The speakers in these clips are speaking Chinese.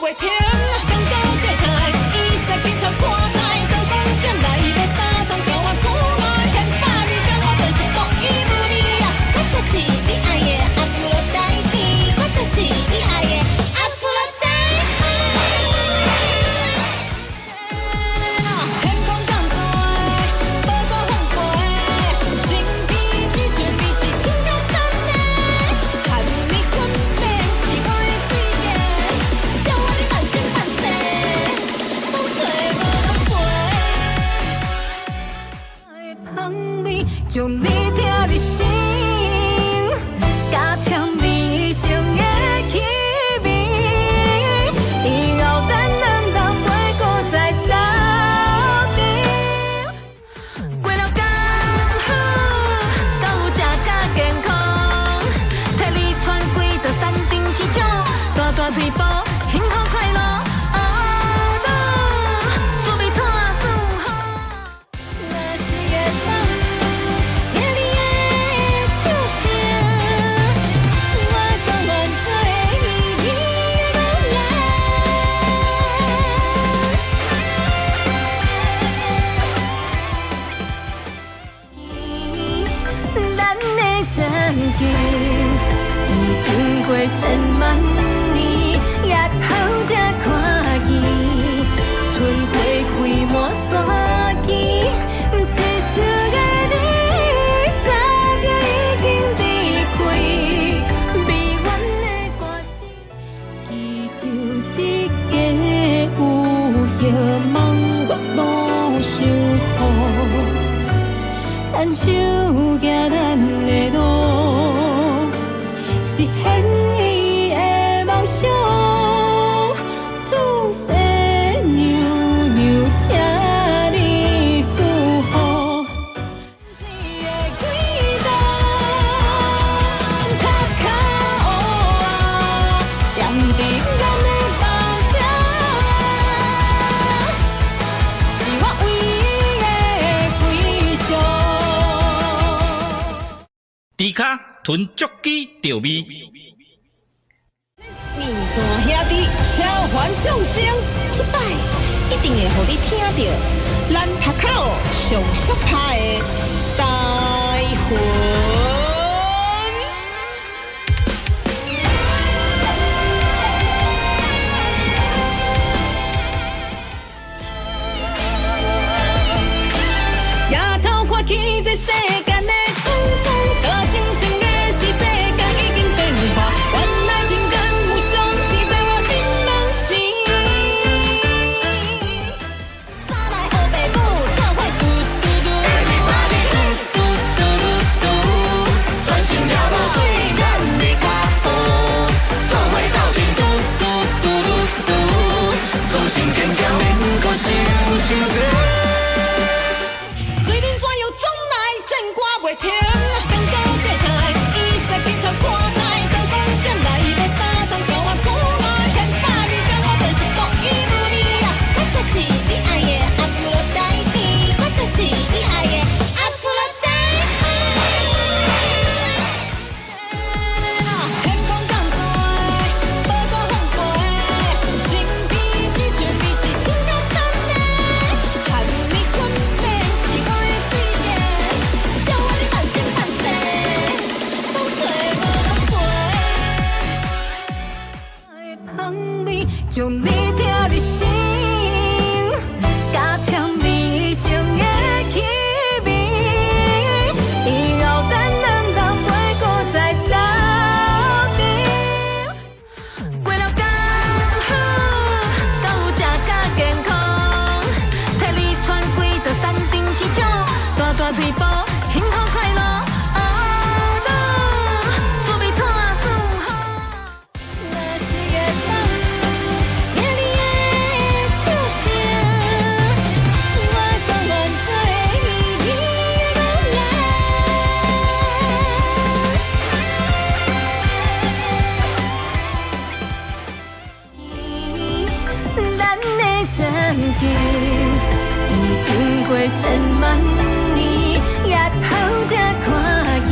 袂停，感觉世态，伊煞紧像看台，倒讲点来要三通叫我苦爱，千百二天我就是独一无二啊！我就是你爱的阿芙洛戴蒂，我就是你爱的阿芙洛戴蒂。天空降水，波波风飞，身边只全是一千个等待，看你困眠是我的最爱，叫我的半生半世，风吹无人陪。香味将你听入心，加添你生的气味，以后咱两人袂搁再斗阵。过了刚好，到有食甲健康，替你穿几道山顶市场，大大嘴巴，幸福快乐。准备拖顺风，若是会当听你的笑声，我甘愿做你的女人。咱的感情已经过千万年，夜头才看见，春花开满山间，一世的你早就已经离开，美满的歌声，祈求一个有希望月老守护。牵手行咱的路，实现伊的梦想。自细牛牛，请你守护。是的几冬，脚脚乌啊，踮伫咱的梦中，是我唯一的归宿。猪脚囤足鸡钓味，面线兄弟召唤众生，这摆一定会互你听到咱头口上适拍的台魂。夜头看起这世间的沧桑，多情深的是世间已经变化，原来情感无常是在我的梦醒。三来好爸母，做伙嘟嘟嘟，everybody嘟嘟嘟嘟，专心了无对咱的脚步，做伙斗阵嘟嘟嘟嘟嘟，做成坚强免搁想伤济。虽然怎样总来战歌袂停，感觉世态，伊煞紧像看台，倒讲点来要三通叫我苦爱，千百二天我就是独一无二啊！我就是你爱的阿芙洛戴蒂，我就是你爱的阿芙洛戴蒂。天空降水，波波风飞，身边只全是一千个等待，看你困眠是我的最爱，叫我的半生半世，风吹无人陪。香味将你听入心，加添你生的气味，以后咱两人袂搁再斗阵。过了刚好，到有食甲健康，替你穿几道山顶市场，大大嘴巴，幸福快乐。准备拖顺风，若是会当听你的笑声，我甘愿做你的女人。咱的感情已经过千万年，夜头才看见，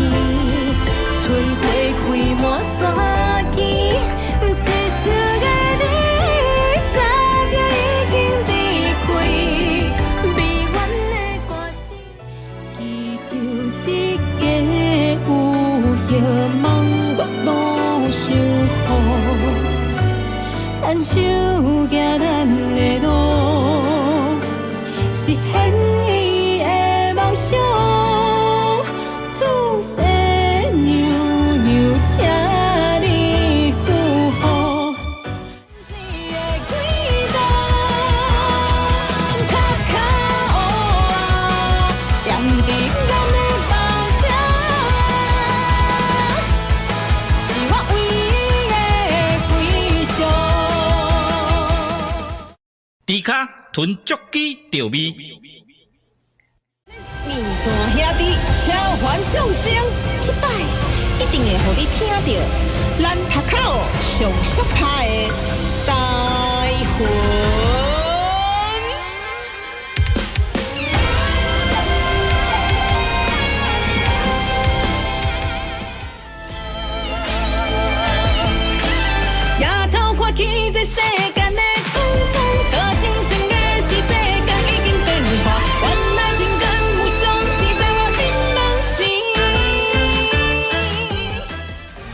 春花开满山间，一世的你行咱的路，实现伊的梦想。自细牛牛，请你祝福。是的轨道，脚脚乌啊，踮伫咱的梦中，是我唯一的归宿。猪脚囤足鸡调味，面线兄弟召唤众生，这摆一定会互你听到咱头壳上适拍的台魂。夜头看起这世间的沧桑，多情深的是世间已经变化，原来情感无双是在我的梦时。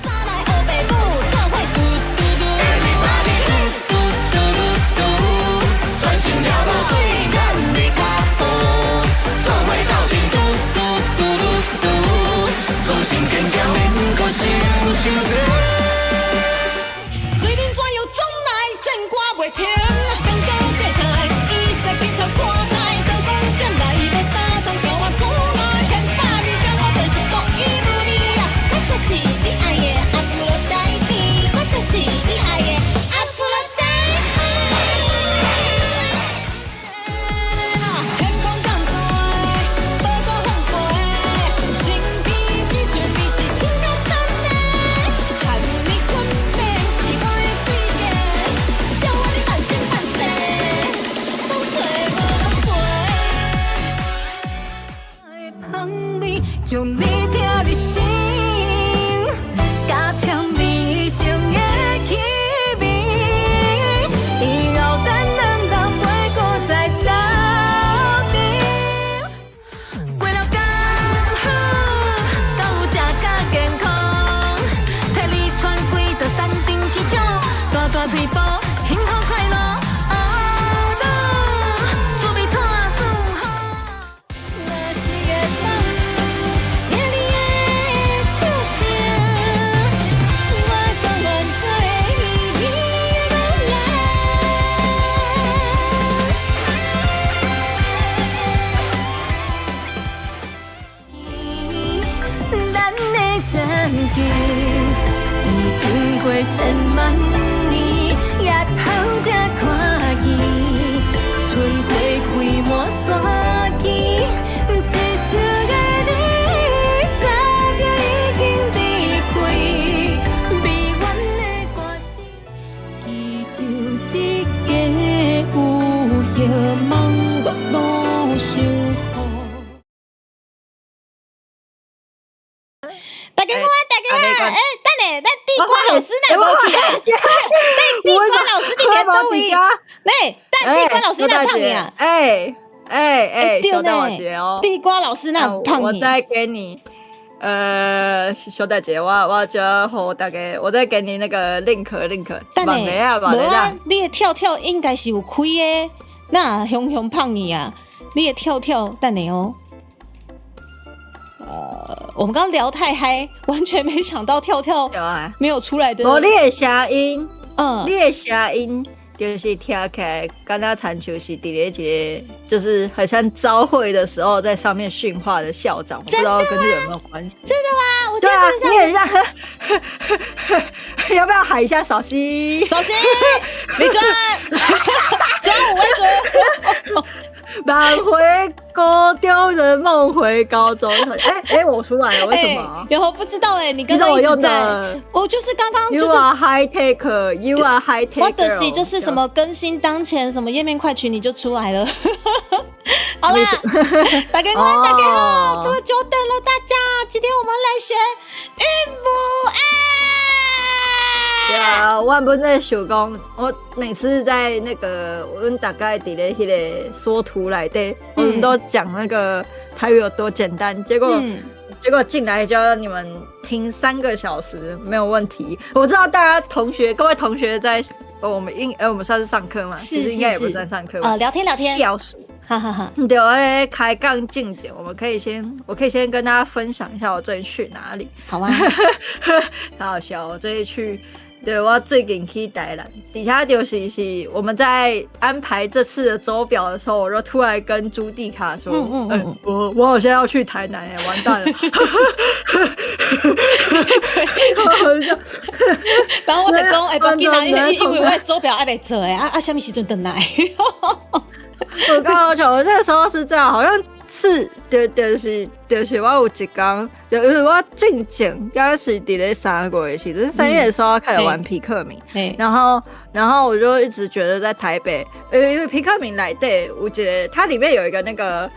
三来黑白舞，做伙嘟嘟嘟，Everybody 嘟嘟嘟嘟，专心了路对咱的脚步，做伙斗阵嘟嘟嘟嘟嘟，自信坚强免搁想想多。虽然怎样总来战歌袂停，刚到世态，伊势紧朝看开，刀光剑来无三通叫我阻碍，千百米间我就是独一无二啊！我就是你爱的阿芙罗代蒂，我就是你爱的阿芙罗代蒂。天空降水，波波放飞，心比你绝比之情热淡的，看你困眠是我的嘴脸，叫我的半生半世，风吹无落香味，将你听入心，加添你生的气味，以后咱两人袂搁再斗阵。过了刚好，到有食甲健康，替你穿几道山顶市场，大大腿部，幸福快乐。哦，滋味拖舒服。若是会当听你的笑声，我甘愿做你的老人。咱的曾经，已经过千万年，夜头才看见，春花开满山间，一生的你，早就已经离开，悲怨的歌声，祈求一个有希望月老守护。大家好，等下，咱地瓜老师哪无去啊？地瓜老师你在倒位？但地瓜老师哪胖你啊？稍等我一下哦。地瓜老师哪胖你？我再给你，小大姐，我就要和大家，我再给你那个 link。等下，网无啊，你的跳跳应该是有开的，那熊胖你啊，你的跳跳，等下哦。我们刚刚聊太嗨，完全没想到跳跳没有出来的。无你的声音，嗯，你的声音就是听起来，刚刚残球是伫咧一个，就是很像朝会的时候在上面训话的校长，我不知道跟这个有没有关系？真的吗？我对啊，你很像，要不要喊一下扫息？扫息，你转5为准。梦回高中人，梦回高中。我出来了，为什么？有不知道你刚刚一直在，我就是刚刚就是 You are high tech, you are high tech。我的是就是什么更新当前，什么页面快取你就出来了。好啦，大家好，多久等了大家？今天我们来学韵母 A。对啊，我本在想讲，我每次在那个，我们大概伫咧迄个说图来的，我们都讲那个台语有多简单，结果进来就要你们听3个小时，没有问题。我知道大家各位同学在我们算是上课嘛，其实应该也不算上课吧，聊天，笑死。哈哈哈。对，我会开杠进简，我可以先跟大家分享一下我最近去哪里。好啊，好好笑，我最近去。对，我最近去台南，底下就是我们在安排这次的周表的时候，我就突然跟朱蒂卡说，我好像要去台南耶，完蛋了。对，然后我就讲，不要紧啦，因为我的周表还没做诶，什么时阵回来？我刚刚讲，我那个时候是这样，好像是就是我有一天，就是我进前应该是伫咧3月的时候，就是3月的时候开始玩皮克敏，然后我就一直觉得在台北，因为皮克敏内底有一个，它里面有一个那个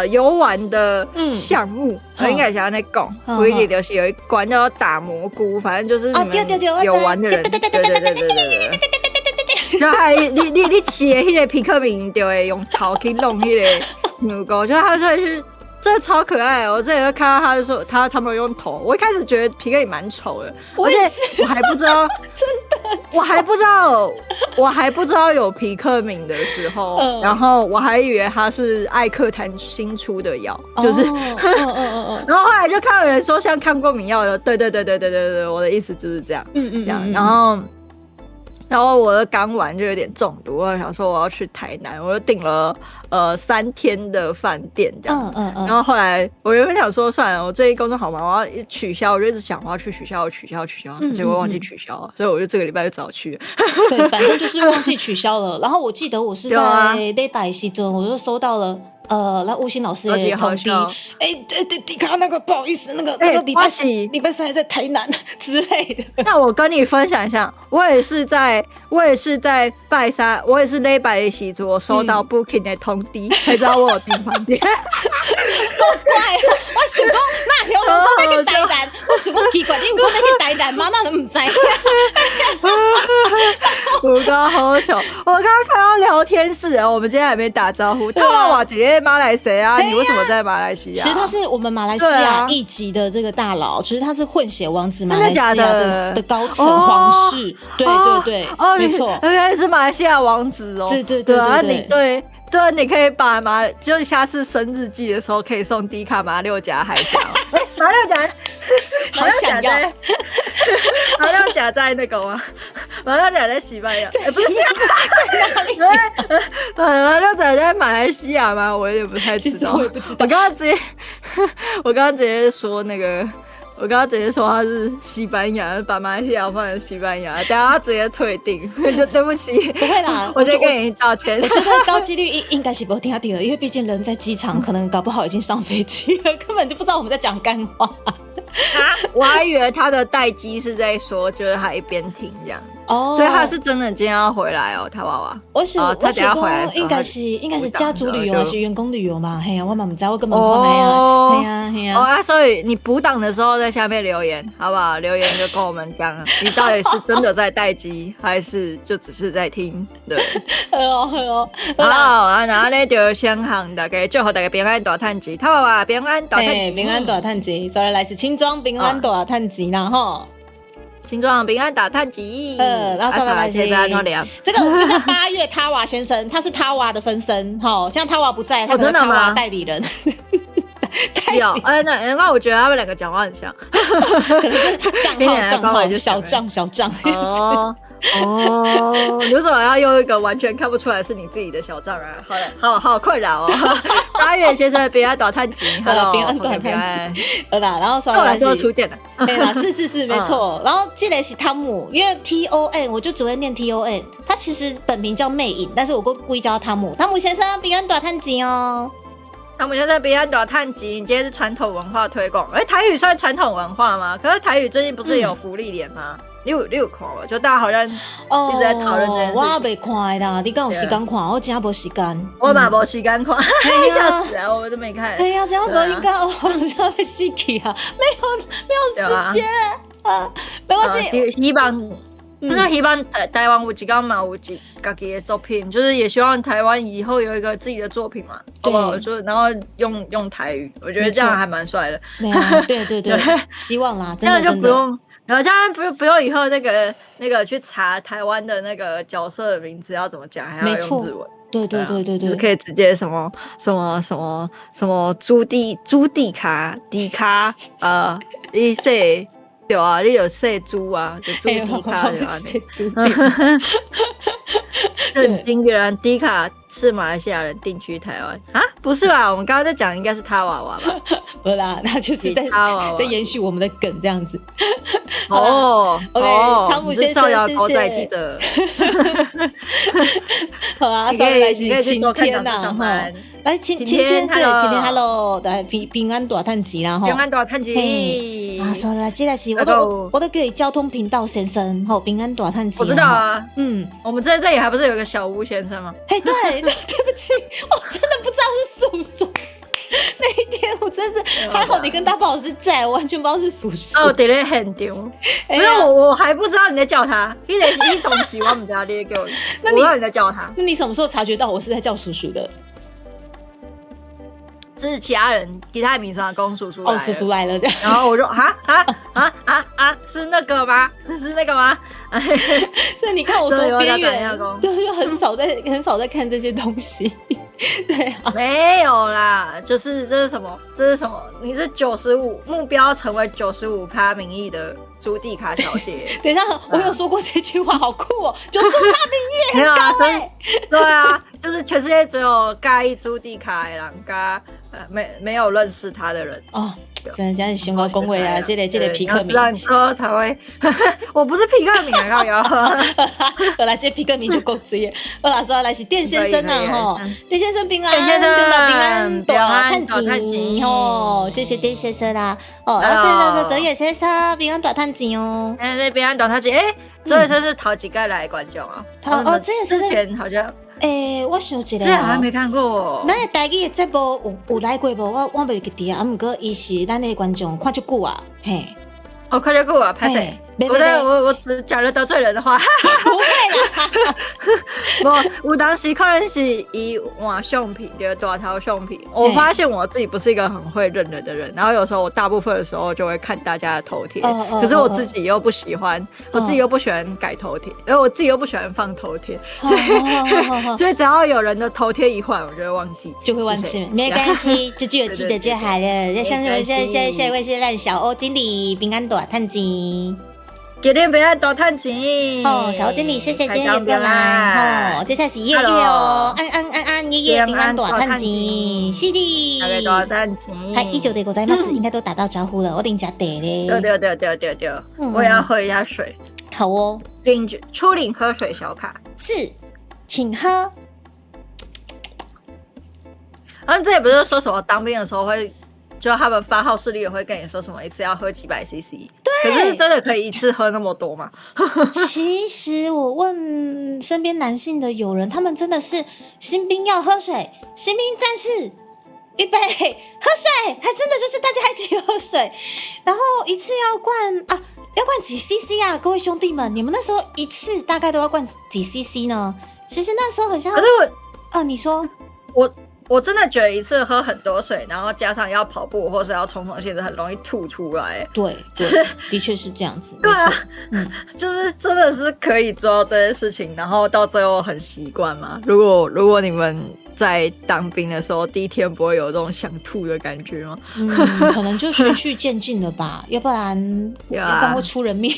游玩的项目，应该是要那讲，我一直就是有一关叫做打蘑菇，反正就是你们有玩的人，对。就还你饲的迄个皮克敏就会用头去弄迄个牛狗，就他就是真的超可爱的。我这里就看到他就说他们用头，我一开始觉得皮克敏蛮丑的，而且我还不知道，真的，我还不知道有皮克敏的时候，然后我还以为他是艾克坦新出的药，就是，然后后来就看有人说像看过敏药的，对，我的意思就是这样，这样，然后我的刚完就有点中毒，我想说我要去台南，我就订了3天的饭店这样，然后后来我原本想说算了，我最近工作好忙，我要取消，我就一直想我要去取消，结果忘记取消了，所以我就这个礼拜就早去了。对，反正就是忘记取消了。然后我记得我是在礼拜时阵，我就收到了。那吴昕老师也通知，迪卡那个不好意思，那个礼拜3还在台南之类的。那我跟你分享一下，我也是在拜三，我也是礼拜的时候，我收到 Booking 的通知，才知道我有订饭店。好怪啊！我想讲，那有人讲要去台南，我想讲奇怪，你有讲要去台南吗？那都唔知。我刚刚好糗，我刚刚看到聊天室，我们今天还没打招呼。他问我姐姐马来西亚，你为什么在马来西亚？其实他是我们马来西亚一级的这个大佬，其实他是混血王子，马来西亚的高层皇室。对，没错，原来是马来西亚王子哦。对。对，你可以把就是下次生日季的时候可以送迪卡马六甲海峡。马六甲，好想要。马六甲在那个吗？马六甲在西班牙，不是在哪里？马六甲在马来西亚吗？我也不太知道。其实我也不知道。我刚刚直接说那个。我刚刚直接说他是西班牙，把马来西亚放在西班牙，等下他直接退订，就对不起，不会啦，我先跟你道歉。我觉得高几率应该是不听到的，因为毕竟人在机场，可能搞不好已经上飞机了，根本就不知道我们在讲干话。我还以为他的待机是在说，就是他一边听这样。所以他是真的今天要回来哦，他娃娃。我想他等下回来应该是家族旅游还是员工旅游嘛？嘿呀，我嘛不知道，我根本看没啊。嘿呀。所以你补档的时候在下面留言，好不好？留言就跟我们讲，你到底是真的在待机，还是就只是在听？对。好，然后呢就先向大家祝福大家平安大趁钱，他娃娃平安大趁钱，平安大趁钱。所以来自轻装平安大趁钱啦吼。轻装平安打探集，然后上来这边这个我们就叫8月他娃先生，他是他娃的分身，好，像他娃不在，他是他娃代理人。是哦，那我觉得他们两个讲话很像，可能是账号小账。你为什么要用一个完全看不出来是你自己的小账啊？好困扰哦。8月先生平安大探集，平安大探集，好啦，然后说来就出现了，对啦，是没错。然后这个是汤姆，因为 TON 我就只会念 TON， 他其实本名叫魅影，但是我故意叫他汤姆。汤姆先生平安大探集哦。汤姆先生平安大探集，今天是传统文化推广。台语算传统文化吗？可是台语最近不是有福利脸吗？你有看吗？就大家好像一直在讨论这件事情。我也没看啦，你敢有时间看？我真没时间。我嘛没时间看，笑死了，我都没看。哎呀，这样没应该，我好像要被死去啊！没有时间啊，没关系。希望台湾有一天嘛有自己的作品，就是也希望台湾以后有一个自己的作品嘛，好不好？就然后用台语，我觉得这样还蛮帅的。对，希望啦，这样就不用。然后这样不用以后那个去查台湾的那个角色的名字要怎么讲，还要用日文。对，就是可以直接什么朱迪卡你说对啊，你有说猪啊，就朱迪卡对吧？震惊的人，迪卡是马来西亚人定居台湾啊？不是吧？我们刚刚在讲应该是他娃娃吧？不啦，他就是在延续我们的梗这样子。OK， 汤姆先生，造谣狗仔记者。好啊，你可以去做看呐，上班。来，晴天 ，Hello， 来平安大探集啦，平安大探集。啊，说了，接下来我都给交通频道先生，平安大探集。我知道啊，我们这里还不是有个小吴先生吗？嘿，对不起，我真的不知道是叔叔。那一天我真是还好，你跟大宝老师在，我完全不知道是叔叔。哦，对嘞，很丢。没有，我还不知道你在叫他。一东西我不知道，你给我，我不知道你在叫他。那你什么时候察觉到我是在叫叔叔的？这是其他人其他名说公叔叔来了，叔叔来了这样，然后我就是那个吗？是那个吗？所以你看我多边缘，对，就很少在看这些东西。对啊，没有啦，这是什么？你是95目标成为95%民意的朱蒂卡小姐。等一下，我有说过这句话，好酷哦！95%民意很高哎。对啊，就是全世界只有介意朱蒂卡的人，没有认识他的人哦。真的这样先我恭维啊，这个皮克明，知道你之后才会。我不是皮克明啊，靠腰。好啦，这皮克明就够追了。好啦，说来是店先生啊，吼，店先生平安，店先生平安大探钱吼，谢谢店先生啦。哦，然后这泽野先生平安大探钱哦。平安大探钱，泽野先生是头几个来的观众啊？泽野先生之前好像。我想一下，这好像没看过。咱的台语的节目有来过无？我袂记得啊。不过伊是咱的观众看足久啊，嘿。看足久啊，拍摄。我只讲了得罪人的话。不会啦。有当时可能是以换相片，就是大头相片。我发现我自己不是一个很会认人的人，然后有时候我大部分的时候就会看大家的头贴，可是我自己又不喜欢，我自己又不喜欢改头贴，然后我自己又不喜欢放头贴，所以只要有人的头贴一换，我就会忘记，就会忘记，没关系，就只有记得就好了。像下一位是让小欧经理平安大探钱。今天平安大探钱哦，小欧经理谢谢今天也过来哦。接下来是叶哦，安叶平安大探钱，是的，大探钱，还19でございます，应该都打到招呼了，我领加得嘞。对，我也要喝一下水。好哦，初领喝水小卡是，请喝。这也不是说什么当兵的时候会。就他们发号施令也会跟你说什么一次要喝几百 CC， 对，可是真的可以一次喝那么多吗？其实我问身边男性的友人，他们真的是新兵要喝水，新兵战士预备喝水，还真的就是大家一起喝水，然后一次要灌几 CC 啊？各位兄弟们，你们那时候一次大概都要灌几 CC 呢？其实那时候好像，可是你说我真的觉得一次喝很多水，然后加上要跑步或是要冲锋陷阵，很容易吐出来。对，的确是这样子。对啊，就是真的是可以做到这件事情，然后到最后很习惯嘛。如果你们在当兵的时候，第一天不会有这种想吐的感觉吗？可能就循序渐进的吧，要不然会出人命。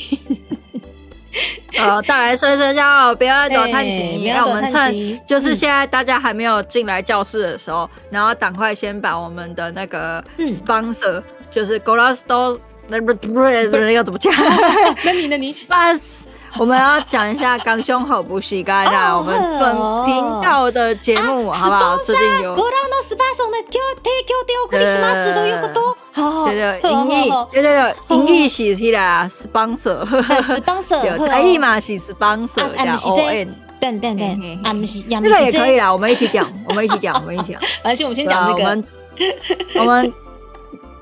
带来睡觉，不要多探钱。让我们趁就是现在大家还没有进来教室的时候，然后赶快先把我们的那个 sponsor，就是 Golastore， 不要怎么讲？那你 sponsor。我们要讲一下刚胸口不洗干净，我们本频道的节目好不好？最近有。对，英语是迄啦 sponsor， 台语嘛是 sponsor， 叫 ON。对，这个也可以啦，我们一起讲。而且我们先讲这个，我们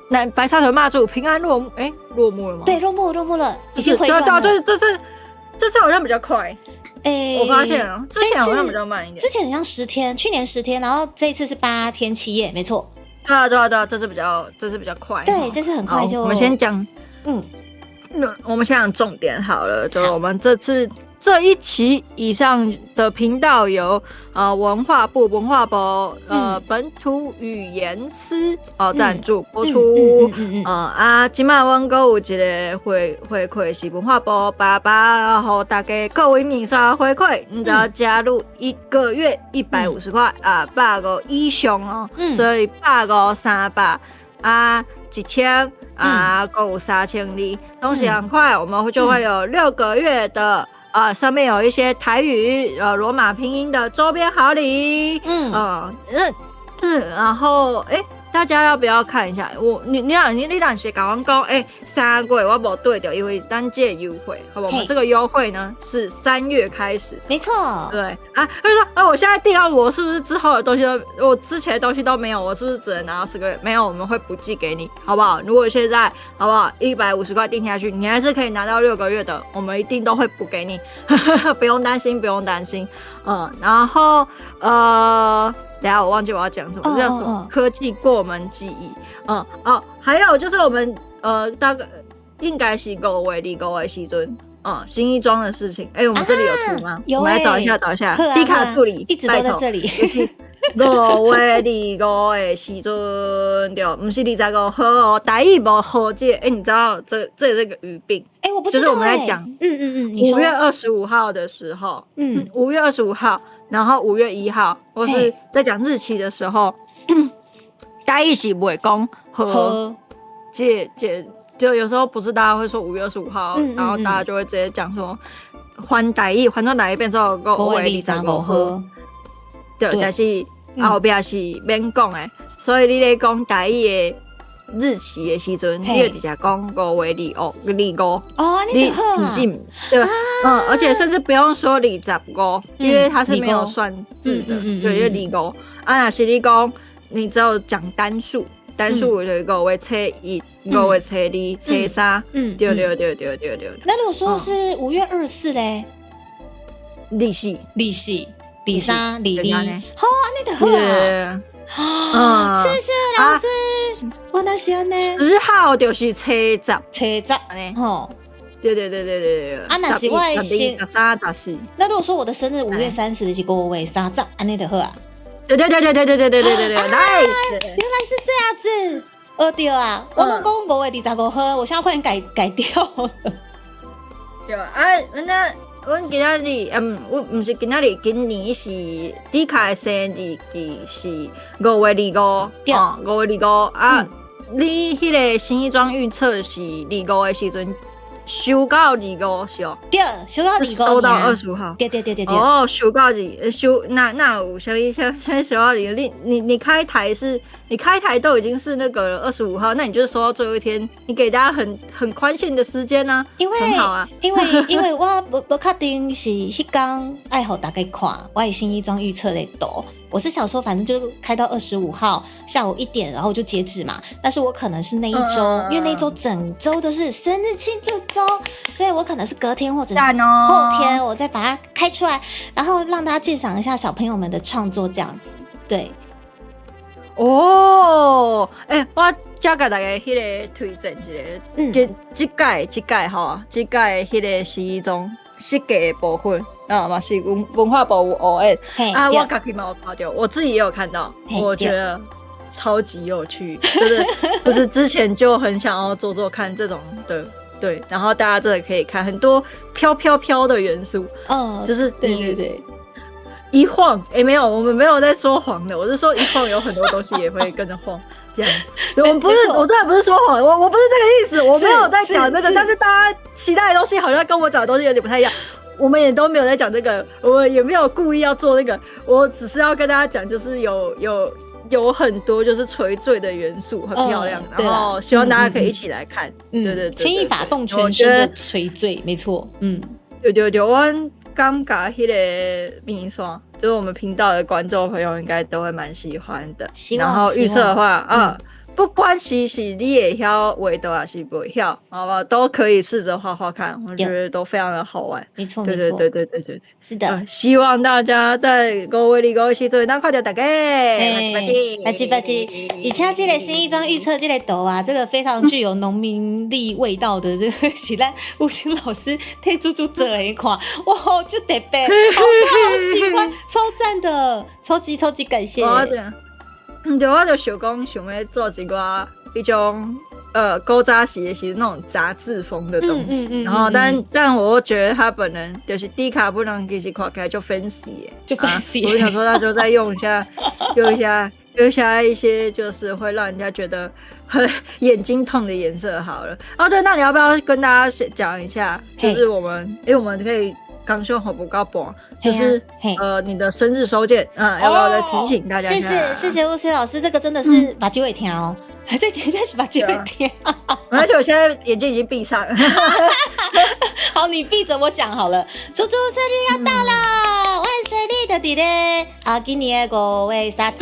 那白沙屯骂住平安落幕了吗？对，落幕了，已经回关了。对，这次好像比较快。我发现了，之前好像比较慢一点。之前好像10天，去年10天，然后这一次是8天7夜，没错。对啊，这次比较快。对，这次很快就。我们先讲，我们先讲重点好了，就是我们这一期以上的频道由文化部本土语言司赞助播出。今麦阮阁有一个回馈是文化部爸爸，然大家各位民刷回馈，你只要加入1个月150块150以上哦，所以150、300。1000各有3200，东西很快，我们就会有6个月的上面有一些台语罗马拼音的周边好礼，然后大家要不要看一下？你当时跟我讲3月我没对到，因为单届优惠，好不好？我们这个优惠呢是3月开始，没错。对他说我现在订到，我是不是之后的东西我之前的东西都没有，我是不是只能拿到10个月？没有，我们会补寄给你，好不好？如果现在好不好150块订下去，你还是可以拿到6个月的，我们一定都会补给你，不用担心。然后等一下我忘记我要讲什么，这叫什么？科技过门记忆。还有就是我们大概应该是5月25的时阵，新一庄的事情。我们这里有图吗？有，我们来找一下。迪卡处理一直都在这里。就是5月25的时阵，对，不是25号哦，台语无好这。你知道这也是个语病。我不知道。就是我们在讲，5月25号的时候，5月25号。然后5月1号，或是在讲日期的时候，台语是不会讲和就有时候不是大家会说5月25号，然后大家就会直接讲说换台语，换成台语变成5月25号，对，但是后边是免讲的，所以你在讲台语的日期的时阵，你就直接讲5月25，你很近，对，而且甚至不用说25，因为它是没有算字的，对，就25。若是你讲，你只有讲单数就5月初1、5月初2、初3，对。那如果说是5月24嘞？利息，第3、第2，好啊，那就好啊。谢谢老师。我那喜欢呢。10号就是初10，吼，对。那是我的生13、14。那如果说我的生日5月30日是5月30，安尼就好啊。对，nice。原来是这样子。对啊，我拢讲5月25号，我现在快点改掉了。对那阮今仔日，我不是今仔日，今年是迪卡的生日是5月25，5月25你迄个新一庄预测是25的时阵收到25是哦？对，收到25，收到25号。对。收到那有什么收到25？你开台都已经是那个25号，那你就是收到最后一天，你给大家很宽限的时间啊，很好啊。因为我不确定是迄天爱互大家看我的新一庄预测的图。我是想说，反正就开到25号下午1点，然后就截止嘛。但是我可能是那一周，因为那一周整周都是生日庆祝周，所以我可能是隔天或者是后天，我再把它开出来，然后让大家鉴赏一下小朋友们的创作，这样子。对。我再给大家迄个推荐一个，这届吼，这届迄个时钟设计的部分。嘛是文化部有 ON 我自己嘛有看到，我自己也有看到，我觉得超级有趣，就是之前就很想要做看这种的，对，然后大家真的可以看很多飘的元素，就是对，一晃没有，我们没有在说谎的，我是说一晃有很多东西也会跟着晃。这样，我真的不是说谎，我不是这个意思，我没有在讲这个，但是大家期待的东西好像跟我讲的东西有点不太一样。我们也都没有在讲这个，我也没有故意要做那个，我只是要跟大家讲，就是有很多就是垂坠的元素，很漂亮，然后希望大家可以一起来看。对，牵一发动全身的垂坠，没错。对，我感觉迄个面霜，就是我们频道的观众朋友应该都会蛮喜欢的。然后预测的话，不管是你也晓画图还是不晓，好不好？都可以试着画画看，我觉得都非常的好玩。没错，对对对对对对，是的。希望大家在5月25日时阵，咱看到大家，拜拜。以前这个新一装预测这个图啊，这个非常具有农民力味道的，这个是咱吴昕老师替猪猪做的一款，哇，就特别，好喜欢，超赞的，超级感谢。对，我就想讲，想要做一寡一种古早时的是那种杂志风的东西，然后但我觉得他本人就是低卡不能其实看起来就 fancy， 就 fancy，我想说他就再用一下一些就是会让人家觉得很眼睛痛的颜色好了。哦，对，那你要不要跟大家讲一下，就是我们可以刚说好不高博，就是你的生日收件，要不要再提醒大家一下？谢谢吴昕老师，这个真的是把机会听哦，这简直是把机会听。而且我现在眼睛已经闭上了。好，你闭着我讲好了。猪猪生日要到了，我生日就伫咧今年的5月3日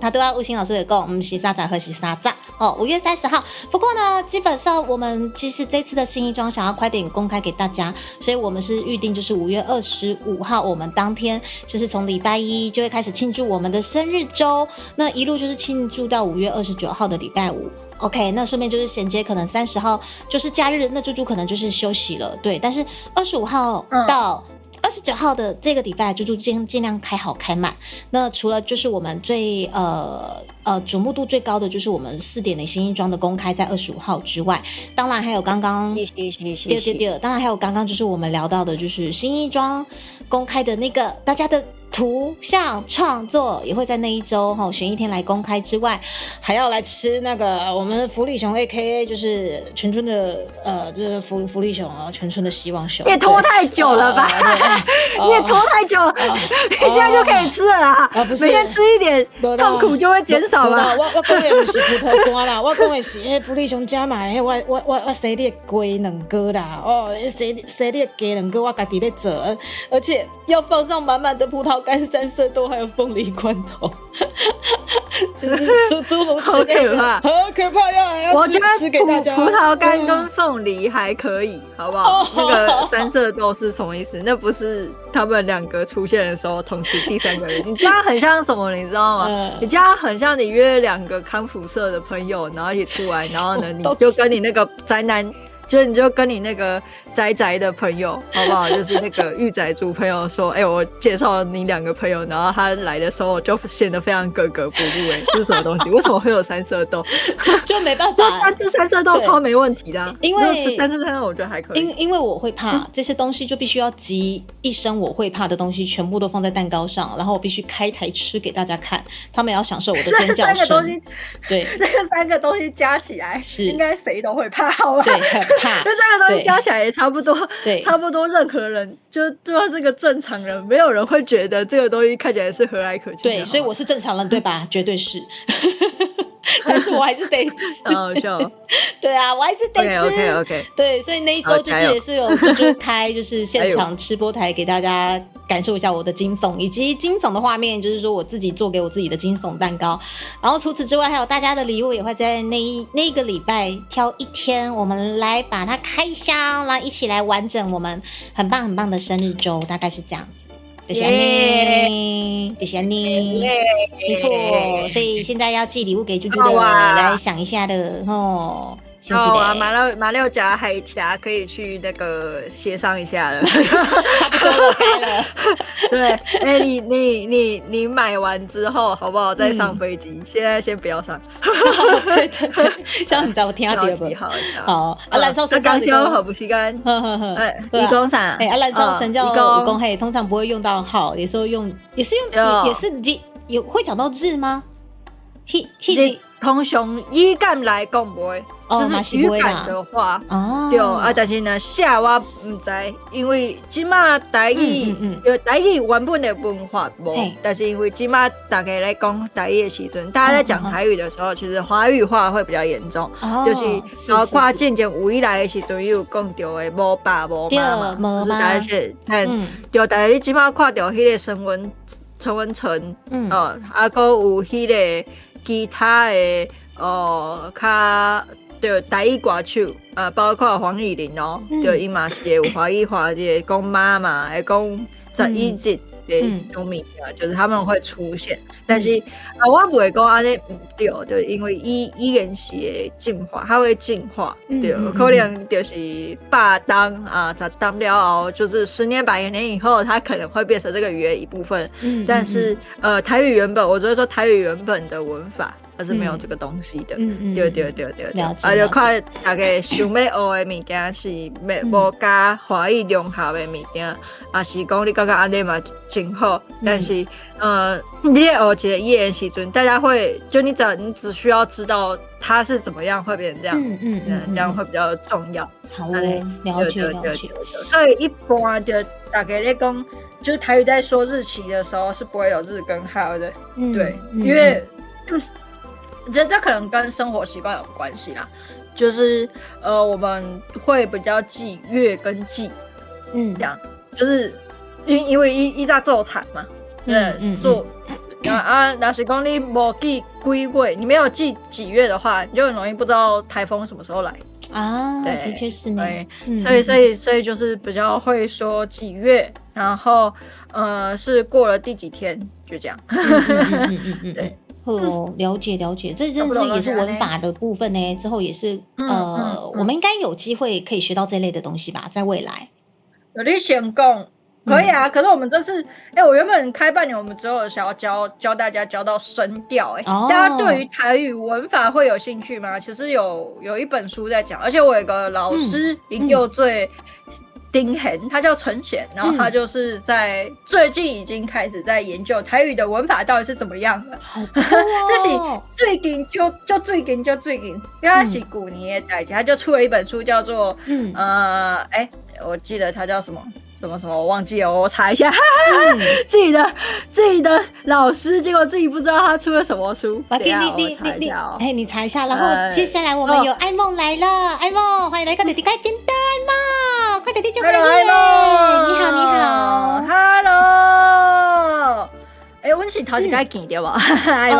他都要吴昕老师的讲，不是3日或是3日5月30号。不过呢，基本上我们其实这次的新衣装想要快点公开给大家，所以我们是预定就是5月25号，我们当天就是从礼拜一就会开始庆祝我们的生日周，那一路就是庆祝到5月29号的礼拜五。OK， 那顺便就是衔接，可能30号就是假日，那猪猪可能就是休息了，对。但是25号到29号的这个礼拜，猪猪尽量开好开满。那除了就是我们最瞩目度最高的就是我们4点的新衣装的公开在25号之外，当然还有刚刚对，当然还有刚刚就是我们聊到的，就是新衣装公开的那个大家的图像创作也会在那一周选一天来公开之外，还要来吃那个我们福利熊 AKA 就是全村的就是福利熊啊，全村的希望熊。你也拖太久了吧？你也拖太久了，你现在就可以吃了啦。每天吃一点，痛苦就会减少了。我讲的不是葡萄干啦，我讲的是迄福利熊加买我生日的鸡两个啦，生日的鸡两个我家己在做，而且要放上满满的葡萄干、三色豆还有凤梨罐头，就是诸如此类的，好可怕呀！我觉得吃给大家葡萄干跟凤梨还可以，好不好？那个三色豆是什么意思？那不是他们2个出现的时候同时第3个人。你这样很像什么？你知道吗？你这样很像你约2个康复社的朋友，然后一起出来，然后呢，你就跟你那个宅男。就是你就跟你那个宅的朋友，好不好？就是那个御宅族朋友说，我介绍了你2个朋友，然后他来的时候就显得非常格格不入，这是什么东西？为什么会有3色豆？就没办法，但这3色豆超没问题的，因为3色豆我觉得还可以。因为我会怕这些东西，就必须要集一身我会怕的东西，全部都放在蛋糕上，然后我必须开台吃给大家看，他们也要享受我的尖叫声。对，这个3个东西加起来，是应该谁都会怕，好吧？对，很怕。那3个东西加起来也差不多，对，差不多任何人就是个正常人，没有人会觉得这个东西看起来是和蔼可亲的。对，所以我是正常人，对吧？绝对是。但是我还是得吃，好笑。对啊，我还是得吃。OK。对，所以那一周就是也是有就开就是现场吃播台给大家感受一下我的惊悚，以及惊悚的画面，就是说我自己做给我自己的惊悚蛋糕。然后除此之外，还有大家的礼物也会在那个礼拜挑一天，我们来把它开箱，然后一起来完整我们很棒的生日周，大概是这样子。谢谢你，谢谢你，没错。所以现在要寄礼物给猪猪的，来想一下的吼。马六甲海峡可以去那个协商一下了，差不多了，开了。对，你买完之后好不好？再上飞机，现在先不要上。对，这样你知道我听到第好。好，蓝少神教刚好不吸干。义工啥？蓝少神教武功通常不会用到号，也是用，也是有会讲到日吗？通常语感来讲不会，就是语感的话，对但是呢，写我唔知，因为即马台语原本的文化无，但是因为即马大家来讲台语的时阵，大家在讲台语的时候，其实华语化会比较严重，就是包括渐渐有以来的时阵，有讲到的无爸无妈嘛，就是大家是对，但是你即马看到迄个陈文成，还有迄个。其他的较就台语歌手包括黄乙玲哦，就伊嘛是会有华语话的讲妈妈，会讲11集的种物件，就是他们会出现。但是我不会讲安尼唔对，就因为语言是会进化，它会进化，对，可能就是100当10当了后，就是10年100年以后，它可能会变成这个语言一部分。但是台语原本，我觉得说台语原本的文法。它是没有这个东西的，对，就看大家想要学的物件是无加华语融合的物件，也是讲你刚刚安尼嘛真好，但是你在学一个语言时阵，大家会就你只需要知道它是怎么样会变成这样，这样会比较重要。好哦，了解。所以一般就大家在讲，就是台语在说日期的时候是不会有日跟号的，对，因为。这可能跟生活习惯有关系啦，就是我们会比较记月跟季，这样就是因为依在做产嘛，做那是讲你没记几月，你没有记几月的话，你就很容易不知道台风什么时候来啊。对，的确是呢。所以就是比较会说几月，然后是过了第几天，就这样。对。了解，这真的是也是文法的部分呢。之后也是我们应该有机会可以学到这类的东西吧，在未来。有你先讲可以啊，可是我们这次，我原本开半年，我们只有想要教大家教到声调，大家对于台语文法会有兴趣吗？其实有一本书在讲，而且我有一个老师研究最。丁恒，他叫陈贤，然后他就是在最近已经开始在研究台语的文法到底是怎么样的。这是最近就最近，因为他是去年的代志，他就出了一本书叫做我记得他叫什么，我忘记了，我查一下。自己的老师，结果自己不知道他出了什么书。我查一下你查一下，然后接下来我们有艾梦来了，艾梦欢迎来到弟弟改编的艾梦，快点弟就可以。你好 ，Hello。我是头一摆见对吧？艾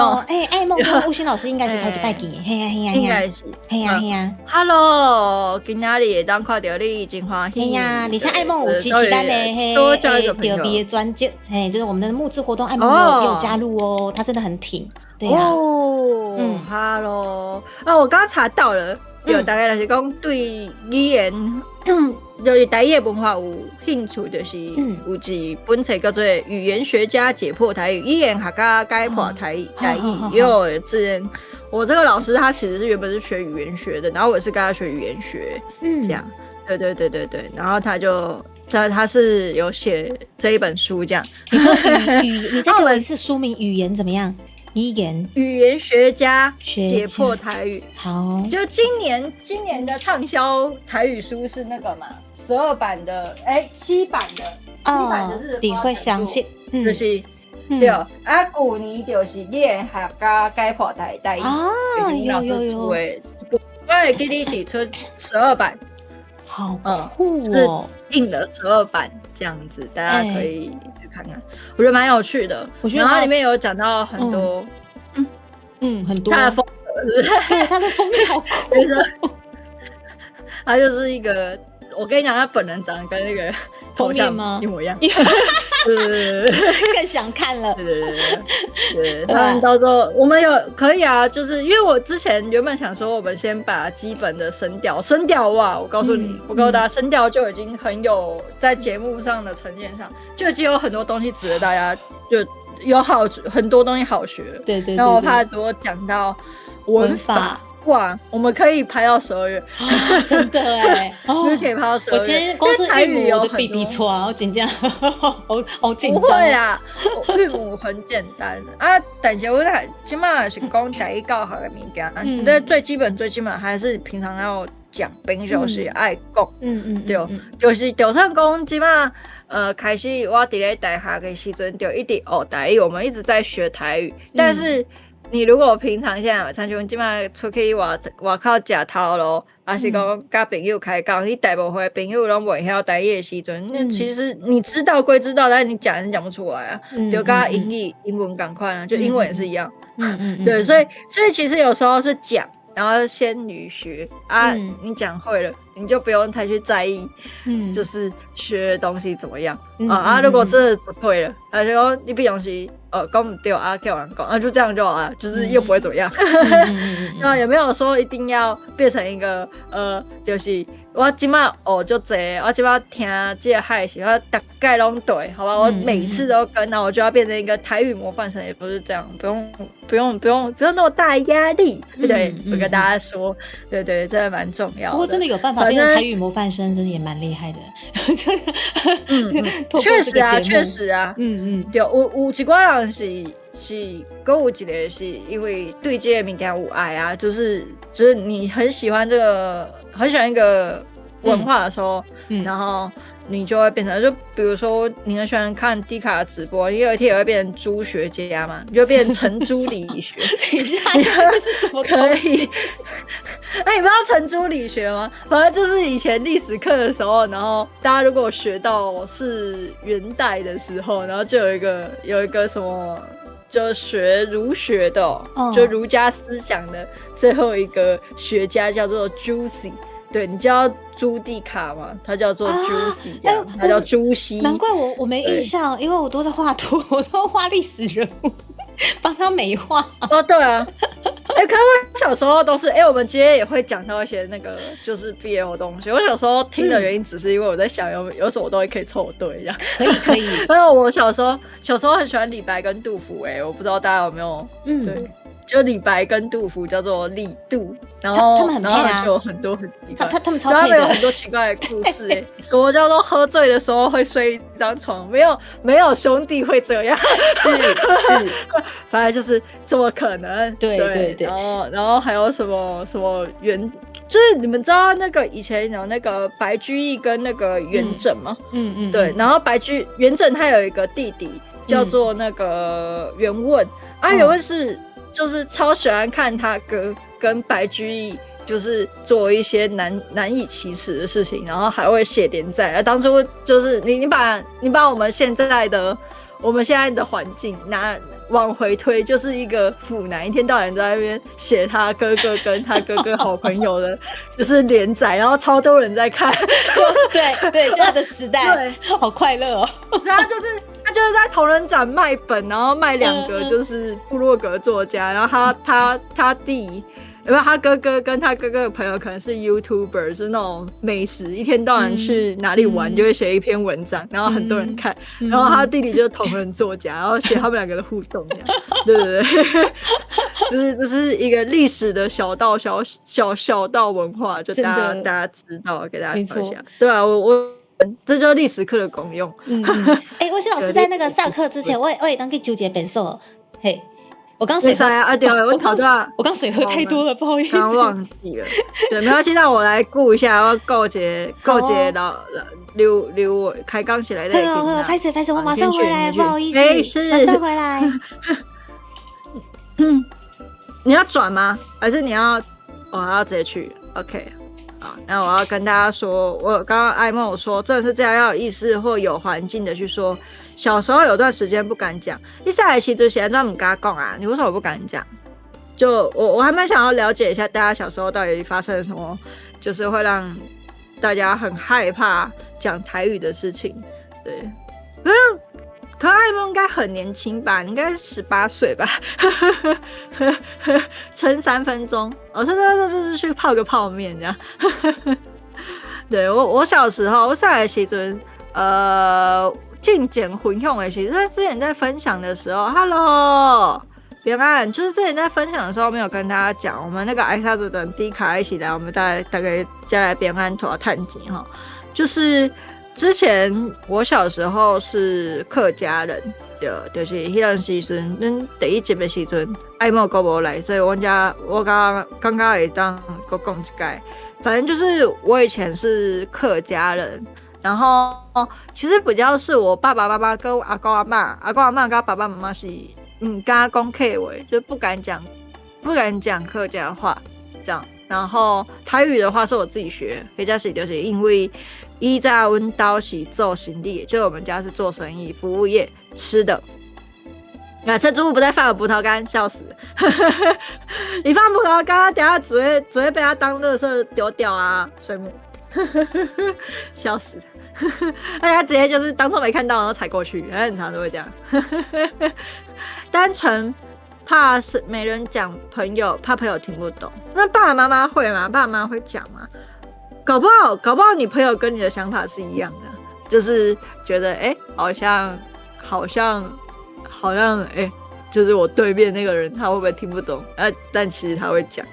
梦跟吴昕老师应该是头一摆见，嘿呀，应该是，嘿呀。Hello， 今仔日会当看到你真欢喜。嘿呀，你像艾梦有支持咱的多交一个朋友。特别的专辑，就是我们的募资活动，艾梦有加入哦，他真的很挺，对呀。Hello， 我刚查到了，大概就是讲对语言。就是台语文化有兴趣，就是有一本册叫做《语言学家解破台语》，语言学家解破台语。因为我之前我这个老师他其实是原本是学语言学的，然后我也是跟他学语言学，这样，对，然后他是有写这一本书这样。你再给我一次书名，语言怎么样？语言学家解破台语。好，就今年的畅销台语书是那个嘛，12版的，7版的是你会详细，就是对去年就是语言学家解破台语，就是你老师出的，我会记得是出12版，好酷哦，是印了12版这样子，大家可以。看看，我觉得蛮有趣的。我觉得它里面有讲到很多，很多它的风格，对，它的风格好酷。它就是一个，我跟你讲，他本人长得跟那个头像一模一样。更想看了。对，那到时候我们可以啊，就是因为我之前原本想说，我们先把基本的声调哇，我告诉大家，声调就已经很有在节目上的呈现上，就已经有很多东西值得大家就有很多东西好学了。对，然后我怕多讲到文法。哇，我们可以拍到12月，真的可以拍到12月。我今天光是韵母我的比出来，我紧张，好紧张。不会啦，韵母很简单啊。但是我起码是讲台语教学的物件，但最基本还是平常要讲，平常是爱讲。对，就是就算讲起码开始我伫咧大学的时阵就一直学台语，我们一直在学台语，但是。你如果平常现在参像即摆出去外口食头路，还是讲甲朋友开讲，你大部分朋友拢袂晓台语的时阵，其实你知道归知道，但是你讲也是讲不出来啊，就跟英文同款啊，就英文也是一样。对，所以其实有时候是讲。然后先语学啊，你讲会了，你就不用太去在意，就是学东西怎么样啊。如果真的不会了，而且说你比东西讲不对啊，叫人讲啊，就这样就好了，就是又不会怎么样。那有没有说一定要变成一个就是我今麦就这，我今麦听这个海是我大概拢对，好吧？我每次都跟，那我就要变成一个台语模范生，也不是这样，不用那么大压力，对，我跟大家说，对，真的蛮重要的。不过真的有办法变成台语模范生，真的也蛮厉害的。确实啊，有一寡人是，还有一个是因为对这个物件有爱啊，就是你很喜欢这个，很喜欢一个文化的时候，然后你就会变成，就比如说你很喜欢看迪卡的直播，你有一天也会变成猪学家嘛，你就变成程猪理学。等一下，那是什么东西？那你不知道程猪理学吗？反正就是以前历史课的时候，然后大家如果学到是元代的时候，然后就有一个什么。就学儒学的，就儒家思想的最后一个学家叫做 Juicy， 对，你知道朱棣卡吗？他叫做 Juicy，他叫朱熹。难怪我没印象，因为我都在画图，我都画历史人物，帮他美化。对啊。可是我小时候都是，我们今天也会讲到一些那个就是 BL 东西。我小时候听的原因只是因为我在想有什么东西可以凑对这样。可以。因为我小时候很喜欢李白跟杜甫，我不知道大家有没有对。就李白跟杜甫叫做李杜，然后他们很配啊，然后就有很多很奇怪，他们超配的，他们有很多奇怪的故事什么叫做喝醉的时候会睡一张床？没有兄弟会这样，是，反正就是这么可能，对。然后还有什么就是你们知道那个以前有那个白居易跟那个元稹吗？对，然后元稹他有一个弟弟叫做那个元问。元问就是超喜欢看他哥跟白居易就是做一些难以启齿的事情，然后还会写连载。当初就是你把我们现在的环境往回推，就是一个腐男一天到晚在那边写他哥哥跟他哥哥好朋友的，就是连载，然后超多人在看。对，现在的时代好快乐哦。他就是在同人展卖本，然后卖2个就是部落格作家，然后他弟，因为他哥哥跟他哥哥的朋友可能是 YouTuber， 就是那种美食，一天到晚去哪里玩就会写一篇文章，然后很多人看，然后他弟弟就是同人作家，然后写他们2个的互动这样，对，这是一个历史的小道文化，就大家知道，给大家说一下，对啊，我。这就是历史课的功用。魏新老师在那个上课之前，我也当去纠结本色。嘿，我刚水喝我刚水喝太多了，不好意思，刚忘记了。对，没关系，让我来顾一下，我告诫留我开刚起来再听。拍摄，我马上回来，不好意思，马上回来。你要转吗？还是你要？要直接去 ？OK。那我要跟大家说，我刚刚艾梦说，真的是这样，要有意识或有环境的去说。小时候有段时间不敢讲，你在其实现在不敢讲啊，你为什么不敢讲？就我还蛮想要了解一下大家小时候到底发生了什么，就是会让大家很害怕讲台语的事情。对，可艾梦应该很年轻吧？你应该是18岁吧？撑3分钟，就是去泡个泡面这样。对，我小时候，我上的时阵，进简混用的时阵，之前在分享的时候 ，Hello， 平安，就是之前在分享的时候没有跟大家讲，我们那个爱沙子等迪卡一起来，我们大概再来平安拖探集哈，就是。之前我小时候是客家人，就是迄阵时阵，咱第一集的时阵，艾莫哥无来，所以我刚刚会当个讲一解。反正就是我以前是客家人，然后其实比较是我爸爸妈妈跟阿公阿嬷跟爸爸妈妈是敢讲客话，就不敢讲客家话这样。然后台语的话是我自己学，回家是就是因为依在温刀是做生意，就我们家是做生意，服务业吃的。趁中午不再放了葡萄干，笑死！你放葡萄干，等下只会被他当垃圾丢掉啊，水母，笑死！大家直接就是当做没看到，然后踩过去，很常都会这样。单纯怕是没人讲，怕朋友听不懂。那爸爸妈妈会吗？爸爸妈妈会讲吗？搞不好你朋友跟你的想法是一样的，就是觉得好像就是我对面那个人他会不会听不懂？但其实他会讲，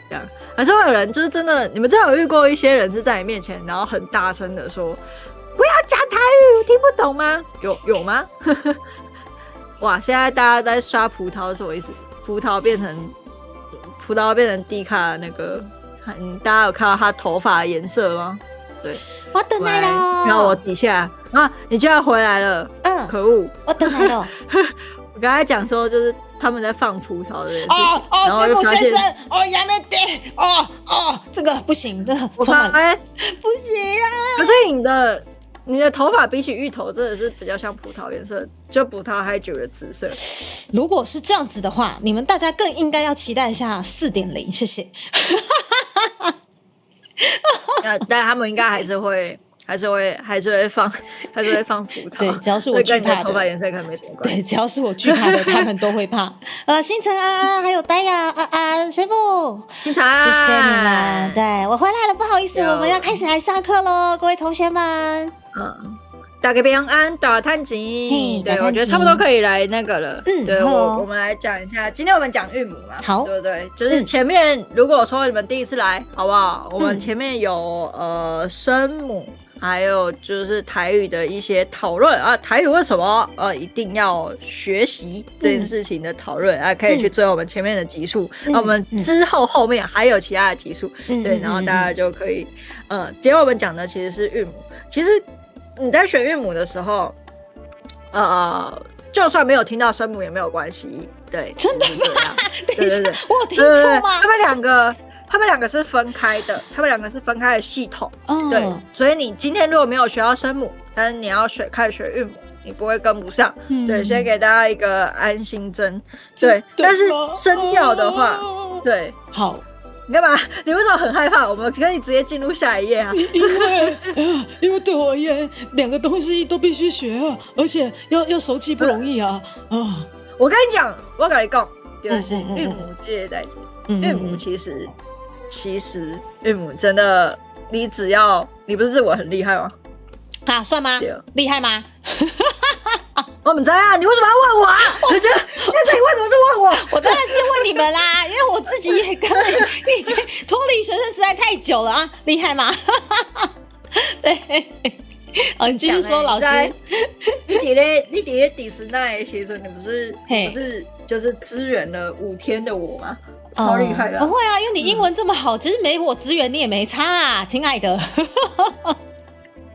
这样。还是会有人就是真的，你们真的有遇过一些人是在你面前，然后很大声的说不要讲台语，我听不懂吗？有吗？哇！现在大家在刷葡萄是什么意思？葡萄变成低卡的那个，大家有看到他头发的颜色吗？对，我等来了。然后我底下啊，你居然回来了！可恶！我等来了。我刚才讲说就是他们在放葡萄的事情，然后水母就发现先生，亚美得，这个不行，这个我发现不行啊！可是你的头发比起芋头真的是比较像葡萄颜色，就葡萄还久的紫色。如果是这样子的话，你们大家更应该要期待一下4.0，谢谢。但他们应该还是会放葡萄。对，只要是我惧怕的，跟你的头发颜色可能没什么关系。对，只要是我惧怕的，他们都会怕。星辰啊，还有呆呀水母，星辰，谢谢你们。对，我回来了，不好意思，我们要开始来上课喽，各位同学们。打个平安，打探集。对，我觉得差不多可以来那个了。对，我们来讲一下，今天我们讲韵母嘛，好，对不对？就是前面如果说你们第一次来，好不好？我们前面有声母，还有就是台语的一些讨论啊，台语为什么一定要学习这件事情的讨论啊，可以去追我们前面的集数。那我们之后面还有其他的集数，对，然后大家就可以今天我们讲的其实是韵母，其实。你在学韵母的时候，就算没有听到声母也没有关系，对，真的吗？对，我有听错吗？他们两个是分开的，系统，对，所以你今天如果没有学到声母，但是你要开始学韵母，你不会跟不上，对，先给大家一个安心针，对，但是声调的话，对，好。你干嘛？你为什么很害怕？我们可以直接进入下一页啊！因为对我而言，两个东西都必须学啊，而且要熟记不容易啊！我跟你讲，我跟你讲，就是韵母这些代志，韵母其实韵母真的，你不是自我很厉害吗？算吗？厉害吗？我们知道你为什么要问我啊？我觉得但是你为什么是问我？我当然是问你们啦，因为我自己也根本已经脱离学生时代太久了啊，厉害吗？对，你继续说，老师。你在第10代的时候，你不是就是支援了5天的我吗？超厉害的。不会啊，因为你英文这么好，其实没我支援你也没差啊，亲爱的。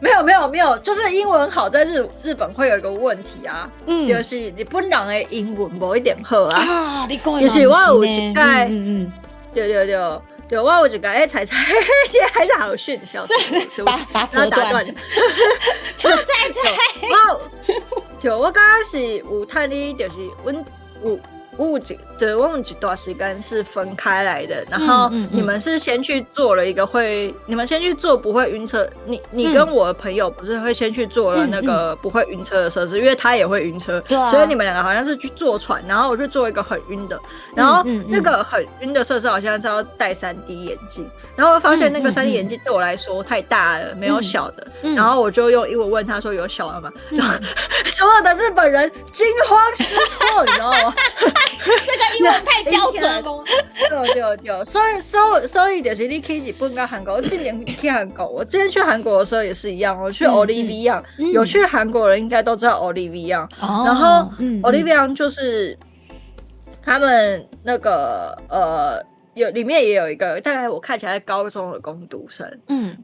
没有，就是英文好，在日本会有一个问题啊，就是日本人的英文无一点好啊。你讲的就是我有一届，对，我有一届彩，这还是好训，笑死，把折断了，错在。我刚开始有看你，就是我有一段时间是分开来的，然后你们是先去做了一个你们先去做不会晕车，你跟我的朋友不是会先去做了那个不会晕车的设施，因为他也会晕车，所以你们两个好像是去坐船，然后我去做一个很晕的，然后那个很晕的设施好像是要戴3D 眼镜，然后我发现那个3D 眼镜对我来说太大了，没有小的，然后我就用英文问他说有小的吗？然后所有的日本人惊慌失措，你知道吗？这个英文太标准，对，所以就是你去日本跟韩国，我今年去韩国，我之前去韩国的时候也是一样，我去 Olivia，有去韩国人应该都知道 Olivia，然后Olivia 就是他们那个里面也有一个大概我看起来是高中的工读生，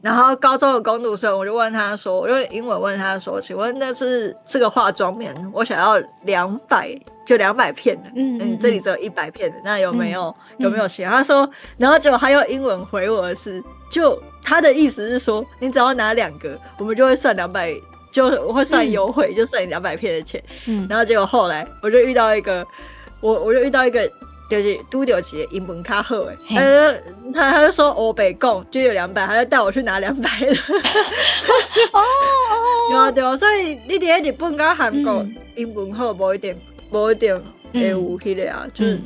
然后高中的工读生我就问他说，我用英文问他说，请问那是这个化妆棉，我想要200片的，这里只有100片的，那有没有写？他说，然后结果他用英文回我的是，就他的意思是说，你只要拿2个，我们就会算200，就会算优惠，就算你200片的钱。然后结果后来我就遇到一个，我就遇到一个。就是拄到一个英文较好的，他就说欧北贡就有200，他就带我去拿200的。对，所以你在日本跟韩国英文好不一定会有迄个啊，就是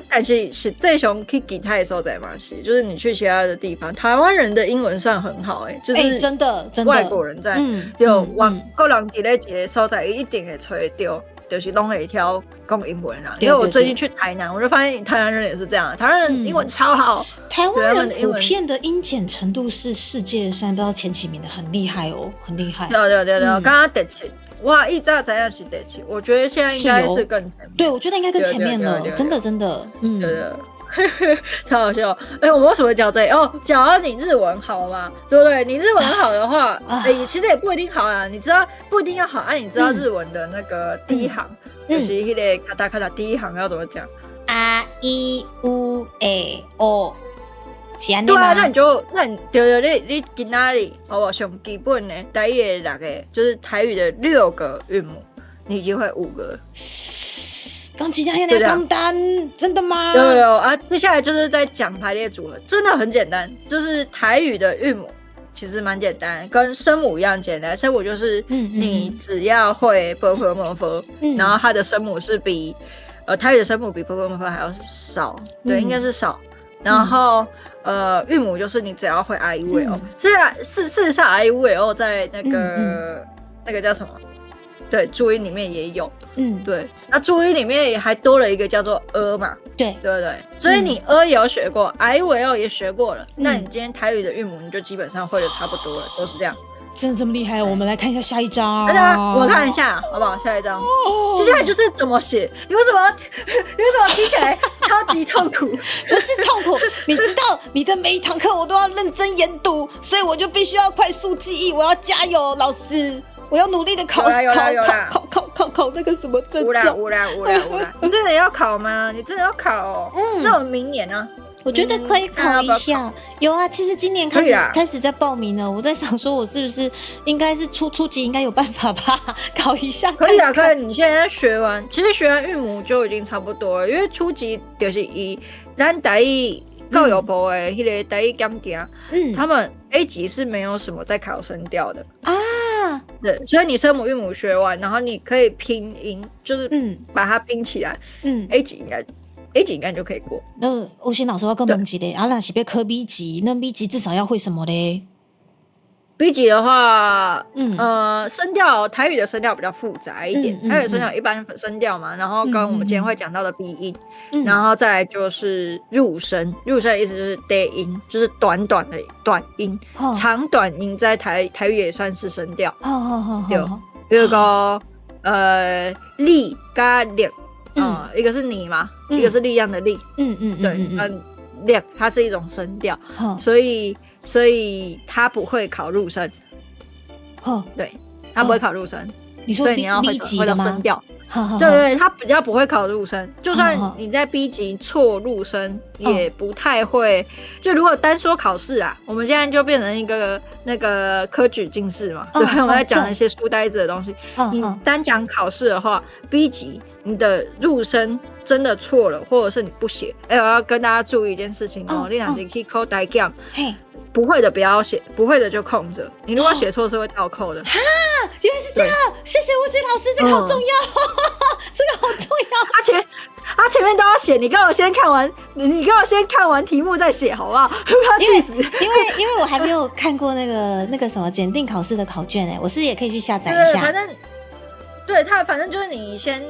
但是实际上去其他的所在嘛是，就是你去其他的地方，台湾人的英文算很好就是真的外国人在就外国人伫咧一个所在一定会吹到。就是拢会挑讲英文啦，因为我最近去台南，我就发现台南人也是这样，台湾人英文超好。台湾人普遍的英检程度是世界算不知道前几名的，很厉害哦，很厉害。对，刚刚第7，哇，一早怎样是第7？我觉得现在应该是更前面。对，我觉得应该更前面了，真的，对。超好笑！我们为什么讲这个？讲到你日文好嘛，对不对？你日文好的话，其实也不一定好啦。你知道不一定要好，你知道日文的那个第一行，就是那个卡塔卡塔第一行要怎么讲？啊一乌诶哦，是安尼吗？对啊，那你你今仔日好不好？上基本的台语的6个，就是台语的6个韵母，你已经会5个。刚即将要来刚单，真的吗？有啊！接下来就是在讲排列组合，真的很简单，就是台语的韵母其实蛮简单，跟声母一样简单。声母就是你只要会 b p m f， 然后它的声母是比台语的声母比 b p m f 还要少，对，应该是少。然后韵母就是你只要会 i u l， 所以事实上 i u l 在那个叫什么？对，注音里面也有，对，那注音里面也还多了一个叫做嘛，对不对？所以你也有学过 ，I will 也学过了，那你今天台语的韵母你就基本上会的差不多了，都是这样。真的这么厉害？我们来看一下下一张。我看一下好不好？下一张，接下来就是怎么写。你为什么听起来超级痛苦？不是痛苦，你知道你的每一堂课我都要认真研读，所以我就必须要快速记忆，我要加油，老师。我要努力的考那个什么证照。无啦！你真的要考吗？你真的要考哦？那我们明年呢？我觉得可以考一下。有啊，其实今年开始在报名了。我在想说，我是不是应该是初级应该有办法吧？考一下。可以啊，可以。你现在学完韵母就已经差不多了，因为初级就是以咱台语教育部的迄个台语检定，他们 A 级是没有什么在考声调的啊。对，所以你声母韵母学完，然后你可以拼音，就是把它拼起来。A 级应该就可以过。那欧欣老师要跟问一下，那是要考 B 级，那 B 级至少要会什么嘞？B 级的话，声调台语的声调比较复杂一点，台语的声调一般声调嘛，然后跟我们今天会讲到的鼻音，然后再来就是入声，入声的意思就是低音，就是短短的短音，长短音在台语也算是声调。对，有一个力跟力，一个是你嘛，一个是力量的力，对，力它是一种声调，所以他不会考入声，对，他不会考入声，所以你要会到声调，对，他比较不会考入声，就算你在 B 级错入声，也不太会。就如果单说考试啊，我们现在就变成一个那个科举进士嘛，对，我们在讲一些书呆子的东西。你单讲考试的话 ，B 级你的入声真的错了，或者是你不写，我要跟大家注意一件事情哦，你若是去考台检。不会的不要写，不会的就空着。你如果写错是会倒扣的。原来是这样，谢谢吴杰老师，这个好重要，这个好重要。前面都要写，你跟我先看完题目再写，好不好？不要气死。因为我还没有看过那个什么检定考试的考卷我是也可以去下载一下。反正就是你先，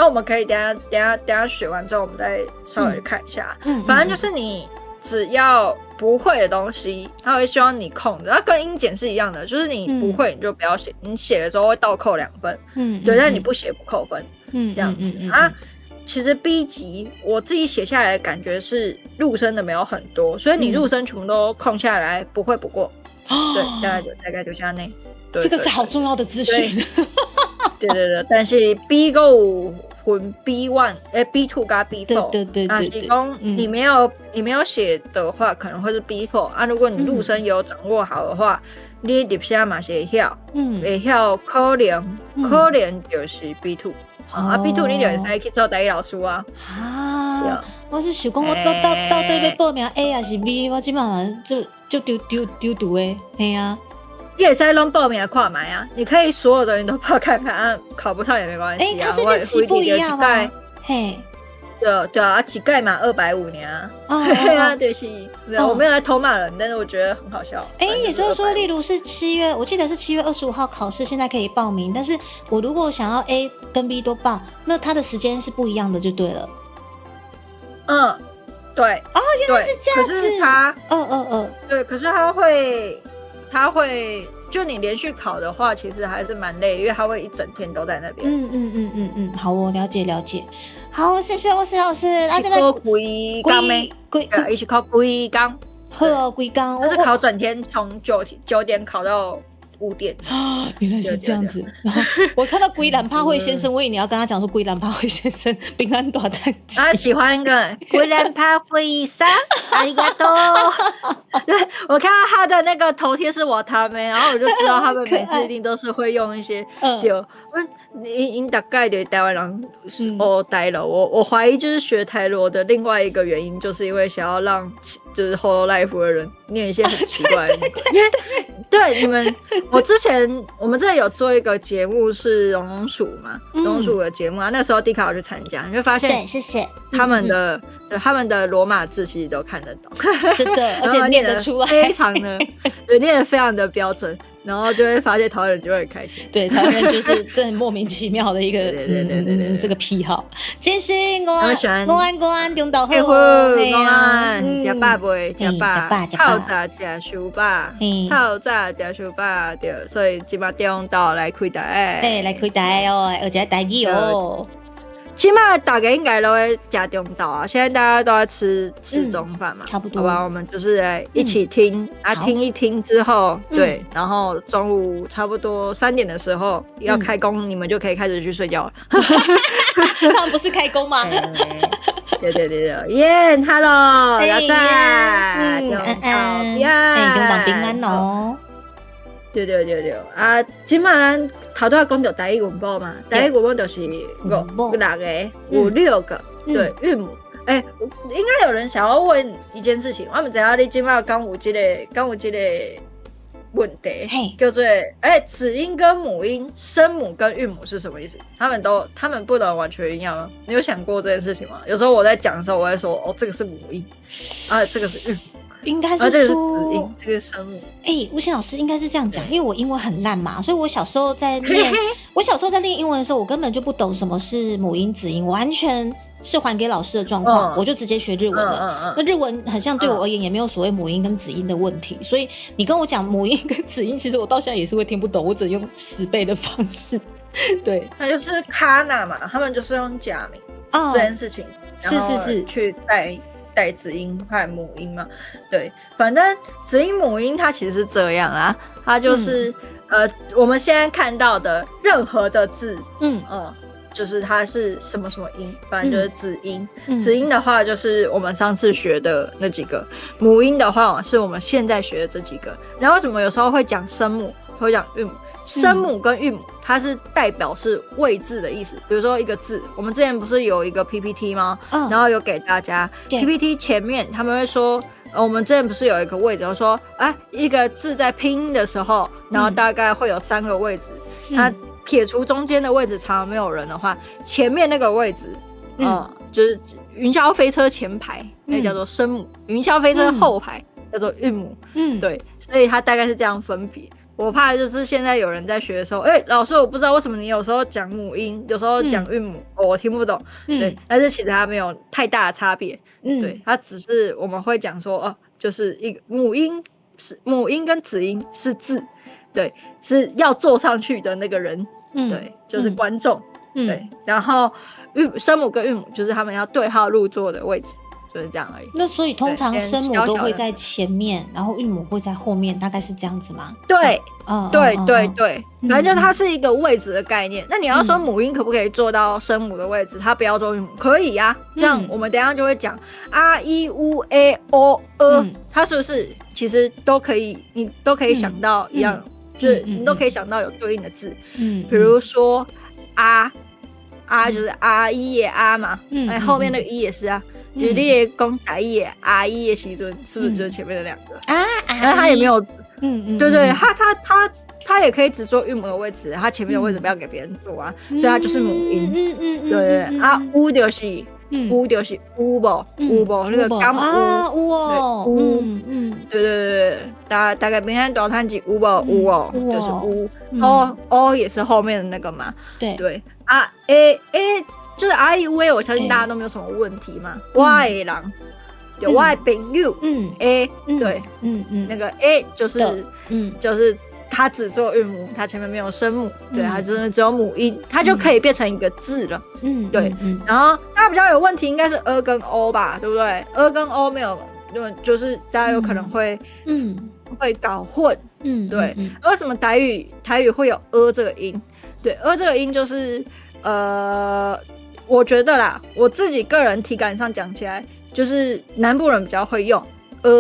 我们可以等下学完之后，我们再稍微看一下。反正就是你只要不会的东西，他会希望你空着。它跟英检是一样的，就是你不会你就不要写，你写了之后会倒扣2分。对，但你不写不扣分。这样子啊。其实 B 级我自己写下来的感觉是入声的没有很多，所以你入声全部都空下来，不会不过。对，大概就这样内。这个是好重要的资讯。对，但是 B 个有分 B1 B2 加 B4。对。啊，是讲你没有写的话，可能会是 B4 啊。如果你入声有掌握好的话，你入声嘛是会晓，会晓可能就是 B2。啊 ，B2 你就会使去做台语老师啊。我是想讲，我到底要报名 A 还是 B？ 我基本上就丢读的，嘿啊。你也是拢报名看买啊，你可以所有的人都报看看，啊，考不上也没关系啊。它是日期不一样吗？嘿，对啊，几盖嘛250年啊。对啊，对是，我没有来偷骂人，但是我觉得很好笑。也就是说，例如是我记得是7月25号考试，现在可以报名，但是我如果想要 A 跟 B 都报，那它的时间是不一样的，就对了。对。原来是这样子。可是它，对，可是它会，就你连续考的话，其实还是蛮累，因为它会一整天都在那边。好，我了解。好，谢谢施老师。那这边规工咩？一起考规工。好，规工。它是考整天，从9点考到5点。原来是这样子。然后我看到龟兰帕惠先生，我以为你要跟他讲说龟兰帕惠先生平安大单机。他喜欢个龟兰帕惠桑，阿里嘎多。对，我看到他的那个头贴是我他们，然后我就知道他们每次一定都是会用一些因大概对台湾人台罗，我怀疑就是学台罗的另外一个原因，就是因为想要让就是Hololive的人念一些很奇怪的那个，因为对你们，我们之前有做一个节目是龙龙鼠嘛，龙龙鼠的节目啊，那时候迪卡有去参加，你就发现对，谢谢他们的罗马字其实都看得懂，真的，而且念得出来，非常的对，念得非常的标准。然后就会发现台湾人就会很开心，对，台湾人就是真的莫名其妙的一个对这个癖好。真心我安中岛好，我安吃饱未？吃饱，透早吃书吧，透早吃书吧，对，所以今嘛中岛来开台，来开台哦，而且台语哦。起码大家应该都会吃中岛啊，现在大家都在吃中饭嘛，差不多。好吧，我们就是来一起听听一听之后，对，然后中午差不多3点的时候要开工，你们就可以开始去睡觉了。他们不是开工吗？对，耶 ，Hello，大家中岛平安哦。对啊，今嘛咱头都讲到台语文法嘛，台语文法就是5个6个，对，韵母。应该有人想要问一件事情，我们知道你今嘛讲有这个问题，叫做子音跟母音、声母跟韵母是什么意思？他们不能完全一样吗？你有想过这件事情吗？有时候我在讲的时候，我会说这个是母音，这个是韵母。应该是说，这个是子音，这个是声母。吴欣老师应该是这样讲，因为我英文很烂嘛，所以我小时候在练英文的时候，我根本就不懂什么是母音、子音，完全是还给老师的状况，我就直接学日文了。那日文很像对我而言也没有所谓母音跟子音的问题，所以你跟我讲母音跟子音，其实我到现在也是会听不懂，我只能用死背的方式。对，那就是卡纳嘛，他们就是用假名这件事情，是去带子音和母音嘛，对，反正子音母音它其实是这样啊，它就是我们现在看到的任何的字，就是它是什么什么音，反正就是子音。子音的话就是我们上次学的那几个，母音的话是我们现在学的这几个。然后为什么有时候会讲声母，会讲韵母？声母跟韵母它是代表是位置的意思，比如说一个字，我们之前不是有一个 PPT 吗？然后有给大家 PPT 前面他们会说，我们之前不是有一个位置，说一个字在拼音的时候，然后大概会有3个位置，它撇除中间的位置，常常没有人的话，前面那个位置，就是云霄飞车前排，那叫做声母；云霄飞车后排叫做韵母。对，所以它大概是这样分别。我怕就是现在有人在学的时候，老师我不知道为什么你有时候讲母音，有时候讲韵母，我听不懂。对，但是其实它没有太大的差别。对，它只是我们会讲说，就是一个母音跟子音是字，对，是要坐上去的那个人，对，就是观众。对，然后声母跟韵母就是他们要对号入座的位置，就是这样而已。那所以通常声母都会在前面，然后韵母会在后面，大概是这样子吗？对，对，反正就它是一个位置的概念。那你要说母音可不可以做到声母的位置，它不要做韵母，可以呀。像我们等一下就会讲啊、一、乌、a、o、它是不是其实都可以，你都可以想到一样，就是你都可以想到有对应的字。比如说啊就是啊一也啊嘛，后面那个一也是啊。就是你也讲台语的阿姨的时阵，是不是就是前面的两个啊？但他也没有，对，他也可以只做韵母的位置，他前面的位置不要给别人做啊，所以他就是母音。对啊，乌就是乌不那个刚乌哦，对，大概平安多谈几乌不乌哦，就是乌哦也是后面的那个嘛，对啊 a 就是 I U A， 我相信大家都没有什么问题嘛。我的人，有我的朋友，A， 对，那个 A 就是它只做韵母，它前面没有声母，对，它就是只有母音，它就可以变成一个字了。对。然后大家比较有问题应该是 A 跟 O 吧，对不对？A 跟 O 没有，就是大家有可能会搞混。对。为什么台语会有 A 这个音？对 ，A 这个音就是我觉得啦，我自己个人体感上讲起来，就是南部人比较会用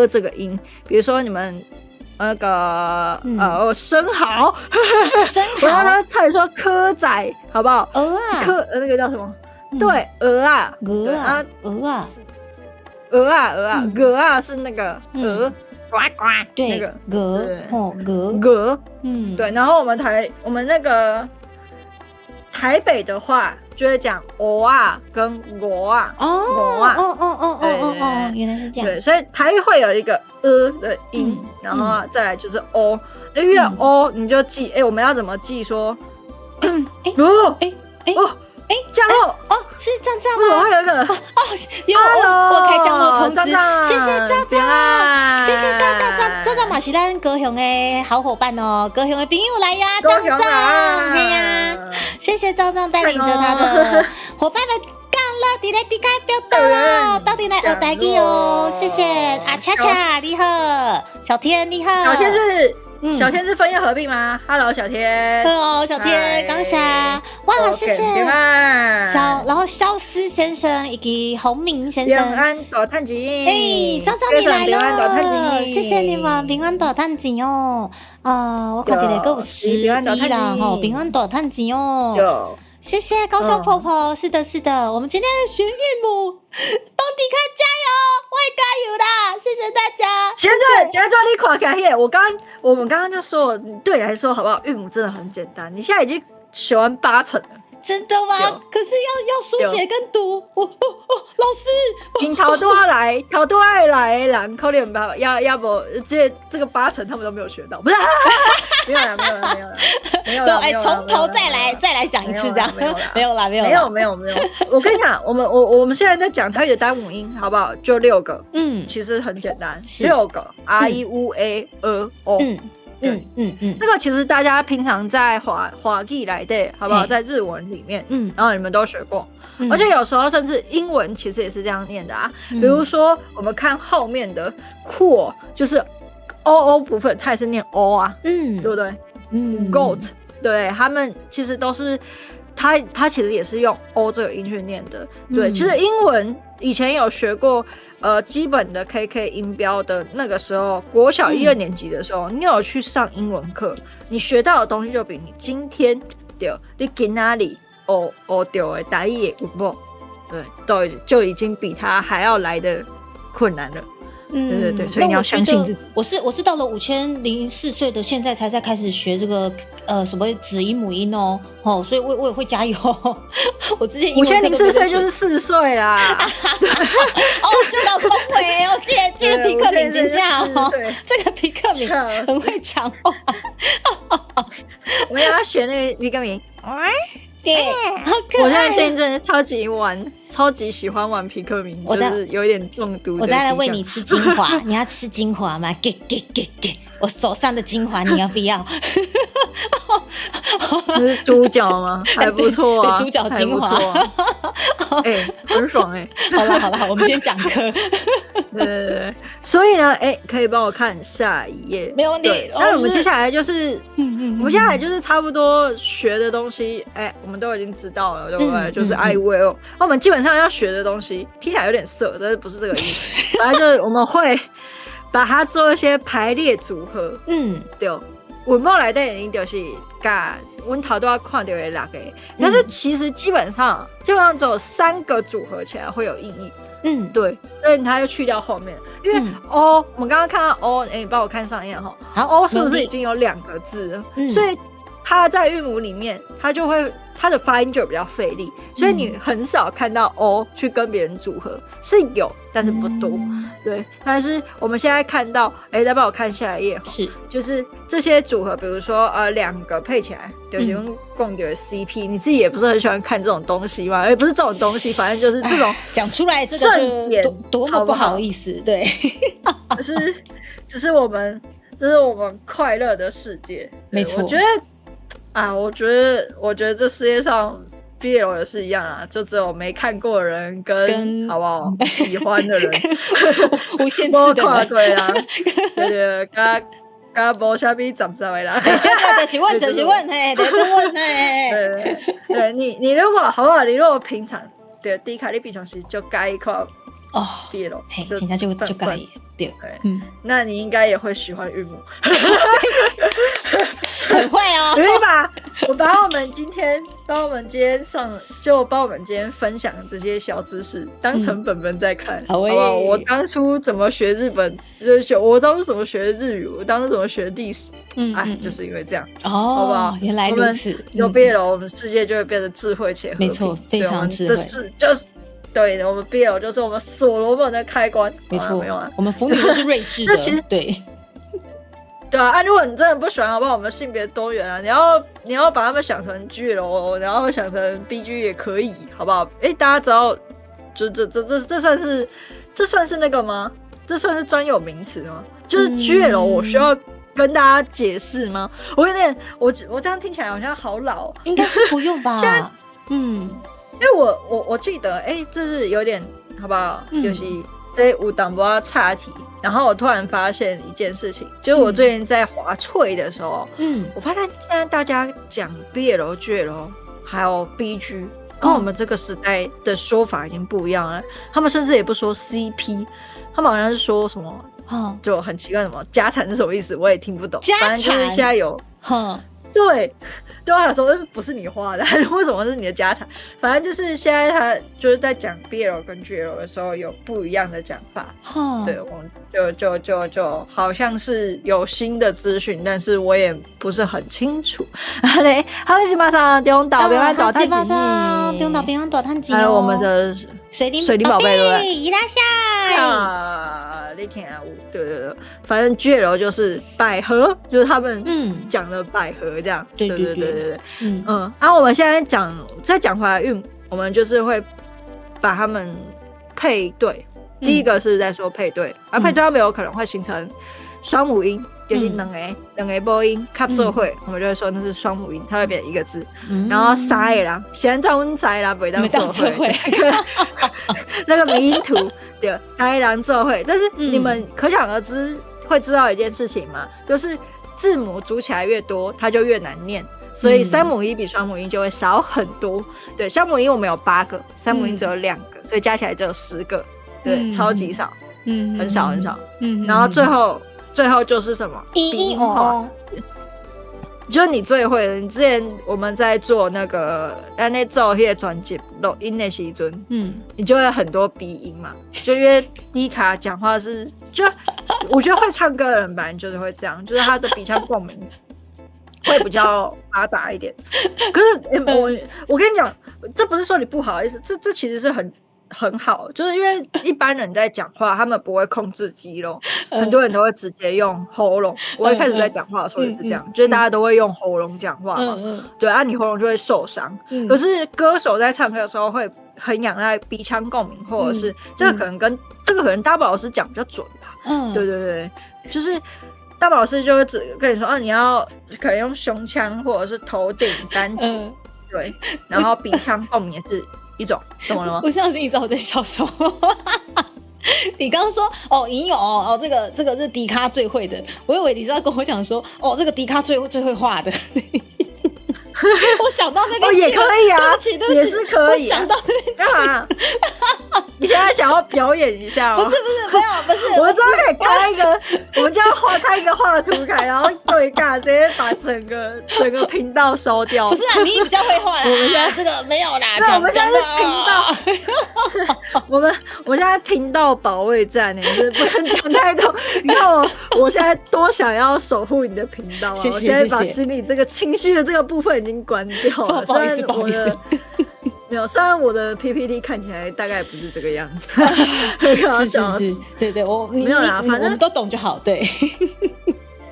这个音，比如说你们那个生蚝，我让他差点说蚵仔，好不好？鹅啊，那个叫什么？对，鹅啊，鹅啊是那个鹅，呱呱，对，那个鹅，对。然后我们那个台北的话。就会讲哦啊跟我啊原来是这样。对，所以台语会有一个的音，然后再来就是 o， 因为 o 你就记，我们要怎么记说？降落是张张吗？我会有一个我开降落通知，谢谢张张，谢谢张张嘛是咱高雄的好伙伴哦，高雄的朋友来呀，张张，嘿呀，谢谢张张带领着他的伙伴们干了，伫咧底下表达了，到底来学台语哦，谢谢啊，恰恰你好，小天你好，小天是分业合并吗 ？Hello， 小天。Hello， 小天，感谢。哇，谢谢。然后萧思先生以及洪明先生。平安大探钱。张张你来了，谢谢你们，平安大探钱哦。我看一个够11啦，吼，平安大探钱哦。谢谢高雄婆婆，是的，我们今天的学韵母，帮迪卡加油，我也加油啦，谢谢大家。现在你看起来，我们刚刚就说，对你来说好不好？韵母真的很简单，你现在已经学完8成了。真的吗？可是要书写跟读，老师，因头都来的人，可能吧，要不这个8成他们都没有学到，不是？没有啦，就从头再来讲一次这样，没有啦。我跟你讲，我们现在在讲台语的单母音，好不好？就6个，其实很简单，6个 R E U A O。这个其实大家平常在华语来的，好不好？在日文里面，然后你们都学过，而且有时候甚至英文其实也是这样念的啊。比如说，我们看后面的 cool， 就是 o 部分，它也是念 o 啊，对不对？goat， 对，他们其实都是，它其实也是用 o 这个音去念的。对，其实英文以前有学过。基本的 KK 音标的那个时候，国小1、2年级的时候，你有去上英文课，你学到的东西就比你今天你今哪里学到的台语的韵母，对，就已经比他还要来的困难了。对，所以你要相信自己。我是到了5004岁的现在才开始学这个什么子音母音哦，所以我也会加油。我之前5004岁就是4岁啦。就搞恭维哦，这个皮克敏真假哦，这个皮克敏很会讲话。我要学那个皮克敏。对，好可爱。我现在最近真的超级喜欢玩皮克明，就是有一点中毒的。我再来喂你吃精华，你要吃精华吗？给，我手上的精华你要不要？这是猪脚吗？还不错啊，对，猪脚精华，哎，很爽哎。好了，我们先讲课。对，所以呢，可以帮我看下一页，没有问题。那我们接下来就是，我们接下来就是差不多学的东西，我们都已经知道了，对不对？就是 I will，那我们基本上要学的东西，听起来有点色，但是不是这个意思。反正就是我们会把它做一些排列组合，对。文末来的一定就是甲阮头都要看到的6个，但是其实基本上只有3个组合起来会有意义。对，所以它就去掉后面，因为我们刚刚看到你帮我看上一页哈，好，是不是已经有2个字了？所以它在韵母里面，它的发音就比较费力，所以你很少看到去跟别人组合，是有，但是不多。对，但是我们现在看到，再帮我看下一页，就是这些组合，比如说2个配起来，就是用共有 CP，你自己也不是很喜欢看这种东西嘛？不是这种东西，反正就是这种讲出来这个就多么不好意思，对，这是我们快乐的世界，没错。我觉得这世界上 BL 也是一样啊，就只有没看过的人跟好不好喜欢的人，无限次的人，对啦，对，跟无虾米杂的啦。对，请问，对，你如果好不好？你如果平常对低卡你平常时就该一块BL，人家就该对，那你应该也会喜欢韵母。很会哦，可以吧？我把我们今天分享的这些小知识当成本本在看，好不好？我当初怎么学日本，我当初怎么学日语，我当初怎么学历史，就是因为这样，好不好？原来如此，有 BL，我们世界就会变得智慧且和平，没错，非常智慧，就是对的，我们 BL 就是我们所罗门的开关，没错，没有啊，我们腐女都是睿智的，对。对啊，如果你真的不喜欢，好不好？我们性别多元啊，你要把他们想成 GL， 然后想成 BG 也可以，好不好？大家知道，就这算是那个吗？这算是专有名词吗？就是 GL， 我需要跟大家解释吗？我有点，我这样听起来好像好老，应该是不用吧？因为我记得，这是有点好不好？就是这有淡薄岔题。然后我突然发现一件事情，就是我最近在滑脆的时候，我发现现在大家讲 BL、GL 还有 BG，跟我们这个时代的说法已经不一样了。他们甚至也不说 CP， 他们好像是说什么，就很奇怪，什么家产是什么意思，我也听不懂。反正就是现在有，对。对我来说不是你花的，为什么是你的家产？反正就是现在他就是在讲 BL 跟 GL 的时候有不一样的讲法，对，我就好像是有新的资讯，但是我也不是很清楚。嘞，好，喜马上中岛平安大探集，中岛平安大探集，还有我们的水灵宝贝，对不对？伊拉夏。你听啊，对，反正 GL 就是百合，就是他们讲的百合这样，对，我们现在再讲回来韵，我们就是会把他们配对。第一个是在说配对，配对他们有可能会形成双母音，就是两个母音卡做会，我们就会说那是双母音，它会变成一个字。然后三个人，现在我们三个人不会当做会，那个迷因图对，三个人做会，但是你们可想而知会知道一件事情嘛，就是字母组起来越多，它就越难念。所以三母音比双母音就会少很多。对，双母音我们有8个，三母音只有2个，所以加起来只有10个。对，超级少，很少。然后最后就是什么？鼻音化，就是你最会的。你之前我们在做那个那做那个专辑录音的时阵，你就会很多鼻音嘛，就因为迪卡讲话是，就我觉得会唱歌的人本来就是会这样，就是他的鼻腔共鸣会比较发达一点。可是我跟你讲，这不是说你不好意思，这其实是很很好，就是因为一般人在讲话，他们不会控制肌肉，很多人都会直接用喉咙。我一开始在讲话的时候也是这样，就是大家都会用喉咙讲话嘛，对啊，你喉咙就会受伤。可是歌手在唱歌的时候会很仰赖鼻腔共鸣，或者是这个可能大宝老师讲比较准吧。对对对，就是大宝老师就会只跟你说，你要可能用胸腔或者是头顶单指，对，然后鼻腔共鸣也是一种，怎么了吗？我相信你知道我在笑什么。你刚刚说吟咏这个是迪卡最会的，我以为你是要跟我讲说这个迪卡最会画的。我想到那边也可以啊，对不起，也是可以。我想到那边干嘛？你现在想要表演一下吗？不是，没有，不是。我们之后可以开一个，我们就要开一个画图卡，然后对尬，直接把整个频道烧掉。不是啊，你比较会画啦。我们现在这个没有啦。对，我们现在是频道。我们现在频道保卫战呢，就是不能讲太多。你看我现在多想要守护你的频道啊！我现在把心里这个情绪的这个部分已经关掉了。不好意思。没有，虽然我的 PPT 看起来大概不是这个样子，是，对，没有啦，反正我们都懂就好，对。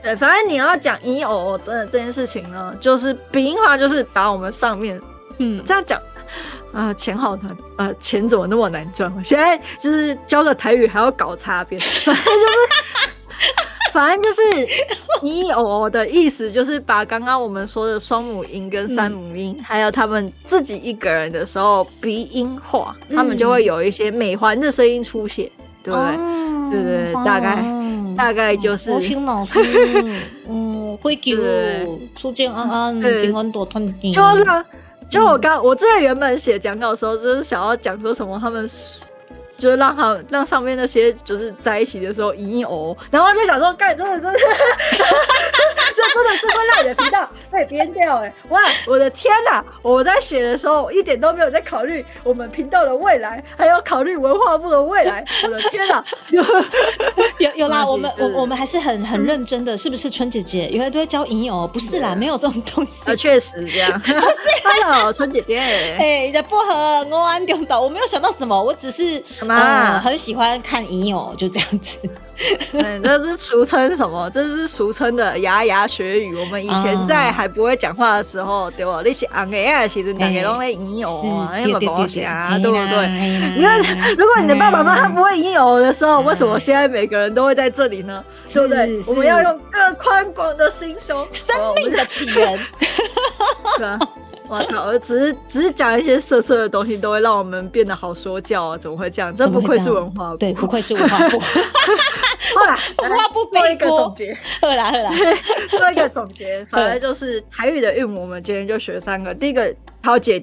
对，反正你要讲吟偶的这件事情呢，就是鼻音化，就是把我们上面这样讲钱好难钱怎么那么难赚？我现在就是教个台语还要搞擦边，反正就是吟偶的意思，就是把刚刚我们说的双母音跟三母音，还有他们自己一个人的时候鼻音化，他们就会有一些美环的声音出现，对不对？对，大概就是我听老师会叫出见安安平安多团圆，就我之前原本写讲稿的时候，就是想要讲说什么他们。就是让上面那些就是在一起的时候吟偶，然后就想说，干，真的，这真的是会让你的频道被编掉哇！我的天哪！我在写的时候一点都没有在考虑我们频道的未来，还有考虑文化部的未来。我的天哪！有啦，我们还是很认真的，是不是？春姐姐原来都在教吟偶，不是啦，没有这种东西。确实这样。不是，Hello，春姐姐。这薄荷我安中岛，我没有想到什么，我只是。很喜欢看吟咏，就这样子。这是俗称什么？这是俗称的牙学语。我们以前在还不会讲话的时候，对吧？你是昂的其实大家都在吟咏啊，因为不好讲，对不对？你看，如果你的爸爸妈妈不会吟咏的时候，为什么现在每个人都会在这里呢？对不对？我们要用更宽广的心胸，生命的起源。是啊。我靠！只是讲一些色色的东西，都会让我们变得好说教啊！怎么会这样？真不愧是文化部，对，不愧是文化部。后来文化部做一个总结，喝啦，做一个总结，反正就是台语的韵，我们今天就学3个。第一个，桃姐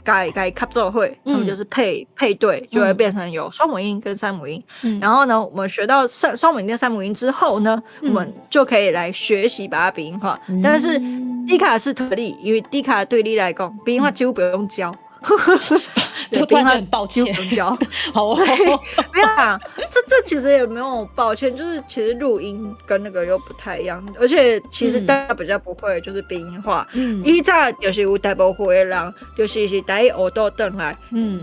改卡奏会，他们就是配对，就会变成有双母音跟三母音。然后呢，我们学到双母音跟三母音之后呢，我们就可以来学习把它鼻音化。但是迪卡是特例，因为迪卡对你来讲，鼻音化几乎不用教。我突然很抱歉，好哦，没有啊，这其实也没有抱歉，就是其实录音跟那个又不太一样，而且其实大家比较不会就是鼻音化，以前就是有大部分的人就是台语学倒转来，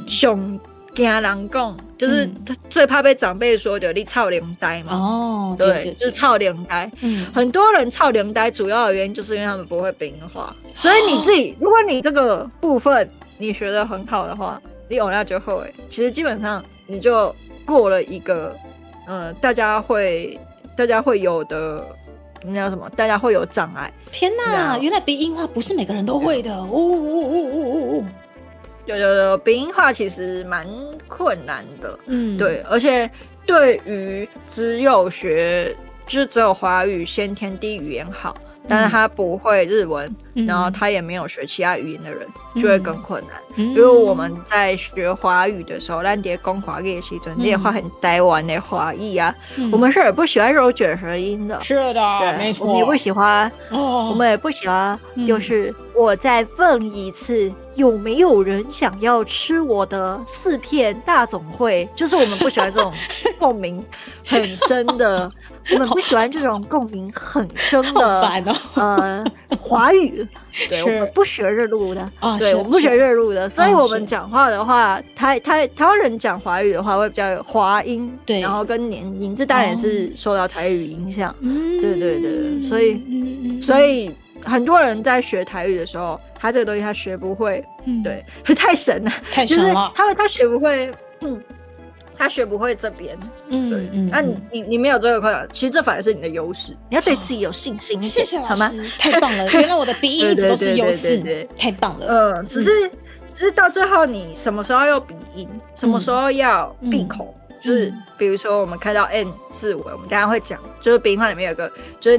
上惊人讲，就是最怕被长辈说的你臭龄呆嘛，对，就是臭龄呆，很多人臭龄呆主要的原因就是因为他们不会鼻音化，所以你自己，如果你这个部分你学得很好的话，你偶然就会，其实基本上你就过了一个，大家会有的，那叫什么？大家会有障碍。天哪，原来鼻音化不是每个人都会的哦。有鼻音化其实蛮困难的，对，而且对于只有华语先天第一语言好。但是他不会日文，然后他也没有学其他语言的人，就会更困难。因为我们在学华语的时候，咱在讲华语的时候，你也会很台湾的华语啊。我们是不喜欢有卷舌音的，是的，没错。我们也不喜欢，我们也不喜欢，就是我再问一次，有没有人想要吃我的4片大总会？就是我们不喜欢这种共鸣很深的。我们不喜欢这种共鸣很深的，华语，对，我们不学日录的，对，我们不学日录的，所以我们讲话的话，台湾人讲华语的话会比较有华音，对，然后跟年音，这当然也是受到台语影响，对对对，所以很多人在学台语的时候，他这个东西他学不会，对，太神了，太神了，就是他学不会，他学不会这边，对，那你没有这个困扰，其实这反而是你的优势，你要对自己有信心一点，谢谢老师，好吗？太棒了，原来我的鼻音一直都是优势，太棒了，只是到最后你什么时候要鼻音，什么时候要闭口，就是比如说我们看到 M 字尾，我们等一下会讲，就是鼻音化里面有个，就是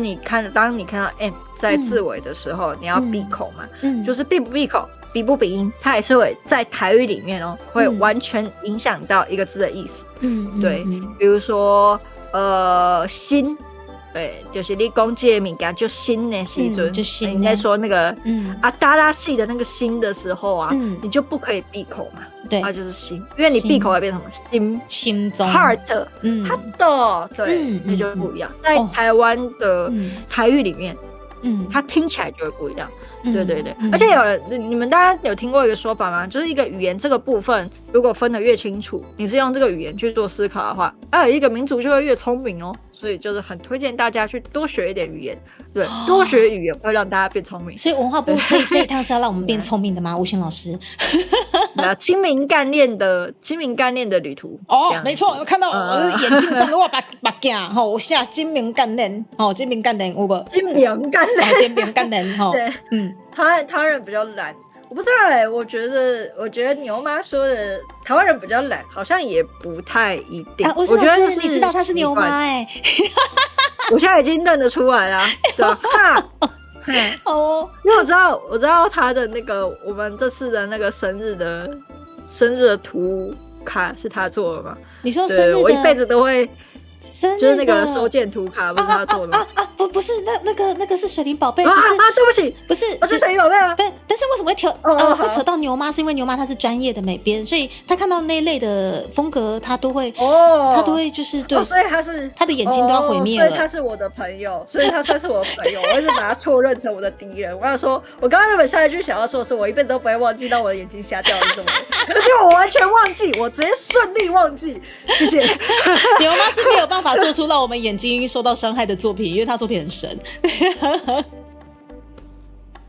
当你看到 M 在字尾的时候，你要闭口嘛，就是闭不闭口。鼻不鼻音，它也是会在台语里面会完全影响到一个字的意思。对，比如说心，对，就是你讲这个物件就心的时阵，你在说那个达拉系的那个心的时候啊，你就不可以闭口嘛，对，它就是心，因为你闭口会变成什么心中 heart， 对，那就不一样。在台湾的台语里面，它听起来就会不一样。对对对，而且你们大家有听过一个说法吗？就是一个语言这个部分，如果分得越清楚，你是用这个语言去做思考的话，一个民族就会越聪明哦。所以就是很推荐大家去多学一点语言，对，多学语言会让大家变聪明。所以文化部这一趟是要让我们变聪明的吗？吴昕老师，清明干练的旅途哦，没错，有看到我的眼睛上的我目镜吼，我下精明干练吼，精明干练有无？精明干练吼，对，台湾人比较懒。我不知道我觉得牛妈说的台湾人比较懒，好像也不太一定。我觉得你知道她是牛妈我现在已经认得出来了，对吧？哦，因为我知道他的那个我们这次的那个生日的图卡是他做的吗？你说生日的，我一辈子都会。就是那个收件图卡，不是他做的吗？不是，那个是水灵宝贝。对不起，不是，是水灵宝贝吗？但是为什么会扯到牛妈？是因为牛妈她是专业的美编，所以她看到那一类的风格，她都会就是对，所以她的眼睛都要毁灭了。所以她是我的朋友，所以她算是我的朋友。我一直把她错认成我的敌人。我想说，我刚刚原本下一句想要说的是，我一辈子都不会忘记到我的眼睛瞎掉了什么的，而且我完全忘记，我直接顺利忘记。谢谢。牛妈是没有办法做出让我们眼睛受到伤害的作品，因为他作品很神。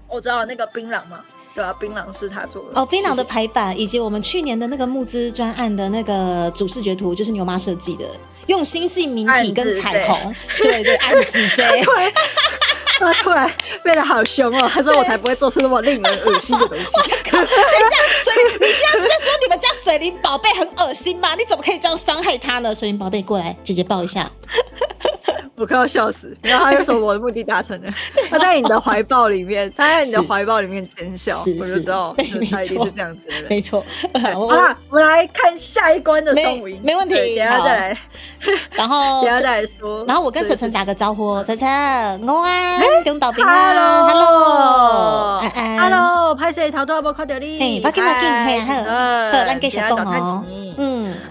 我知道那个槟榔嘛，对啊，槟榔是他做的。槟榔的排版以及我们去年的那个募资专案的那个主视觉图，就是牛妈设计的，用星星明体跟彩虹，对，暗紫 C。对。他突然变得好凶哦！他说：“我才不会做出那么令人恶心的东西。”等一下，所以你现在是在说你们家水灵宝贝很恶心吗？你怎么可以这样伤害他呢？水灵宝贝过来，姐姐抱一下。我快要笑死！然后他又说我的目的达成了，他在你的怀抱里面，奸笑，我就知道他一定是这样子的人。没错。好啦，我们来看下一关的双母音，没问题。等一下再来，然后等一下再来说。然后我跟晨晨打个招呼，晨晨，我安，中岛平安 ，Hello，拍摄头都没看到你，不要紧，咱继续讲哦。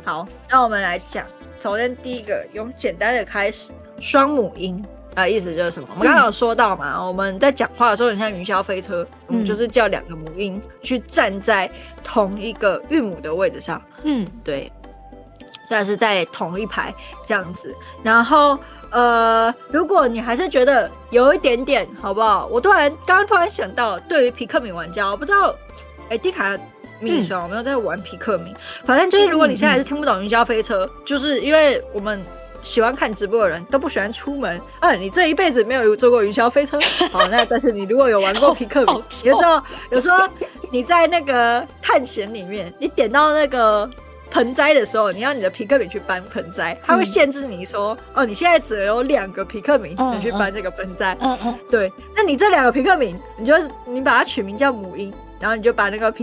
好，那我们来讲，首先第一个用简单的开始，双母音。意思就是什么？我们刚刚有说到嘛，我们在讲话的时候很像云霄飞车，我们就是叫两个母音去站在同一个韵母的位置上，对，但是在同一排这样子。然后如果你还是觉得有一点点，好不好？我刚刚突然想到，对于皮克敏玩家，我不知道，迪卡米说我没有在玩皮克敏，反正就是如果你现在还是听不懂云霄飞车，就是因为我们喜欢看直播的人都不喜欢出门，你这一辈子没有坐过云霄飞车，好，那但是你如果有玩过皮克敏，你就知道有时候你在那个探险里面，你点到那个盆栽的时候，你要你的皮克敏去搬盆栽，它会限制你说，你现在只有2个皮克敏能去搬这个盆栽，对，那你这2个皮克敏，你把它取名叫母音，然后你就把那个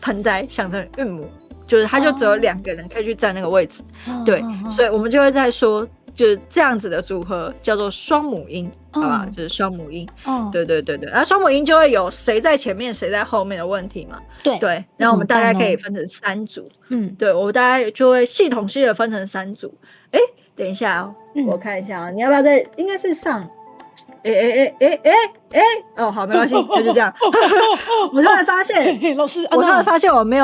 盆栽想成韵母。就是他就只有2个人可以去占那个位置，对，所以我们就会在说，就是这样子的组合叫做双母音，好吧？就是双母音，对，然后双母音就会有谁在前面谁在后面的问题嘛，对，然后我们大概可以分成3组，对，我大概就会系统性的分成3组，等一下我看一下你要不要应该是哦，好，没关系，那就这样。我突然发现，老师，我突然发现我没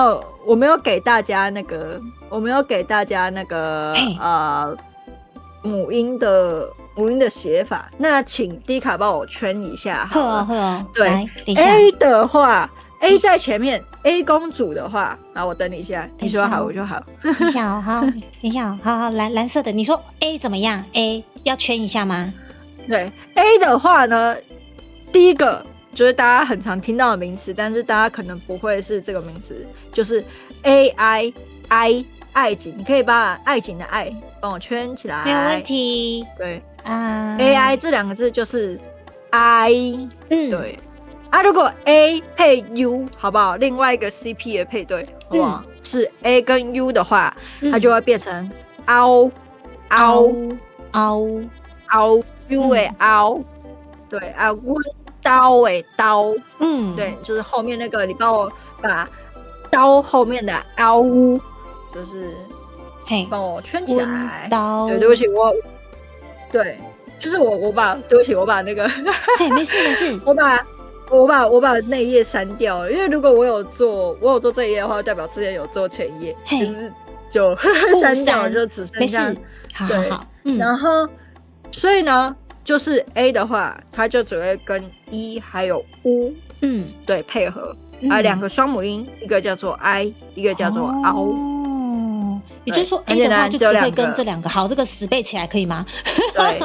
有给大家那个，母音的写法。那请迪卡帮我圈一下好了。好，对，A 的话 ，A 在前面 ，A 公主的话，啊，我等你一下，你说好我就好。等一下，好，等一下，好，蓝色的，你说 A 怎么样 ？A 要圈一下吗？对 A 的话呢，第一个就是大家很常听到的名词，但是大家可能不会是这个名词，就是 AI 爱情，你可以把爱情的爱帮我圈起来，没有问题。对啊，AI 这两个字就是 I， 对啊，如果 A 配 U 好不好？另外一个 CP 的配对，好不好？是 A 跟 U 的话，它就会变成凹 U 为凹，对啊，温刀为刀，对，就是后面那个，你帮我把刀后面的凹，就是帮我圈起来。刀，对不起，对，就是我把，对不起，我把那个，没事，我把那一页删掉了，因为如果我有做这一页的话，代表之前有做前一页，就删掉了，就只剩下对，然后所以呢，就是 A 的话，它就只会跟 E 还有 U， 对，配合，两个双母音，一个叫做 I， 一个叫做 O。也就是说 A 的话就只会跟这两个。好，这个死背起来可以吗？对，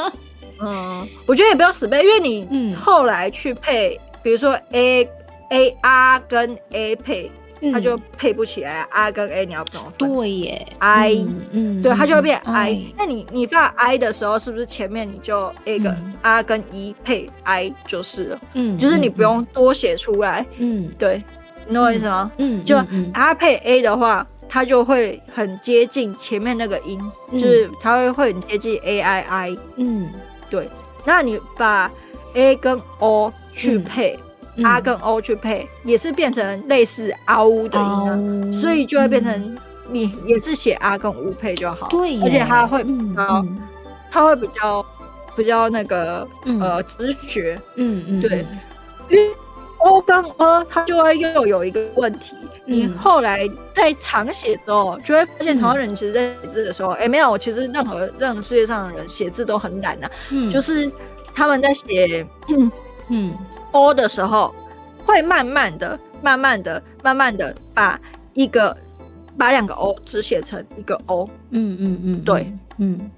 我觉得也不要死背，因为你后来去配，比如说 R 跟 A 配，它就配不起来。R 跟 A 你要怎么分？对耶 ，I，对，它就会变 I。那你发 I 的时候，是不是前面你就 A 跟 R 跟 E 配 I 就是了？就是你不用多写出来。对，你懂我意思吗？就 R 配 A 的话，它就会很接近前面那个音，就是它会很接近 A I I。对。那你把 A 跟 O 去配。R 跟 O 去配，也是变成类似 OU 的音啊，所以就会变成你也是写 R 跟 U 配就好，对，而且它会它会比较那个直觉，对，因为 O 跟 它就会又有一个问题，你后来在常写的时候，就会发现台湾人其实在写字的时候，没有，其实任何世界上的人写字都很懒啊，就是他们在写O 的时候，会慢慢的把两个 O 只写成一个 O。对，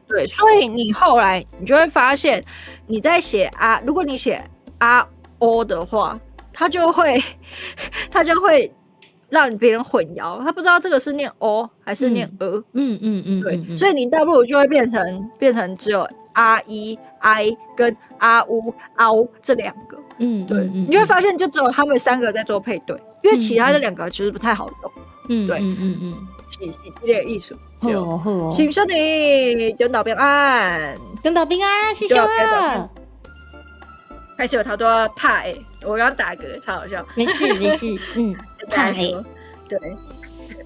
对，所以你后来你就会发现，你在写如果你写O 的话，它就会让别人混淆，他不知道这个是念 O 还是念对，所以你倒不如就会变成只有 I 跟 OU 这两个。对，你就会发现就只有他们三个在做配对，因为其他的两个其实不太好用。对，系列艺术。请兄弟永岛平安，谢谢了。开始有好多怕我刚打嗝，超好笑。没事，怕对，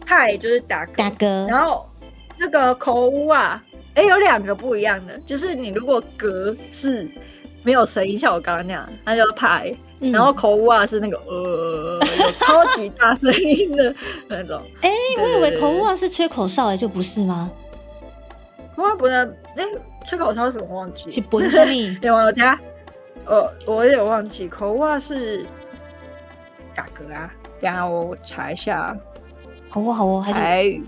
怕就是打嗝，然后那个口误有两个不一样的，就是你如果嗝是没有声音，像我刚刚那样，那叫怕然后口误是那个有超级大声音的那种。我以为口误是吹口哨就不是吗？口误不能吹口哨是我忘记，是本什么？我等下我有点忘记，口误是打嗝啊。等下我查一下。好哦，台语。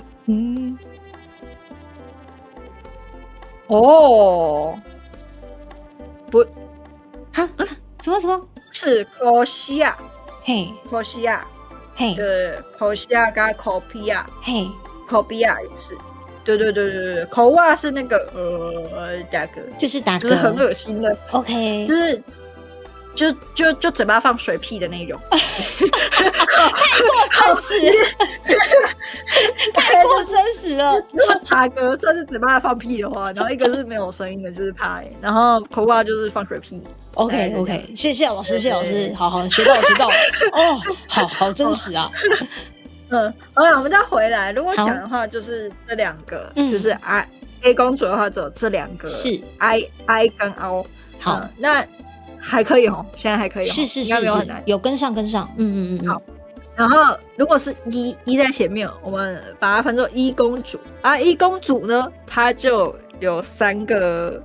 不，什么？是科西亚，科西亚跟科比亚，科比亚也是，对，口哇是那个打嗝，就是打嗝，就是很恶心的 ，OK，就嘴巴放水屁的那种，太过真实了。如果打嗝算是嘴巴放屁的话，然后一个是没有声音的，就是怕然后口哇就是放水屁。OK， 谢谢老师，好，学到哦，好真实啊。好了，我们再回来。如果讲的话，就是这两个，就是 A 公主的话，只有这两个，是 I 跟 O。好，那还可以哦，现在还可以哦，是应该没有很难，有跟上。好。然后，如果是一在前面，我们把它分作一公主啊。一公主呢，它就有三个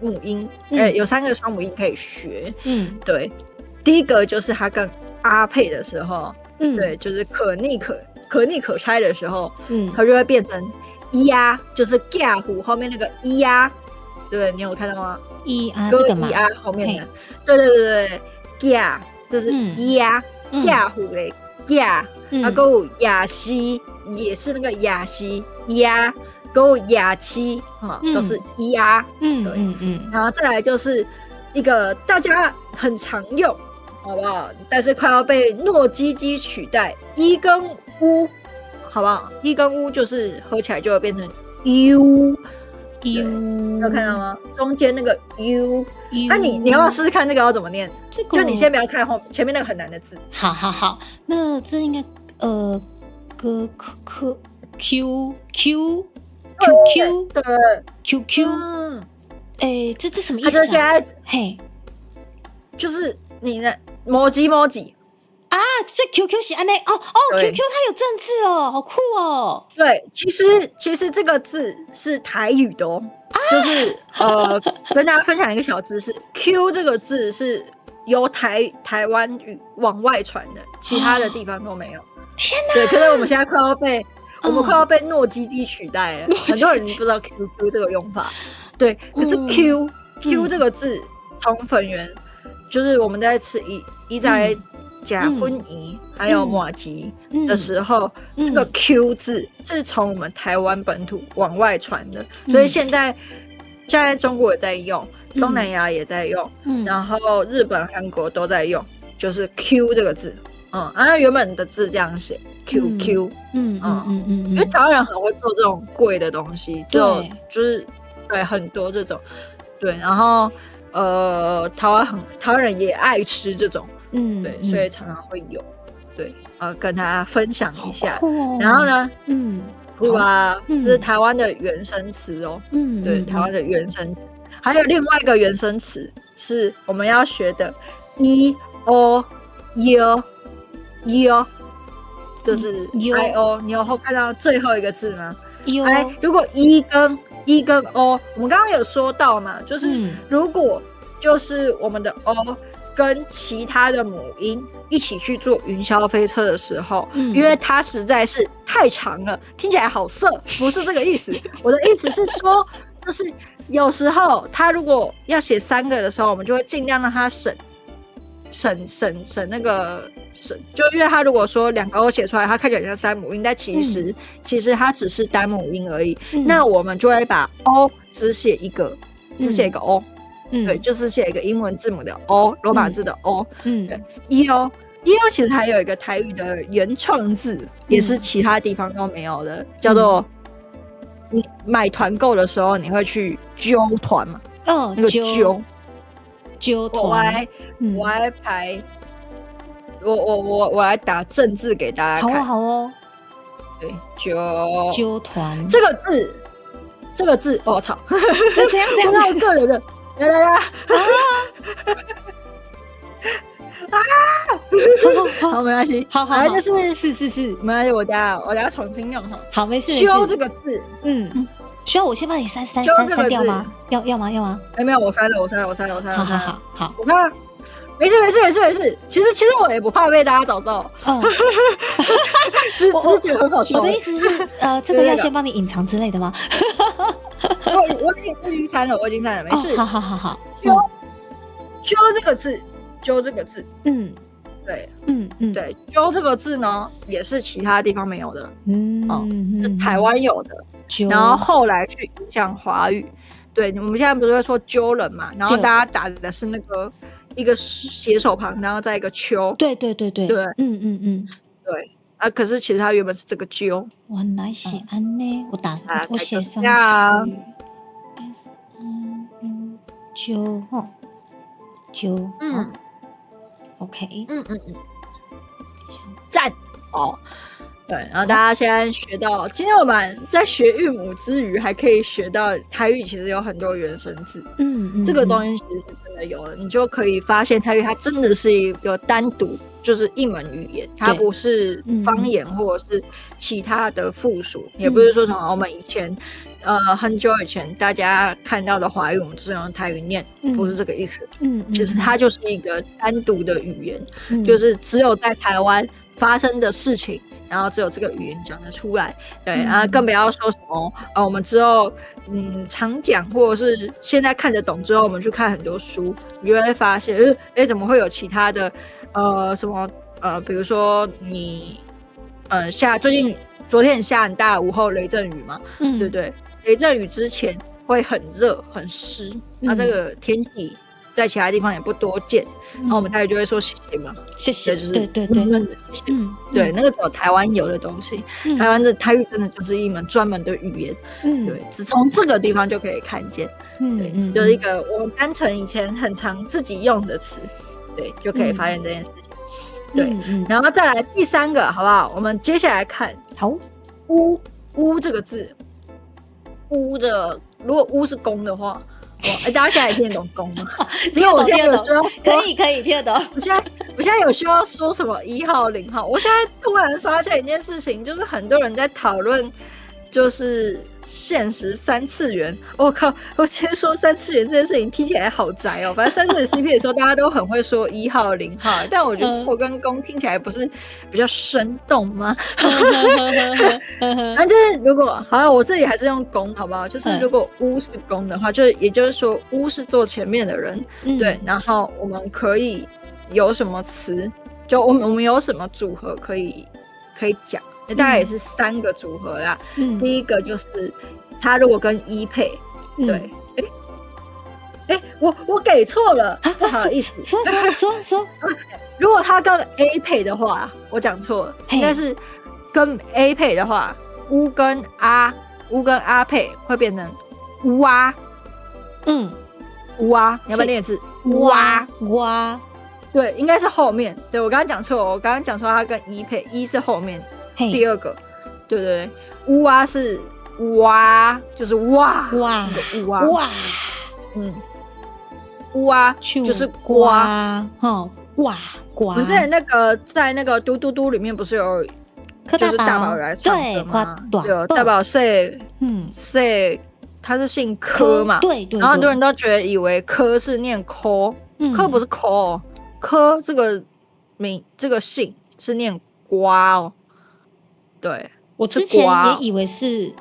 母音，有3个双母音可以学。对，第一个就是它跟阿配的时候，对，就是可逆可拆的时候，它就会变成咿呀，就是架虎后面那个咿呀，对，你有看到吗？咿啊，这个嘛，咿呀后面的，对，架。就是呀，亚虎的亚，啊，还有雅西，也是那个雅西呀，还有雅七，都是呀，对，然后再来就是一个大家很常用，好不好？但是快要被糯叽叽取代，一跟乌，好不好？一跟乌就是合起来就会变成 u。有看到吗？中间那个 u， 那你要不要试试看那个要怎么念？就你先不要看前面那个很难的字。好，那这应该q 对 QQ， 这什么意思啊？他就现在嘿，就是你的摩吉啊，这 QQ 是安内哦 ，QQ 它有正字哦，好酷哦。对，其实这个字是台语的哦，就是跟大家分享一个小知识 ，Q 这个字是由台湾语往外传的，其他的地方都没有。天哪！对，可是我们现在快要被糯叽叽取代了，很多人不知道 QQ 这个用法。对，可是 Q 这个字从粉圆，就是我们在吃一在假荤仪还有麻吉的时候，这个 Q 字是从我们台湾本土往外传的，所以现在中国也在用，东南亚也在用，然后日本、韩国都在用，就是 Q 这个字，原本的字这样写 QQ，因为台湾人很会做这种贵的东西，就是对很多这种，对，然后台湾人也爱吃这种。对，所以常常会有，对，跟大家分享一下。然后呢，酷啊，这是台湾的原生词哦，对，台湾的原生词，还有另外一个原生词是我们要学的 i o u， 就是 i o， 你有看到最后一个字吗？如果一跟 o， 我们刚刚有说到嘛，就是如果就是我们的 o。跟其他的母音一起去做云霄飞车的时候，因为它实在是太长了，听起来好色，不是这个意思。我的意思是说，就是有时候它如果要写3个的时候，我们就会尽量让它省那个省，就因为它如果说2个 o 写出来，它看起来像3母音，但其实它只是单母音而已。那我们就会把 o 只写一个 o。对，就是写一个英文字母的 O， 罗马字的 O。对 ，EO 其实还有一个台语的原创字，也是其他地方都没有的，叫做你买团购的时候，你会去揪团嘛？那个揪团。我来排，我来打正字给大家看。好哦。对，揪团这个字，我操，这怎样？我个人的。来好，没关系，好，就是是，没关系，我等下重新用哈。好，没事。修这个字，需要我先帮你删掉吗？要吗？没有，我删了。好，我看，没事。其实我也不怕被大家找到，只觉得很好笑。我的意思是，这个要先帮你隐藏之类的吗？我已经删了，没事。好。揪这个字，对，对，揪这个字呢，也是其他地方没有的，是台湾有的，然后后来去影响华语。对，我们现在不是会说揪人嘛，然后大家打的是那个一个写手旁，然后再一个秋。对，对，可是其实它原本是这个揪。原来是安呢，我写上去。揪，OK，赞哦。对，然后大家现在学到，今天我们在学韵母之余，还可以学到台语其实有很多原生字，这个东西其实是真的有的，你就可以发现台语它真的是一个单独就是一门语言，它不是方言或者是其他的附属，也不是说什么我们以前很久以前大家看到的华语我们就是用台语念，不是这个意思，其实它就是一个单独的语言，就是只有在台湾发生的事情，然后只有这个语言讲得出来，对，然后更不要说什么我们之后常讲或者是现在看得懂之后，我们去看很多书，你就会发现，怎么会有其他的什么比如说你最近昨天下很大午后雷阵雨嘛，对不对？雷阵雨之前会很热很湿，那这个天气在其他地方也不多见，然后我们台语就会说谢谢嘛，谢谢，就是对，谢谢，对，那个只有台湾有的东西，台湾的台语真的就是一门专门的语言，对，只从这个地方就可以看见，对，就是一个我们单纯以前很常自己用的词，对，就可以发现这件事情，对，然后再来第三个，好不好？我们接下来看，好，乌这个字，乌的，如果乌是公的话。大家现在也听得懂公吗？听得懂，听得懂，可以听得懂。我现在有需要说什么1号0号？我现在突然发现一件事情，就是很多人在讨论，就是现实3次元。我靠！我先说3次元这件事情听起来好宅哦。反正3次元 CP 的时候，大家都很会说1号0号，但我觉得错跟公听起来不是比较生动吗？那就是如果好了，我这里还是用公好不好？就是如果乌是公的话，也就是说乌是坐前面的人，对。然后我们可以有什么词？就我们有什么组合可以讲？大概也是3个组合啦。第一个就是他如果跟一配，对，我给错了，不好意思，说。如果他跟 A 配的话，我讲错了，应该是跟 A 配的话，乌跟阿配会变成乌啊，乌啊，你要不要念一次？乌啊，对，应该是后面。对，我刚刚讲错了，我刚刚讲说他跟一配，一是后面。第二个，对，乌啊是哇，就是哇，乌啊，哇，乌啊就是瓜，哇，我们之前在那个嘟嘟嘟里面不是有，就是大宝来唱歌吗？对，大宝是他是姓柯嘛，对，然后很多人都以为柯是念柯，柯不是柯，柯这个姓是念瓜哦。对，我之前也以为是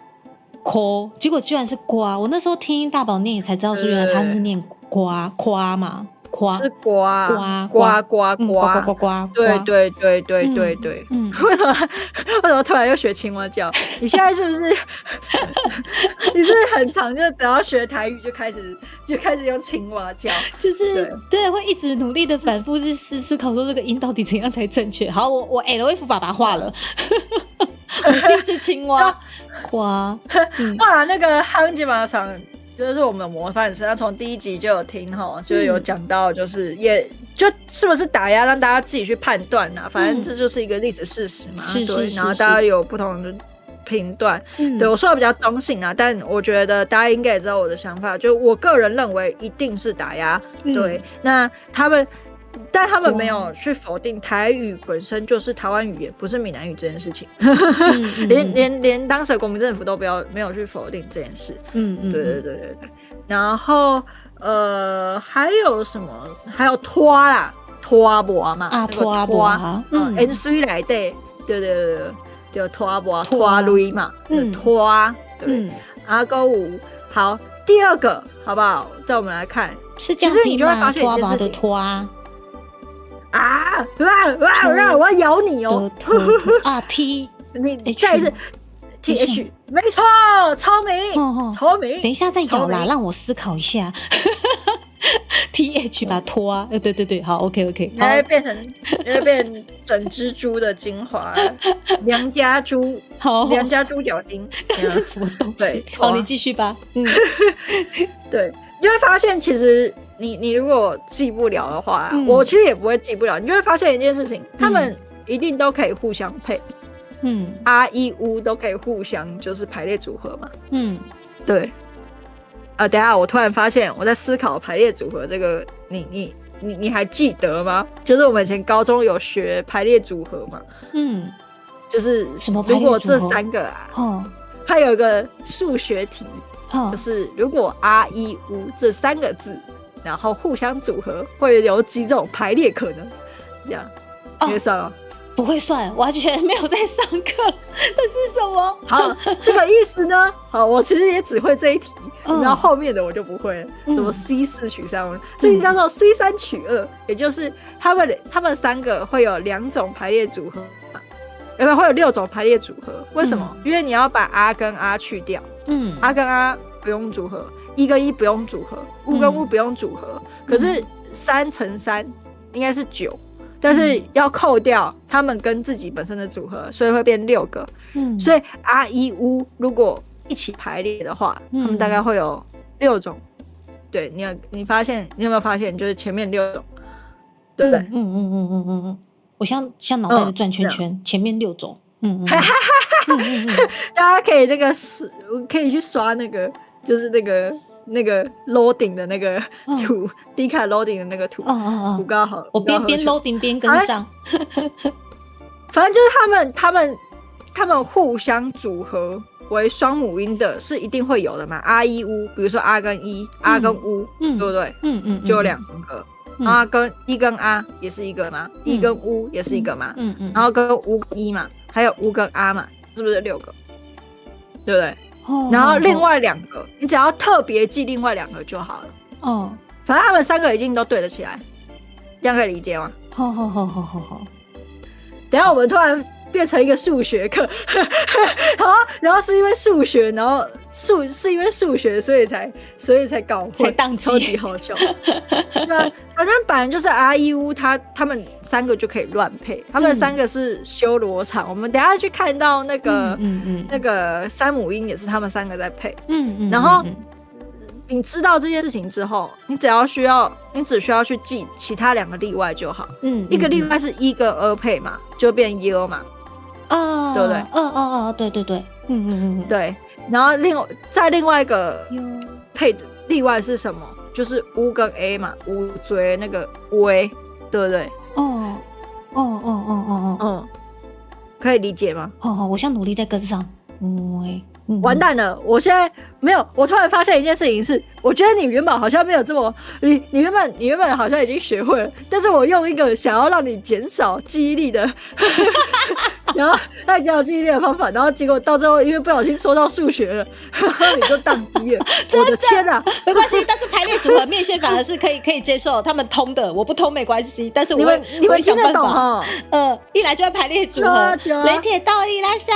夸，结果居然是瓜。我那时候听大宝念才知道说，原来他是念夸嘛，夸是瓜，对。为什么突然又学青蛙叫？你现在是不是？你是很常就只要学台语就开始用青蛙叫，就是对，会一直努力的反复去思考说这个音到底怎样才正确。好，我 LF 爸爸画了。我是一只青蛙，哇！那个夯基本上就是我们的模范生，他从第1集就有听哈，就有讲到，就是也就是不是打压让大家自己去判断啦，反正这就是一个历史事实嘛，对。然后大家有不同的评断，对我说的比较中性啊，但我觉得大家应该也知道我的想法，就我个人认为一定是打压，对。那但他们没有去否定台语本身就是台湾语言，不是闽南语这件事情，连当时的国民政府都没有去否定这件事，对。然后还有什么？还有拖啦，拖博嘛，拖博，N C 来的，对，拖博拖雷嘛，拖，对，阿勾五，好，第二个好不好？再我们来看，是这样拼吗？拖博的拖我要咬你哦！T， 你再一次 TH， 没错，聪明。等一下再咬啦，让我思考一下。TH 把拖对，好 ，OK， 你会变整只猪的精华，良家猪脚筋，这是什么东西？好，你继续吧。对，你就会发现其实。你如果记不了的话，我其实也不会记不了。你就会发现一件事情，他们一定都可以互相配， ，R、E、U 都可以互相就是排列组合嘛。对。等一下，我突然发现我在思考排列组合这个，你还记得吗？就是我们以前高中有学排列组合嘛。就是什么排列组合？如果这三个它有一个数学题，就是如果 R、E、U 这三个字，然后互相组合，会有几种排列可能？这样，你会算吗？不会算，完全没有在上课。这是什么？好，这个意思呢？好，我其实也只会这一题，然后后面的我就不会了。什么 C4 取3，这个叫做 C3 取2，也就是他们三个会有2种排列组合，会有6种排列组合。为什么？因为你要把 R 跟 R 去掉，R 跟 R 不用组合，E 跟 E 不用组合，U 跟 U 不用组合。可是3乘3应该是9。但是要扣掉他们跟自己本身的组合，所以会变6个。所以 R、E、U 如果一起排列的话，他们大概会有6种。对，你有没有发现，就是前面6种，对不对？我像脑袋的转圈圈，前面6种。大家可以可以去刷那个，就是那个 loading 的那个图，低卡 loading 的那个图，图高好，我边 loading 边跟上。反正就是他们互相组合为双母音的是一定会有的嘛。R、E、U， 比如说 R 跟 E，R 跟 U， 对不对？就有2个。R 跟 E 跟 R 也是一个嘛，E 跟 U 也是一个嘛，然后跟 U 跟 E 嘛，还有 U 跟 R 嘛，是不是6个？对不对？然后另外2个，你只要特别记另外2个就好了。反正他们3个已经都对得起来，这样可以理解吗？好。等一下我们突然变成一个数学课，好，然后是因为数学，然后是因为数学，所以才搞混，才宕机，超级好笑。对啊，反正本来就是 R、E、U， 他们3个就可以乱配，他们3个是修罗场。我们等一下去看到那个那个3母音也是他们3个在配。然后你知道这件事情之后，你只需要去记其他2个例外就好。一个例外是1跟2配嘛，就变 U 嘛。对不对？对。对。然后另外一个配的例外是什么？就是 U 跟 A 嘛，U 追那个 A， 对不对？可以理解吗？我现在努力在跟上。完蛋了！我现在没有，我突然发现一件事情是，我觉得你原本好像没有这么，你原本好像已经学会了，但是我用一个想要让你减少记忆力的，然后让你减少记忆力的方法，然后结果到最后因为不小心说到数学了，然后你就宕机了。我的天哪！没关系，但是排列组合面线反而是可以接受，他们通的，我不通没关系，但是我会想办法。一来就要排列组合，雷铁道一拉塞。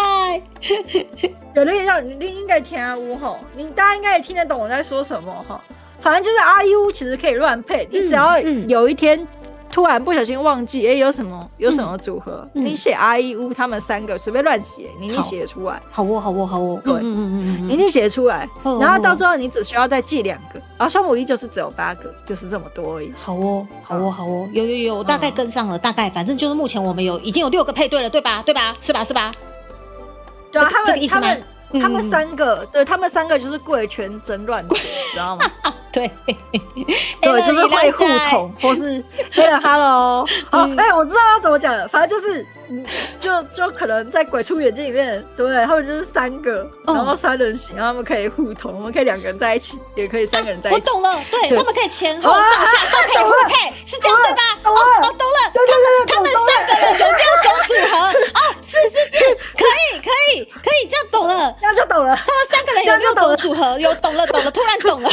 有的你应该听得懂吼，大家应该也听得懂我在说什么哈。反正就是 R、U 其实可以乱配，你只要有一天突然不小心忘记，有什么组合，你写 R、E、U 他们3个随便乱写，你一定写得出来。好哦。对，你一定写得出来。然后到最后你只需要再记2个，然后双母音就是只有8个，就是这么多而已。好哦，有，我大概跟上了，大概反正就是目前我们已经有6个配对了，对吧？是吧？对啊，这个意思吗？他们3个，对他们3个就是贵圈争乱者，知道吗？对，就是会互捅，或是 Hello， 好，我知道要怎么讲了，反正就是就可能在鬼出眼睛里面，对不对？他们就是3个，然后3人行，然后他们可以互捅，我们可以2个人在一起，也可以3个人在一起。我懂了，对，他们可以前后上下都可以互配，是这样对吧？懂了，对，他们3个人有6种组合，是，可以，这样懂了，这样就懂了。他们3个人有6种组合，懂了，突然懂了。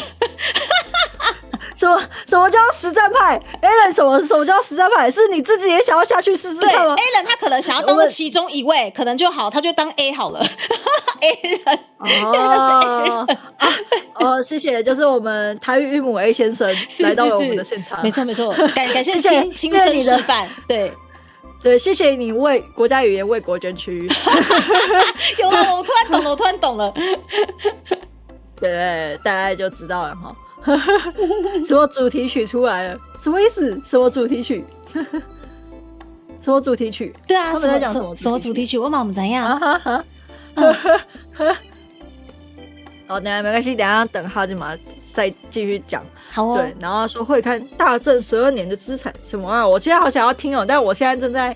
什么叫实战派 ？Alan 什么叫实战派？是你自己也想要下去试试看吗？Alan 他可能想要当这其中一位，可能就好，他就当 A 好了。Alan，谢谢，就是我们台语韵母 A 先生来到了我们的现场，没错，感谢亲身示范，对，谢谢你为国家语言为国捐躯。有了，我突然懂了。对，大概就知道了哈。什么主题曲出来了？什么意思？什么主题曲？什什么主题曲？对啊，他们在讲什么主题曲？我嘛不知道。好，等下没关系，等下等哈吉玛再继续讲。好哦。对，然后说会看大正12年的资产什么啊？我现在好想要听哦，但我现在正在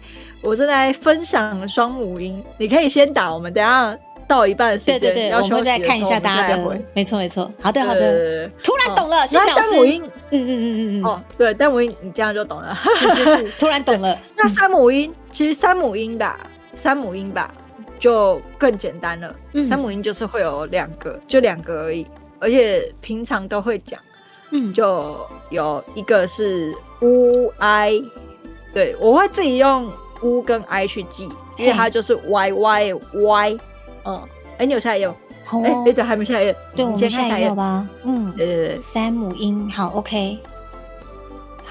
分享双母音，你可以先打，我们等下到一半的时间，对，我们再看一下大家的，没错，好的，突然懂了，谢谢老师。单母音，哦，对，单母音你这样就懂了，是，突然懂了。那三母音，其实三母音吧，就更简单了。三母音就是会有2个，就2个而已，而且平常都会讲。就有一个是 u、i， 对，我会自己用 u 跟 i 去记，因为它就是 y。你有下一页吗？好哦，这还没下一页，对，我们下一页吧。对，三母音，好 ，OK。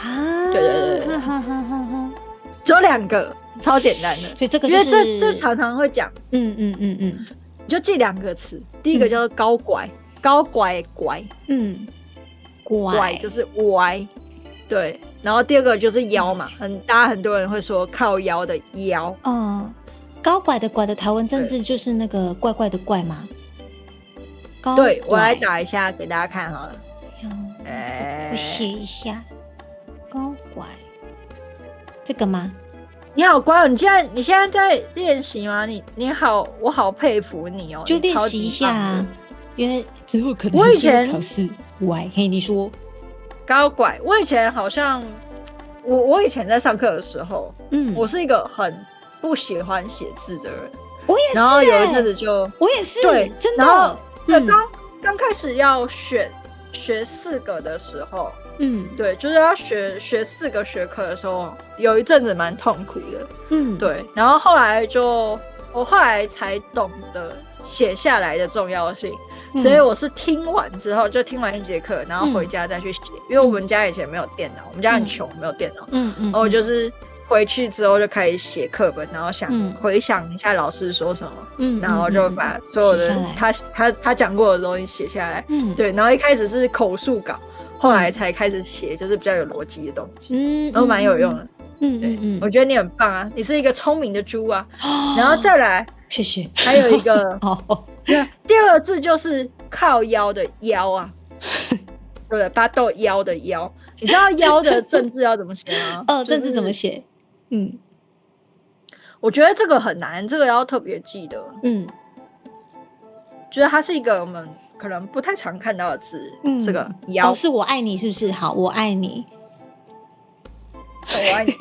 啊，对，只有2个，超简单的。所以这个因为这常常会讲。你就记2个词，第一个叫做高拐，拐。拐就是 y， 对，然后第二个就是腰嘛，大家很多人会说靠腰的腰。高拐的拐的台湾政治就是那个怪怪的怪吗？对，我来打一下给大家看好了。我写一下高拐，这个吗？你好乖哦，你现在在练习吗？你好，我好佩服你哦，就练习一下，因为之后可能我以前考试。嘿，你说高拐，我以前好像我以前在上课的时候，我是一个很不喜欢写字的人，我也是。然后有一阵子我也是，对，真的。然后刚开始要学4个的时候，对，就是要学4个学科的时候，有一阵子蛮痛苦的，对。然后我后来才懂得写下来的重要性。所以我是听完之后，就听完1节课，然后回家再去写，因为我们家以前没有电脑，我们家很穷，没有电脑。然后我就是回去之后就开始写课本，然后回想一下老师说什么，然后就把所有的他讲过的东西写下来。对，然后一开始是口述稿，后来才开始写，就是比较有逻辑的东西，然后蛮有用的。我觉得你很棒啊，你是一个聪明的猪啊。然后再来，谢谢。还有一个。第2个字就是靠腰的腰啊，对，巴豆腰的腰。你知道腰的正字要怎么写吗？正字怎么写？我觉得这个很难，这个要特别记得。觉得它是一个我们可能不太常看到的字。这个腰是我爱你，是不是？好，我爱你。我爱你，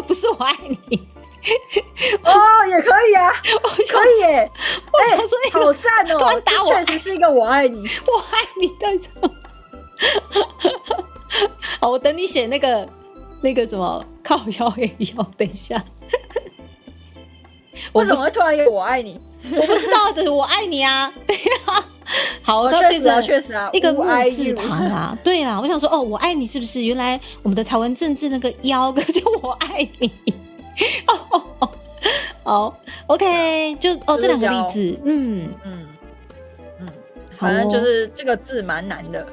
不是我爱你。也可以啊，可以耶！我想说好赞哦，突然打我，确实是一个我爱你，我爱你对着。好，我等你写那个什么靠腰也腰，等一下。为什么会突然有我爱你？我不知道的，我爱你啊！好，确实啊，一个木字旁啊，对啦，我想说我爱你是不是？原来我们的台湾政治那个腰就我爱你。好 ，OK， 就这2个例子，反正就是这个字蛮难的，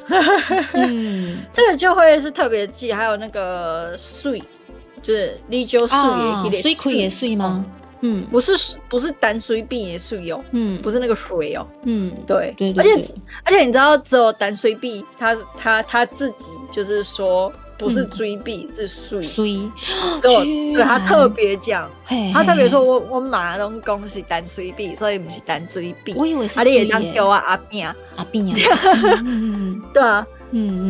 这个就会是特别记，还有那个水，就是你就水也水亏也水吗？不是单水币也水哦，不是那个水哦，对，而且你知道，只有单水币，他自己就是说。不是追币，是水，对他特别讲，他特别说我马东公是单水币，所以不是单追币。我以为是你也当叫我阿扁啊，对啊，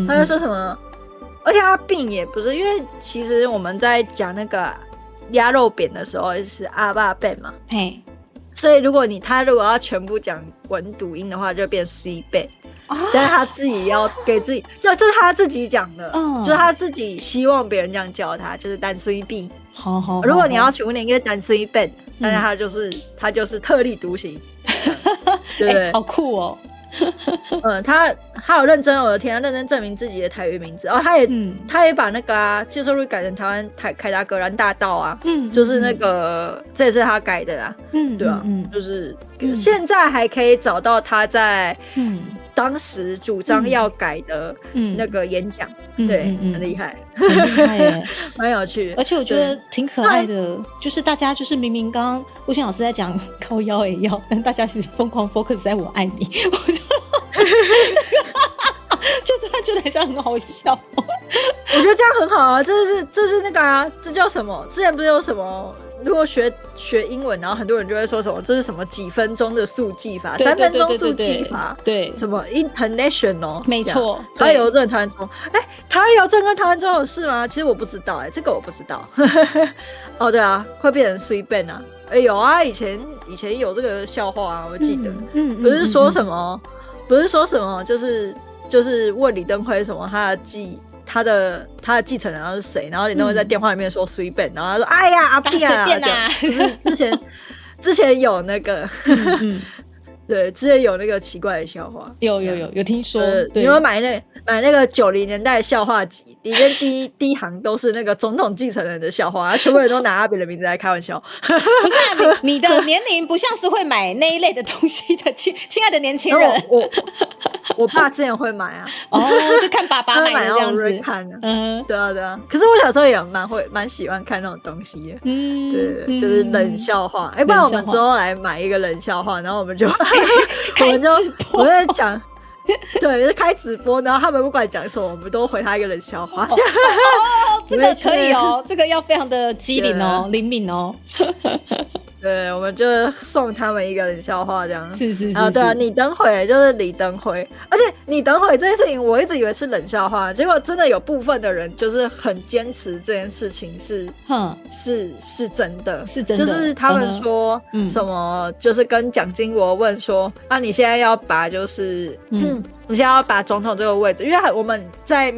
他就说什么，而且阿扁也不是，因为其实我们在讲那个鸭肉扁的时候是阿爸扁嘛，所以他如果要全部讲文读音的话，就变水扁。但是他自己要给自己，这是他自己讲的，就是他自己希望别人这样叫他，就是单水币。好，如果你要求念，应该单水笨，但是他就是特立独行，对不对？好酷哦！他有认真，我的天，他认真证明自己的台语名字，他也把那个接受率改成台湾凯达格兰大道啊，就是那个这也是他改的啊，对啊，就是现在还可以找到他在当时主张要改的那个演讲，对，很厉害，很厉害耶，蛮有趣的。而且我觉得挺可爱的，就是大家就是明明刚刚吴昕老师在讲靠腰也要，但大家其实疯狂 focus 在我爱你，我就突然觉得好像很好笑。我觉得这样很好啊，这是那个啊，这叫什么？之前不是有什么？如果学英文，然后很多人就会说什么这是什么几分钟的速记法，3分钟速记法，对，什么 international， 没错，台湾邮政、台湾中，台湾邮政跟台湾中有事吗？其实我不知道，这个我不知道。哦，对啊，会变成随便啊，有啊，以前有这个笑话啊，我记得，不是说什么，就是问李登辉什么他的继承人是谁，然后李登辉在电话里面说随便，然后他说哎呀阿扁啊，就是之前有那个对，之前有那个奇怪的笑话，有听说，你有买那个90年代的笑话集，里面第一行都是那个总统继承人的笑话，全部人都拿阿扁的名字来开玩笑。不是啊，你的年龄不像是会买那一类的东西的亲爱的年轻人。我爸之前会买啊，就看爸爸买的这样子看啊，对啊。可是我小时候也蛮喜欢看那种东西的，对，就是冷笑话。不然我们之后来买一个冷笑话，然后我们就我在讲。对，就是开直播，然后他们不管讲什么，我们都回他一个冷笑话。这个可以哦，这个要非常的机灵哦，灵敏哦。对，我们就送他们一个冷笑话这样。是。对啊，李登辉就是李登辉，而且李登辉这件事情，我一直以为是冷笑话，结果真的有部分的人就是很坚持这件事情是真的，是真的，就是他们说什么，就是跟蒋经国问说，你现在要把就是你现在要把总统这个位置，因为我们在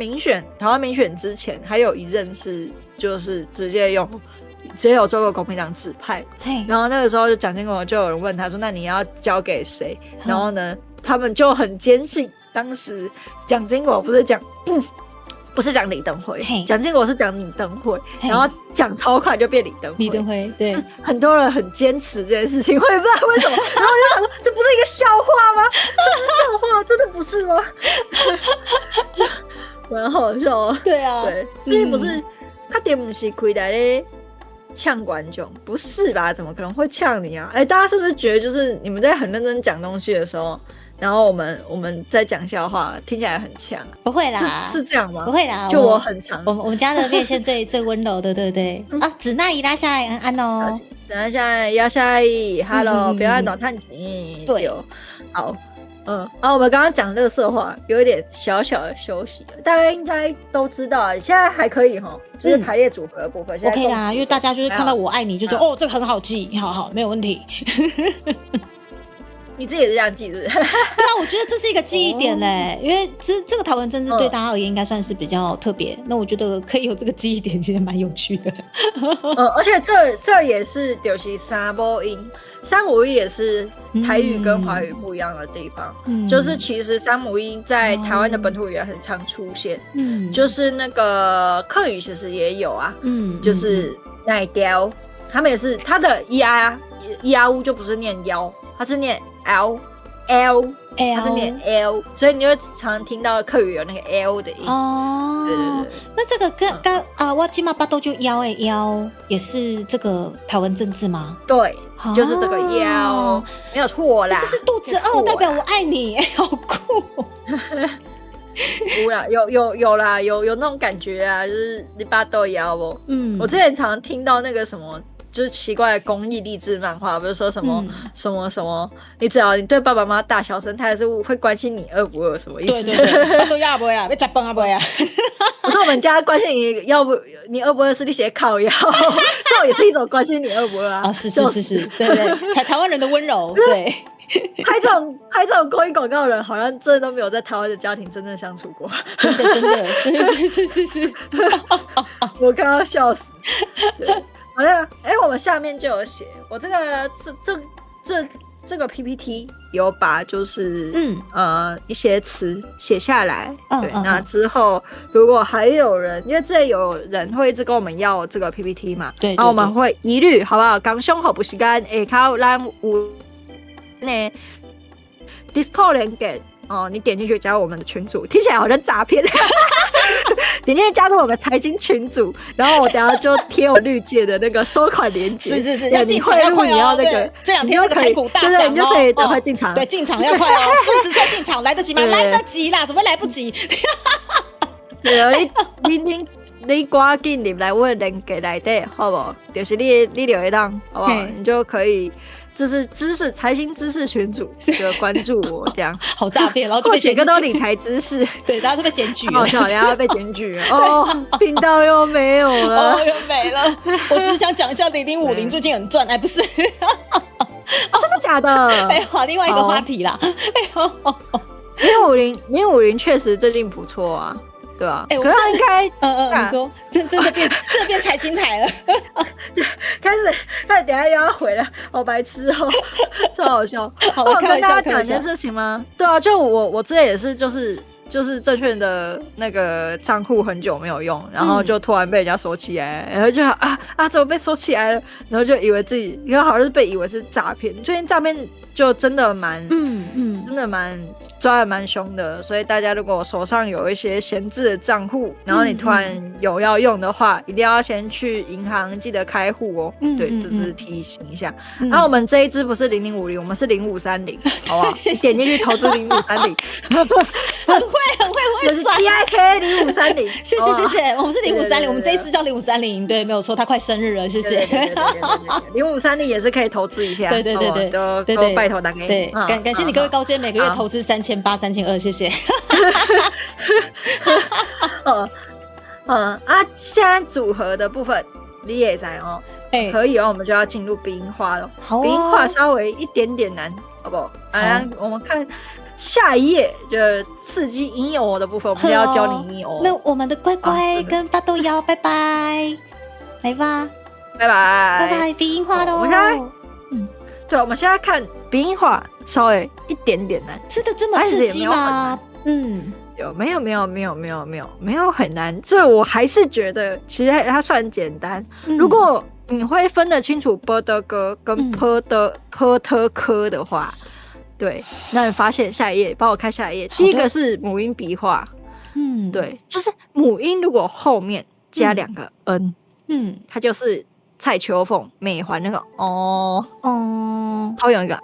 台湾民选之前，还有一任是就是直接有做过国民党指派，然后那个时候就蒋经国就有人问他说，那你要交给谁？然后呢，他们就很坚信，当时蒋经国不是讲李登辉，蒋经国是讲李登辉，然后讲超快就变李登辉，对，很多人很坚持这件事情，我也不知道为什么，然后我就想说，这不是一个笑话吗？这是笑话，真的不是吗？蛮好笑，对啊，对，并不是他点不是开来的呛观众，不是吧？怎么可能会呛你啊？大家是不是觉得就是你们在很认真讲东西的时候，然后我们在讲笑话，听起来很呛？不会啦，是这样吗？不会啦，就我很常，我们家的面线最温柔的，对不对？啊，子娜姨拉下来安安哦，子娜下来要下来 ，Hello， 不要短探情，对，好。我们刚刚讲乐色话，有一点小小的休息了，大家应该都知道，现在还可以齁，就是排列组合的部分。OK 啦，因为大家就是看到我爱你，就说这个很好记，好，没有问题。你自己也是这样记，是不是？对啊，我觉得这是一个记忆点嘞，因为这个台湾政治对大家而言应该算是比较特别，那我觉得可以有这个记忆点，其实蛮有趣的。而且这也是就是三母音。三母音也是台语跟华语不一样的地方，就是其实三母音在台湾的本土语也很常出现，就是那个客语其实也有啊，就是奶雕，他们也是他的 ER 就不是念腰，他是念 L， 它是念 L， 所以你会常常听到客语有那个 L 的音。哦，对。那这个跟我今嘛巴豆就腰腰也是这个台湾政治吗？对，就是这个腰，没有错啦。这是肚子饿代表我爱你，好酷。有啦，有那种感觉啊，就是你巴豆腰不？我之前常常听到那个什么。就是奇怪的公益励志漫画，不是说什么、什么，你只要你对爸爸妈妈大小声，他还是会关心你饿不饿，什么意思？对，都要不要？要吃饭啊不呀？我说我们家关心你饿不饿是你写靠腰，这也是一种关心你饿不饿啊？哦，是，对，台湾人的温柔，对。拍这种公益广告的人，好像真的都没有在台湾的家庭真正相处过，真的，是，我刚刚笑死，对。好像我们下面就有写，我这个 PPT 有把就是一些词写下来，对，那之后如果还有人，因为这有人会一直跟我们要这个 PPT 嘛，对，然后我们会一律好不好？刚胸口不时间下靠咱有呢 Discord 连结哦，你点进去加入我们的群组，听起来好像诈骗。点进去加入我们财经群组，然后我等下就贴我绿界的那个收款链接。是，要进场要快哦，那个这2天那个台股大涨对，你就可以赶快进场。对，进场要快哦，40岁进场来得及吗？来得及啦，怎么会来不及？对啊，你赶紧入来我的链接内底，好不好？就是你就会当，好不好？你就可以。就是财经知识群组，就关注我这样，好诈骗，然后就被每个都理财知识，对，大家都被检举了，好笑，然后被检举了，哦，频道又没有了，哦，又没了。我只是想讲一下0050最近很赚，哎，不是，真的假的？哎，好，另外一个话题啦，哎呦，0050确实最近不错啊。对啊，可是他应该，你说真的变财经台了，开始，等一下又要回了，好白痴哦，超好笑。好，我跟大家讲一件事情吗？对啊，就我之前也是，就是证券的那个账户很久没有用，然后就突然被人家锁起来，然后就怎么被锁起来了？然后就以为自己，因为好像是被以为是诈骗。最近诈骗就真的蛮，真的抓得蛮凶的，所以大家如果手上有一些闲置的账户，然后你突然有要用的话，一定要先去银行记得开户哦。对，这是提醒一下。那我们这一支不是0050，我们是0530，好不好？谢谢。点进去投资0530，很会就是 DIK 0530。谢谢，我们是0530，我们这一支叫0530，对，没有错，他快生日了，谢谢。0530也是可以投资一下，对，都拜托大家。对，感谢你各位高阶每个月投资3800、3200，谢谢。现在组合的部分你也在哦，可以哦，我们就要进入鼻音化了。好，鼻音化稍微一点点难，好不好？我们看下一页，就是刺激音游的部分，我们就要教你音游。那我们的乖乖跟大豆妖，拜拜，来吧，拜拜，鼻音化喽。我们现在，对，我们现在看鼻音化稍微一点点难，真的这么刺激吗？没有很难，这我还是觉得其实它算简单。如果你会分得清楚波德哥跟波特科的话，对，那你发现下一页，帮我看下一页。第一个是母音笔画，对，就是母音如果后面加2个 n，它就是蔡秋凤美环那个它会有一个，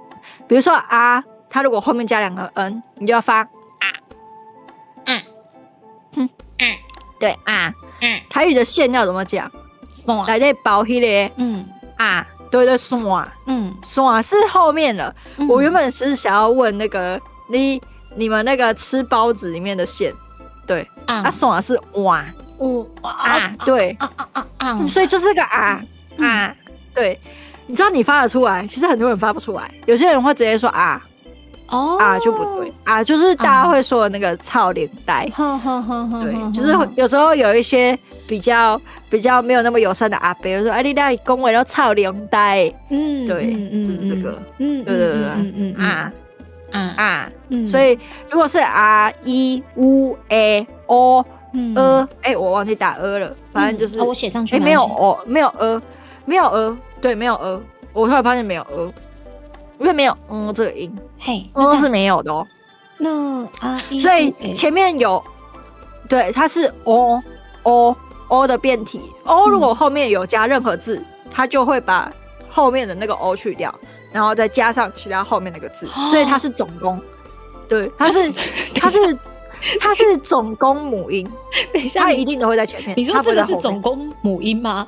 比如说它如果后面加2个 n， 你就要发对台语的线要怎么讲？来这包迄个对爽是后面了。我原本是想要问那个你们那个吃包子里面的馅，对爽是哇对所以就是个对，你知道你发得出来，其实很多人发不出来，有些人会直接说就不对就是大家会说的那个操脸呆，对，就是有时候有一些比较没有那么友善的阿伯，比如说你那里恭维到操脸呆，对，就是这个，对，所以如果是一乌 a o 我忘记打了，反正就是我写上去，没有没有对，没有我突然发现没有因为没有这个音，这是没有的哦。那所以前面有，对，它是 o 的变体。o 如果后面有加任何字，它就会把后面的那个 o 去掉，然后再加上其他后面那个字，所以它是总攻。对，它是总攻母音。等一下，它一定都会在前面。你说这个是总攻母音吗？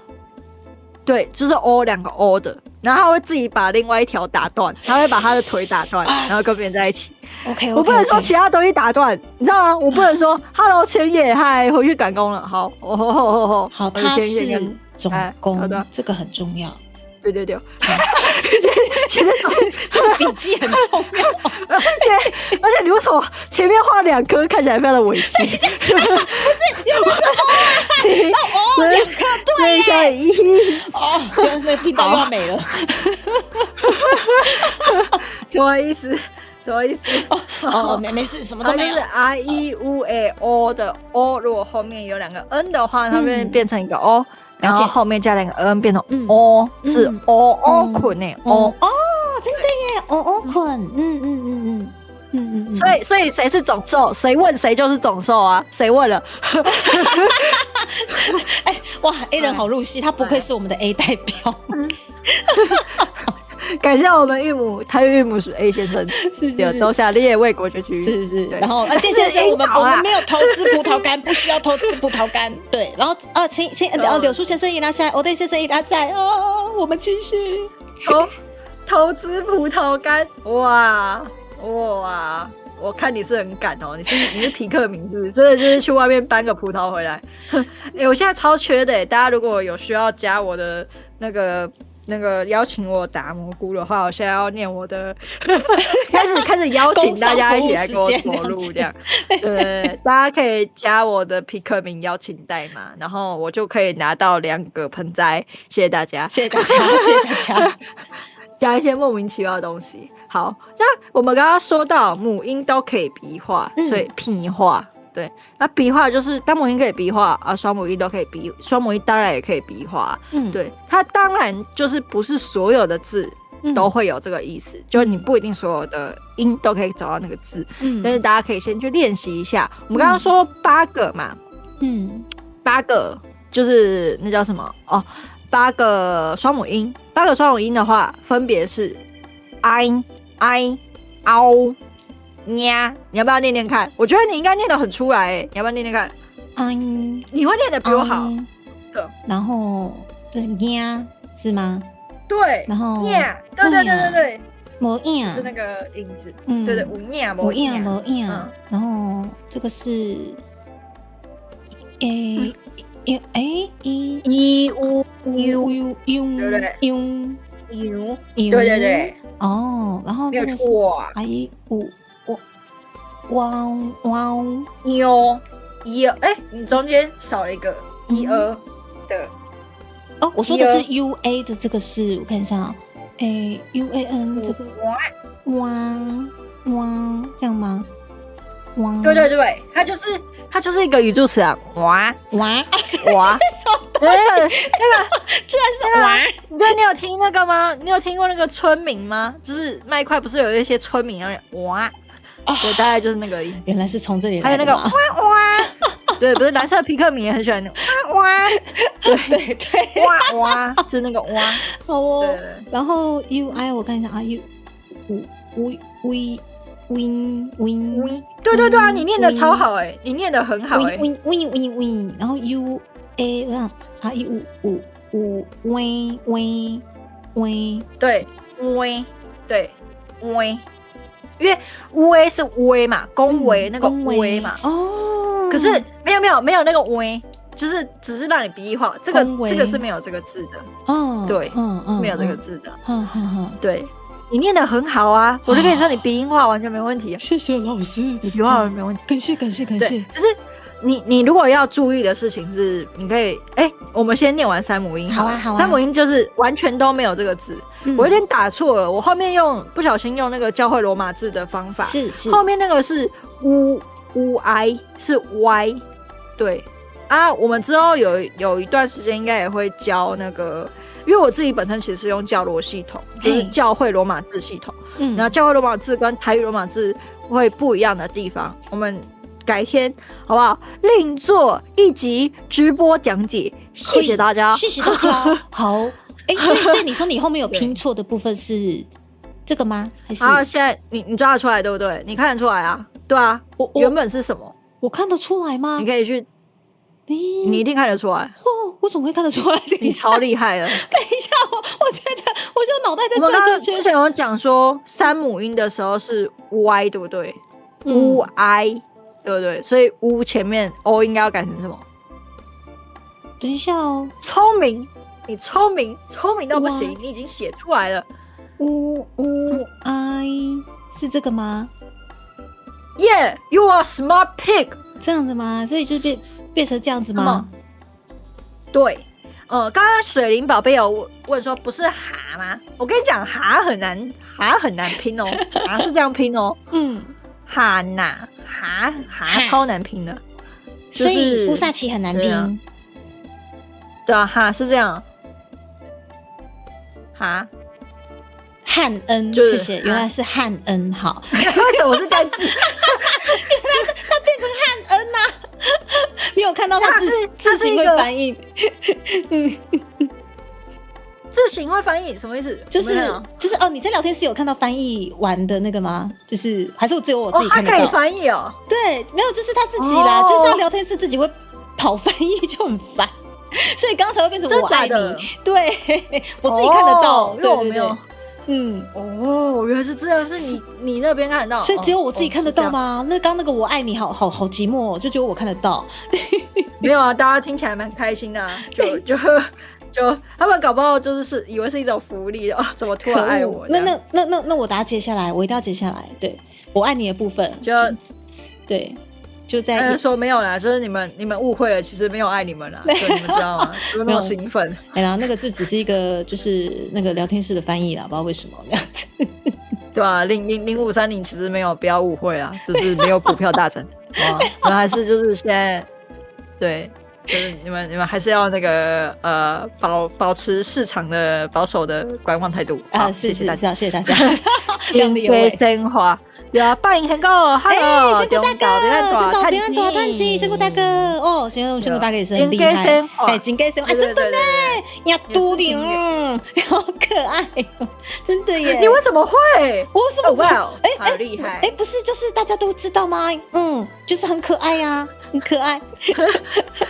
对，就是 o 2个 o 的，然后他会自己把另外一条打断，他会把他的腿打断，然后跟别人在一起。OK， 我不能说其他东西打断，你知道吗？我不能说 Hello 千叶，嗨，回去赶工了。好，好，他是总攻，这个很重要。对，现在这个笔记很重要，而且你为什么前面画2颗看起来非常的猥亵？不是，又不是2颗，对，就是那个频道又要没了，什么意思？没事，什么都没有。就是 r e u a o 的 o， 如果后面有2个 n 的话，它会变成一个 o。然后后面加2个 n 变成 o， 是 o 捆呢 o 真的耶 o 捆，所以谁是总兽，谁问谁就是总兽啊，谁问了？哇 ，A 人好入戏，他不愧是我们的 A 代表。感谢我们台语韵母是 A 先生，是都下列为国绝区，是。然后店先生，我们没有投资葡萄干，不需要投资葡萄干。对，然后柳树先生伊拉塞，欧队先生伊拉塞哦，我们继续投资葡萄干，哇！我看你是很敢哦，你是皮克明是不是？真的就是去外面搬个葡萄回来。我现在超缺的，大家如果有需要加我的那个邀请我打蘑菇的话，我现在要念我的开始邀请大家一起来跟我投入这样。对，大家可以加我的皮克明邀请代码，然后我就可以拿到2个盆栽。谢谢大家，谢谢大家。加一些莫名其妙的东西。好，那我们刚刚说到母音都可以笔画，所以笔画对，那笔画就是单母音可以笔画啊，双母音都可以笔，双母音当然也可以笔画。对，它当然就是不是所有的字都会有这个意思，就是你不一定所有的音都可以找到那个字，但是大家可以先去练习一下。我们刚刚说8个嘛，8个就是那叫什么哦？8个双母音，8个双母音的话，分别是 i、ao、nya。你要不要念念看？我觉得你应该念得很出来，你要不要念念看？你会念得比我好。对，然后这是 nya 是吗？对，然后 nya， 对，无影是那个音字，对，无影无影，然后这个是对哦，然后没有错，你中间少了一个的哦，我说的是 UA 的这个是，我看一下UAN 这个这样吗？对，它就是一个语助词啊，哇，对，那个居然是哇！你有听那个吗？你有听过那个村民吗？就是麦块不是有一些村民然后哇，对，大概就是那个音。原来是从这里来的。还有那个哇，对，不是蓝色皮克敏也很喜欢哇，对，哇，就是那个哇。好哦。然后 UI 我看一下啊，win，对啊，你念的超好你念的很好win，然后 UA 我想啊，win，对，win，因为 uA 是 uA 嘛，恭维那个 uA 嘛。哦。可是没有那个 uA， 就是只是让你笔画，这个是没有这个字的。哦。对，没有这个字的。对。你念得很好啊，我就跟你说，你鼻音画完全没问题。谢谢老师，你鼻画完全没问题。感谢。就是你如果要注意的事情是，你可以我们先念完三母音。好啊。三母音就是完全都没有这个字，我有点打错了，我后面不小心用那个教会罗马字的方法，是后面那个是 u、i 是 y， 对啊，我们之后有一段时间应该也会教那个。因为我自己本身其实是用教罗系统，就是教会罗马字系统。然后教会罗马字跟台语罗马字会不一样的地方，我们改天好不好？另做一集直播讲解，谢谢大家，谢谢大家。好，所以你说你后面有拼错的部分是这个吗？还是？啊，现在你抓得出来对不对？你看得出来啊？对啊，我原本是什么？我看得出来吗？你可以去。你一定看得出来我怎么会看得出来？你超厉害了。等一下，我觉得我就脑袋在转转圈。之前有讲说三母音的时候是 y 对不对？u-i 对不对？所以 u 前面 o 应该要改成什么？等一下哦，聪明，你聪明到不行，你已经写出来了。u-i 是这个吗 ？Yeah, you are smart pig。这样子吗？所以就变成这样子吗？对，刚刚水灵宝贝有问说不是哈吗？我跟你讲，哈很难拼哦，哈是这样拼哦，哈呐，哈超难拼的，所以布萨奇很难拼。对啊，哈是这样，哈汉恩，就是谢谢，原来是汉恩，好，为什么是这样记？他变成汉恩呐、你有看到他自行会翻译？字形会翻译什么意思？就是哦，你在聊天室有看到翻译完的那个吗？就是还是只有我自己看得到？他可以翻译哦。对，没有，就是他自己啦，就是他聊天室自己会跑翻译，就很烦。所以刚才会变成我爱你，对我自己看得到，因为我没有。原来是这样，是你那边看得到，所以只有我自己看得到吗？那刚那个我爱你，好寂寞哦，就只有我看得到。没有啊，大家听起来蛮开心的、啊，就他们搞不好就是以为是一种福利哦，怎么突然爱我？那我等下接下来，我一定要接下来，对我爱你的部分，对。就在说没有啦，就是你们误会了，其实没有爱你们啦，对，你们知道吗？就是那种兴奋。哎呀，那个就只是一个就是那个聊天室的翻译啦，不知道为什么这样子。对吧？0530其实没有，不要误会啦，就是没有股票大成啊，你们还是就是现在对，就是你们还是要那个保持市场的保守的观望态度啊！谢谢大家，谢谢大家。金龟生花。对啊，拜迎成功 ，Hello， 仙姑大哥，平安大探机，仙姑大哥，哦，仙姑大哥也是很厉害，哎，金龟生花，真的呢，呀，嘟顶，好可爱，真的耶！你为什么会？我怎么会？好厉害！不是，就是大家都知道吗？就是很可爱呀，很可爱。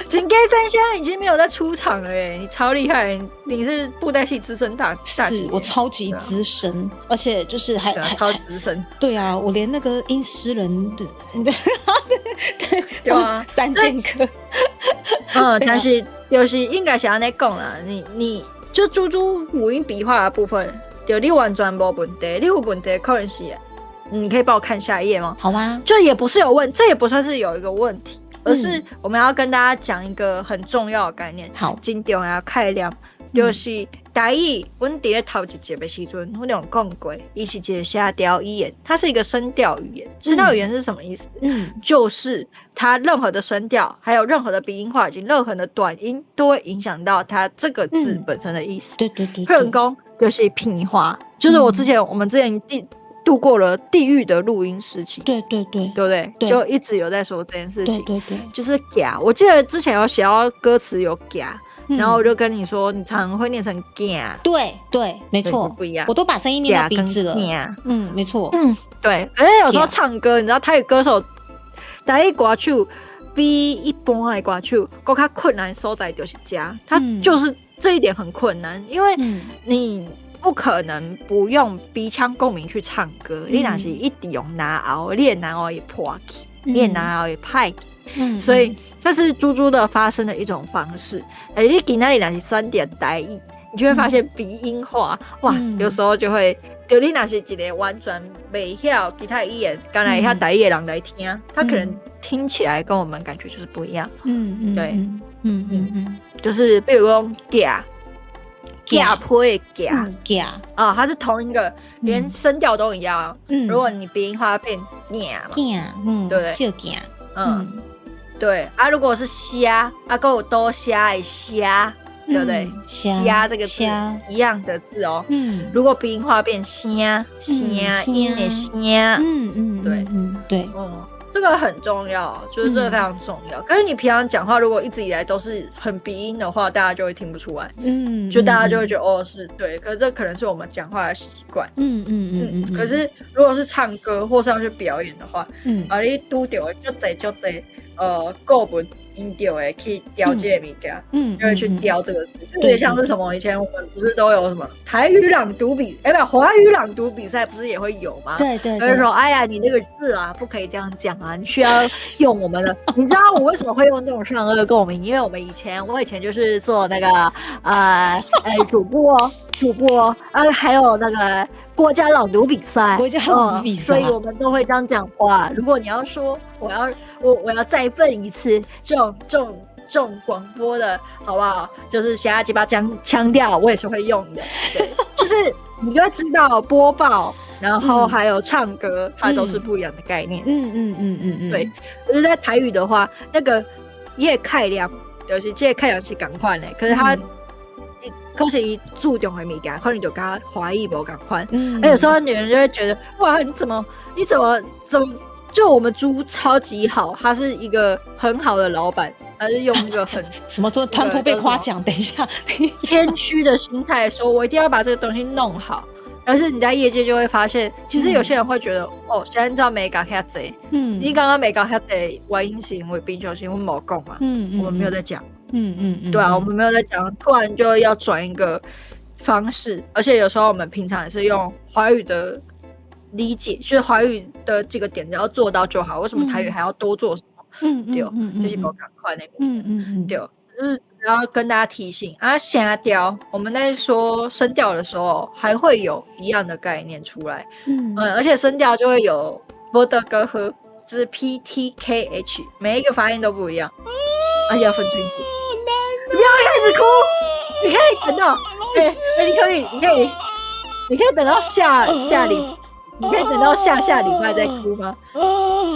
金龟生现在已经没有在出场了耶，你超厉害，你是布袋戏资深大姐，我超级资深，而且就是还超资深，对啊，我连那个阴湿人对啊，3剑客，但是就是应该是这样讲啦，你就猪猪五音笔画的部分，就你完全没问题，你有问题可能是，你可以帮我看下一页吗？好啊，这也不是有问，这也不算是有一个问题，而是我们要跟大家讲一个很重要的概念，好，很重要概念，就是台语，阮伫咧头一节的时阵，我有讲过，它是一个下调语言，它是一个声调语言。声调语言是什么意思？就是它任何的声调，还有任何的鼻音化以及任何的短音，都会影响到它这个字本身的意思。对。人工就是平滑，就是我们之前度过了地狱的录音时期。对不对？就一直有在说这件事情。对，就是假。我记得之前有写到歌词有假。然后我就跟你说，你常常会念成“假”，对，没错，不一样。我都把声音念到鼻子了，没错，对。而且有时候唱歌，你知道台语歌手台语歌手比一般的歌手更加困难的所在就是“假”，他就是这一点很困难，因为你不可能不用鼻腔共鸣去唱歌，你若是一直用拿喉，你的拿喉会破去，你的拿喉会歹去。所以这是猪猪的发声的一种方式。你今天若是选择台语，你就会发现鼻音化，哇，有时候就会，就你若是一个完全不晓其他语言，刚来一下台语的人来听，他可能听起来跟我们感觉就是不一样。对，就是比如说假配假啊，它是同一个，连声调都一样。如果你鼻音化变假嘛，对，就假，对啊，如果是虾啊，跟有多虾的虾，对不对？虾这个字一样的字哦。如果鼻音化变虾音的虾，对，这个很重要，就是这个非常重要。可是你平常讲话，如果一直以来都是很鼻音的话，大家就会听不出来。就大家就会觉得哦是对，可是这可能是我们讲话的习惯。可是如果是唱歌或是要去表演的话，你拄到就这构文音调的去雕这个物件，就会去雕这个字，有点像是什么？以前我们不是都有什么台语朗读华语朗读比赛，不是也会有吗？对，就是说，哎呀，你这个字啊，不可以这样讲啊，你需要用我们的。你知道我为什么会用这种上颚共鸣？因为我以前就是做那个主播，还有那个国家朗读比赛，所以我们都会这样讲话。如果你要说我要再问一次这种广播的好不好？就是瞎鸡巴腔调，我也是会用的。对，就是你就会知道播报，然后还有唱歌，它都是不一样的概念。对，可是在台语的话，那个叶开亮，就是这个开亮是赶快嘞，可是它可是伊注重的物件，可能就跟华裔无同款。有时候女人就会觉得，哇，你怎么就我们猪超级好，他是一个很好的老板，还是用一个很什么都突然被夸奖？等一下，谦虚的心态说，我一定要把这个东西弄好。但是你在业界就会发现，其实有些人会觉得，哦，现在做美甲遐济，你刚刚美甲遐济，原因是因为平常时我们没讲嘛，我们没有在讲，对啊，我们没有在讲，突然就要转一个方式，而且有时候我们平常也是用华语的理解，就是华语的几个点只要做到就好，为什么台语还要多做什么？对，这是不赶快那边，对，就是要跟大家提醒啊，声调，我们在说声调的时候，还会有一样的概念出来，而且声调就会有波德格和，就是 PTKH， 每一个发音都不一样，而且要分清楚。你不要开始哭，你可以等到，你可以等到下礼。你可以等到下礼拜再哭吗？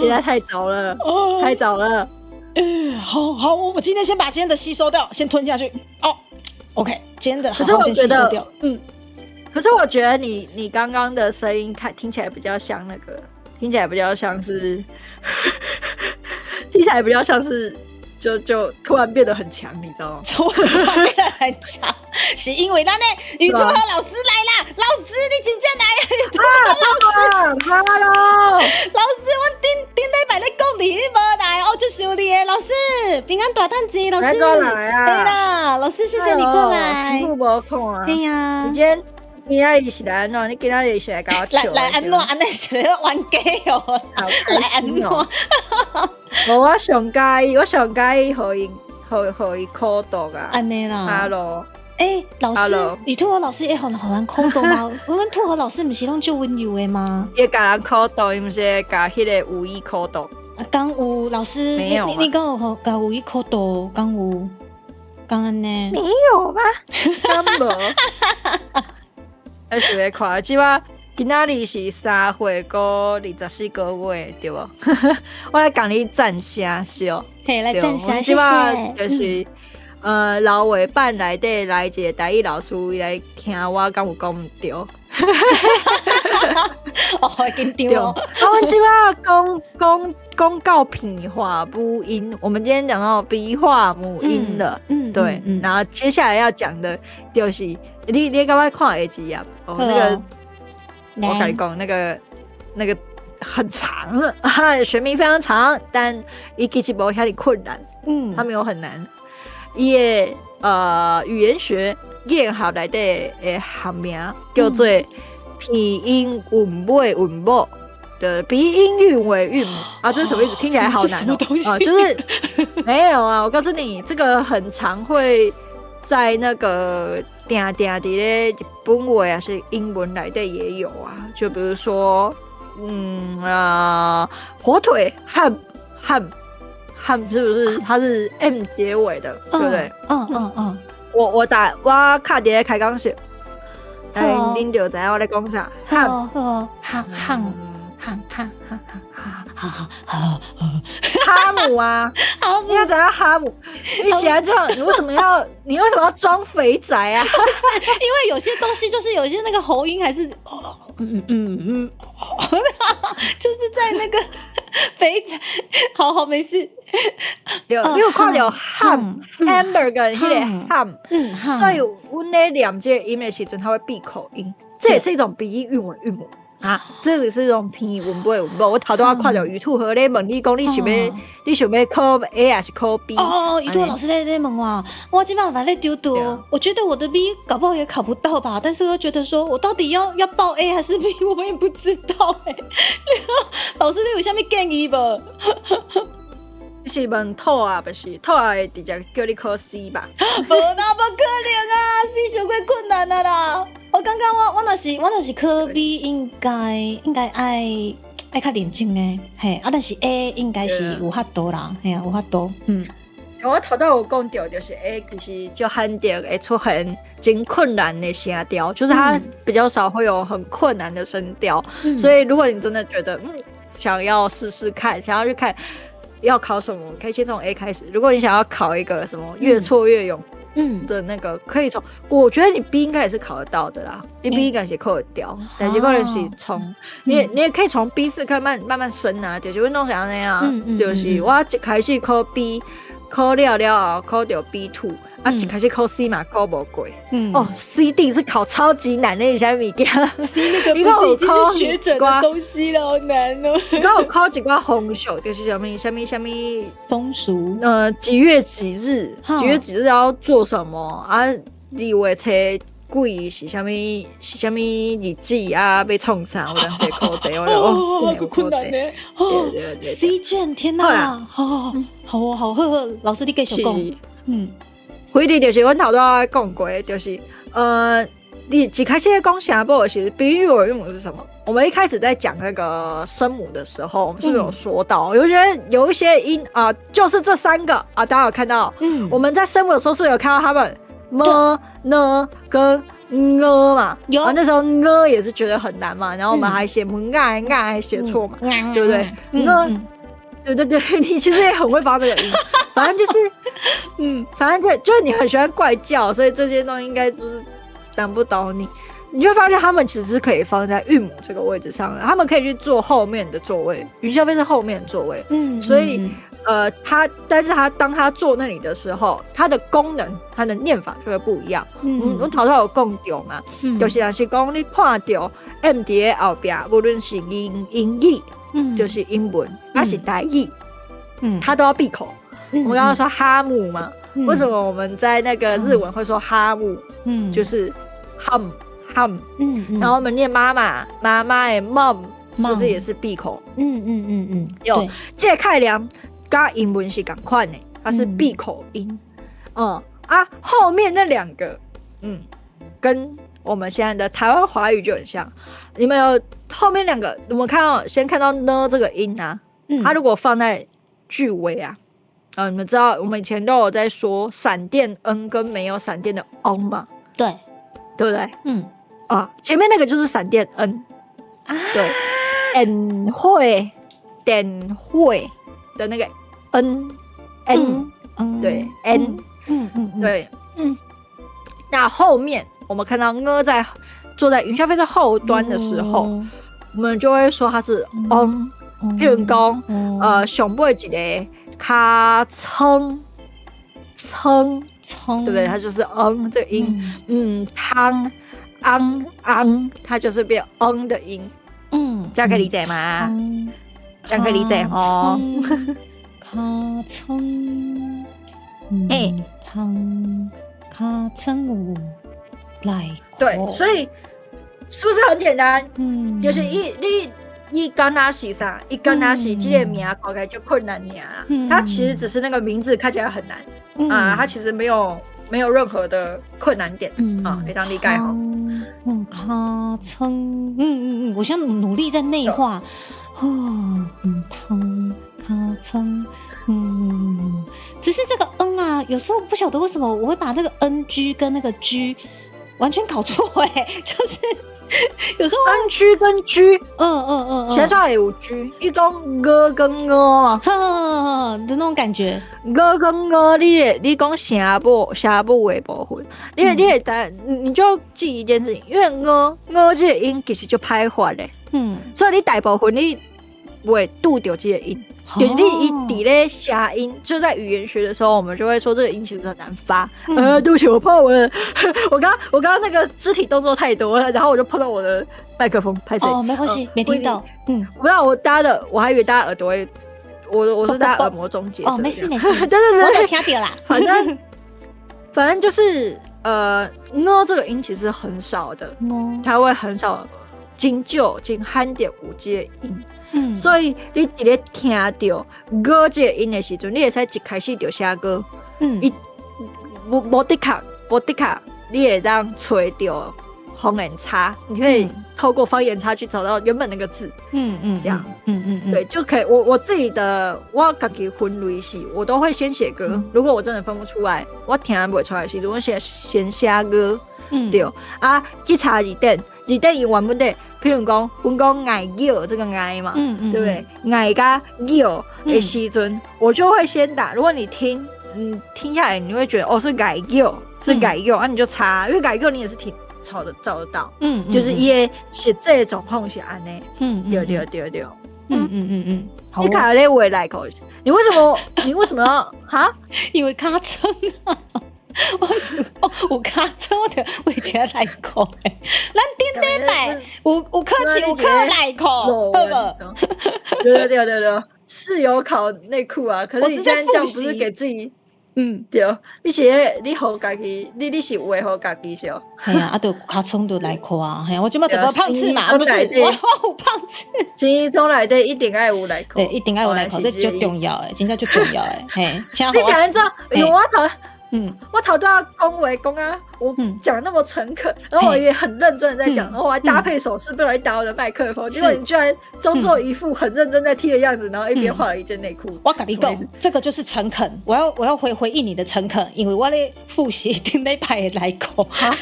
现在太早了，太早了。好，我今天先把今天的吸收掉，先吞下去。哦 ，OK， 今天的好先吸收掉。可是我觉得你刚刚的声音听起来比较像那个，听起来比较像是，听起来比较像是。就突然变得很强，你知道吗？突然变得很强，是因为咱的宇兔和老师来啦！老师，你真正来！宇兔和老师，我顶礼拜咧讲你无来，我就想你的老师，平安大探子，老师来啊！对啦，老师，谢谢你过来。你无空啊？对呀，你今天是来安怎？你今天是来跟我笑？来安怎？安尼是咧玩 gay 哦，来安怎？我上介意互伊口读啊，安尼啦。Hello， 老师，宇兔和老师会互人口读吗？我们兔和老师不是拢就温柔的吗？伊甲人口读，伊不是甲迄个有意口读。刚有老师，你刚有甲有意口读，刚有，刚安呢？没有吗？刚无。还是要看，即摆今仔日是3岁过24个月，对无？我来讲你赞声笑，嘿，来赞声，谢谢。就是老尾班内底来一个台语老师来听我，敢有讲唔对？哦，紧张哦。我们即摆讲到笔画母音，我们今天讲到笔画母音了，对。然后接下来要讲的就是你刚刚看下集啊，那个我跟你讲，那个很长，学名非常长，但伊其实无遐尼困难，它没有很难。伊的语言学研学内底的学名叫做鼻音韵尾韵母的鼻音韵尾韵母啊，这是什么意思？听起来好难哦，就是没有啊，我告诉你，这个很常会在那个定的日本话还是英文内底也有啊，就比如说火腿ham 是不是？它是 M 结尾的，对不对？我卡伫开讲室，恁就知我在讲啥。哈姆啊，你要知道哈姆，你喜欢这样，你为什么要装肥宅啊？因为有些东西就是有些那个喉音还是就是在那个肥仔，好没事。你有看到 hamburger 迄个 ham， 所以阮咧念这个音的时阵，它会闭口音，这也是一种鼻音韵尾韵母啊，这也是一种鼻韵尾韵母。我头拄仔看到鱼兔和咧问你讲，你想要考 A 还是考 B？ 鱼兔老师在问我今晚在丢丢，我觉得我的 B 搞不好也考不到吧，但是我觉得说我到底要报 A 还是 B， 我也不知道老师你有啥物建议无？你是问兔啊，不是兔啊？会直接叫你考 C 吧？无那不可能啊 ，C 太困难了啦。我刚刚我若是考 B， 应该爱较认真诶，嘿但是 A 应该是有法度啦，嘿有法度。我头先有讲到，就是 A 其实就罕见会出现真困难的声调，就是它比较少会有很困难的声调，所以如果你真的觉得想要试试看，想要去看。要考什么？可以先从 A 开始。如果你想要考一个什么越挫越勇的那个可以从，我觉得你 B 应该也是考得到的啦，你 B 应该是考得掉，但是可能是从你也可以从 B4开慢慢升啊，就是运动像那样，就是我一开始考 B， 考了后考到 B2。一开始考 C 嘛，考不过。C 定是考超级难的一项物件。C 那个不是已经是学者的东西了，好难哦。然后考一寡风俗，就是什么风俗，几月几日要做什么啊？二月初几是什么日子啊？被冲上，我当时考这个好困难呢。对 C 卷，天哪！好，老师你继续讲。回题就是阮头拄仔讲过，就是你一开始在讲声母其实比喻我韵母是什么？我们一开始在讲那个声母的时候，我们是不是有说到，有一些音就是这3个大家有看到？我们在声母的时候是不是有看到他们么、呢跟嘛？有。那时候也是觉得很难嘛，然后我们还写还写错嘛，对不对？对，你其实也很会发这个音，反正就是，反正就是你很喜欢怪叫，所以这些东西应该都是难不倒你。你会发现他们其实是可以放在韵母这个位置上的，他们可以去坐后面的座位，云霄飞是后面的座位，所以但是当他坐那里的时候，它的功能、它的念法就会不一样。我头有讲到嘛，就是讲你看到 M 在后边，无论是英语。就是英文，还是台语，它都要闭口。我们刚刚说哈姆嘛，为什么我们在那个日文会说哈姆？就是 hum，然后我们念妈妈的 mom， 是不是也是闭口？有这个概念跟英文是同款的，它是闭口音。后面那2个，跟我们现在的台湾华语就很像。你们有后面2个，我们先看到呢这个音啊，它如果放在句尾啊，你们知道我们以前都有在说闪电跟没有闪电的嘛，对不对？前面那个就是闪电对电会的那个对对那后面我们看到在坐在云霄飞车后端的时候，我们就会说它是譬如讲上尾一个卡撑，对不对？它就是这个音，汤它就是变的音，这样可以理解吗？这样可以理解哦。卡撑，卡撑来，对，所以是不是很简单？就是你跟他是啥？一跟他是这个名搞起来就困难点啦。它其实只是那个名字看起来很难它其实没有任何的困难点你当理解好。卡撑，我现在努力在内化。卡撑，只是这个有时候不晓得为什么我会把那个 NG 跟那个 G 完全搞错就是有时候 NG 跟 G， 写出来有 G， 一种跟嘛，的那种感觉。跟你讲声母的部分，你就记一件事情，因为这个音其实就歹发的，所以你大部分你会拄到这个音。就是你伫咧下音，就在语言学的时候，我们就会说这个音其实很难发。对不起，我碰到我刚那个肢体动作太多了，然后我就碰到我的麦克风，拍谁？没关系，没听到。不知道我还以为大家耳朵会，我是大家耳膜中结。没事，对，我有听到啦。反正就是这个音其实很少的，它会很少经罕点5这个音。所以你伫咧听到歌这个音的时阵，你会使一开始就写歌，无的确，你会当吹到方言差，你可以透过方言差去找到原本那个字，这样，对，就可以。我自己的我自己分类是，我都会先写歌。如果我真的分不出来，我听不出来的时阵，我先写歌，对去查字典用原本的。譬如讲，我们讲爱叫这个爱嘛，对不对？爱加叫的时阵，我就会先打。如果你听听下来你会觉得是改幼，是改幼，那你就查，因为改幼你也是找得到，就是伊的实际的状况是安尼，对，好，你卡咧话来口，你为什么要哈？因为卡称啊。我想讲有卡车，我就为一个内裤诶。咱顶礼拜有考试，有考内裤，好不？对，是有考内裤啊。可是你现在这样不是给自己，对，你互家己，你是为互家己是哦。系啊，就卡冲就内裤啊，系啊，我即摆就无胖次嘛，不是，我有胖次。新衣中内底一定爱有内裤，对，一定爱有内裤，这最重要诶，真正最重要诶，嘿。你想安怎？我头都要恭维公啊！我讲那么诚恳，然后我也很认真的在讲，然后我还搭配手势，不容易打我的麦克风。结果你居然装作一副很认真在踢的样子，然后一边画了一件内裤。我跟你讲，这个就是诚恳。我要回应你的诚恳，因为我在复习顶礼拜的内裤。哈，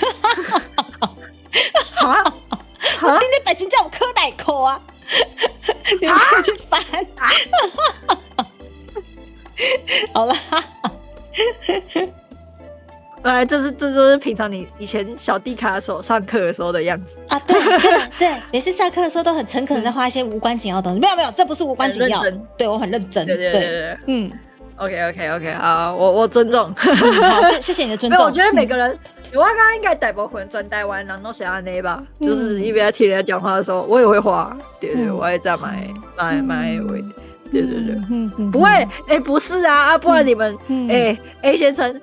我顶礼拜真正有考内裤啊！你们可以去翻。好了。这就是平常你以前小弟卡的时候上课的时候的样子啊！对，每次上课的时候都很诚恳的在画一些无关紧要的东西。没有，这不是无关紧要。对我很认真。对，OK，好，我尊重。好，谢谢你的尊重。没有，我觉得每个人，我刚刚应该大部分全台湾人都是安尼吧，就是一边在听人家讲话的时候，我也会画，对，我也在买位。对，不会，不是啊，不然你们，A 先生，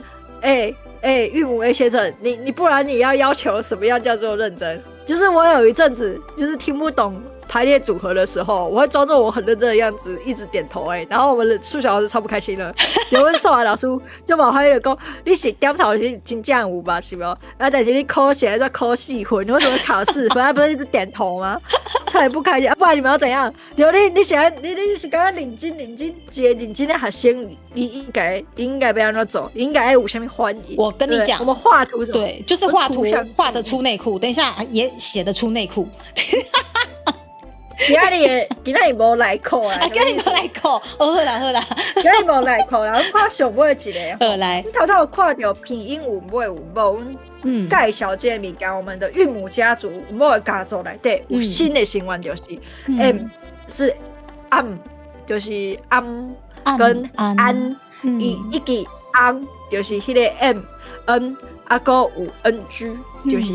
韵母 A 先生，你不然你要求什么样叫做认真？就是我有一阵子就是听不懂排列组合的时候，我会装作我很认真的样子，一直点头然后我们的数学老师超不开心了，有问数学老师就把他就讲，你是点头是真正有吧，是不？但是你考起来再考4分，你为什么考4分？他不是一直点头吗？他也不开心，不然你们要怎样？你想你是刚刚认真的学生，应该不要那么走，应该有什么欢迎？我跟你讲，我们画图什么？对，就是画图画得出内裤，等一下也写得出内裤。今仔日无内裤啊！今日无内裤，好啦，今日无内裤啦，我看上尾一个。好来，你头有看到拼音有尾有某，介绍这个物件，我们的韵母家族某个家族内底有新的成员，就是 M 是 am， 就是 am 跟安，一个 an 就是迄个 M。还有 NG， 就是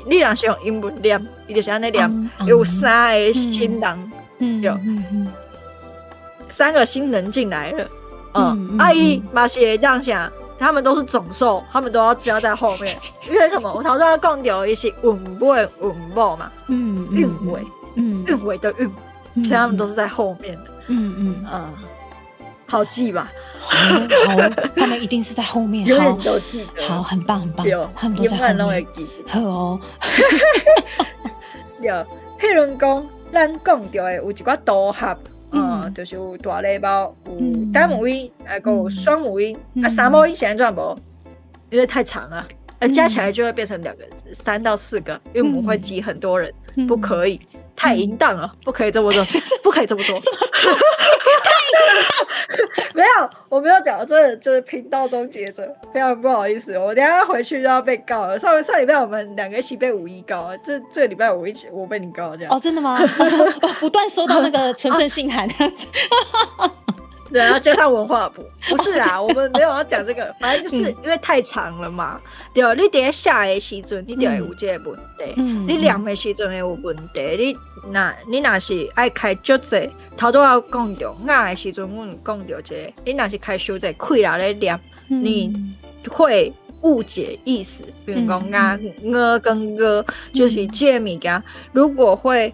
你若是用英文念，伊就是安尼念，有3个新人，有3个新人进来了，阿姨嘛是会当下，他们都是总数，他们都要加在后面，因为什么？我头先讲到一些韵尾嘛，韵尾的韵，所以他们都是在后面的，好记吧？好，他们一定是在后面。永远都记得。好，很棒。他们都在后面。好哦。对，譬如讲，咱讲到的有一寡组合，就是有大礼包，有单母音，还有双母音，三母音现在无，因为太长了，加起来就会变成3到4个，因为我们会挤很多人，不可以。太淫荡了，不可以这么做，不可以这么做。什么东西？没有，我没有讲，这就是频道终结者，非常不好意思，我等一下回去就要被告了。上礼拜我们2个一起被51告了，这个礼拜我被你告这样。哦，真的吗？不断收到那个纯正信函这样子。对，然后加上文化部，不是啊，我们没有要讲这个，反正就是因为太长了嘛。对，你在写的时阵，你就会有这个问题；你念的时阵会有问题。你若是爱开足济，头都要讲到雅的时阵，我们讲到这个。你若是开伤济开了咧念，你会误解意思。比如讲跟就是这个物件，如果会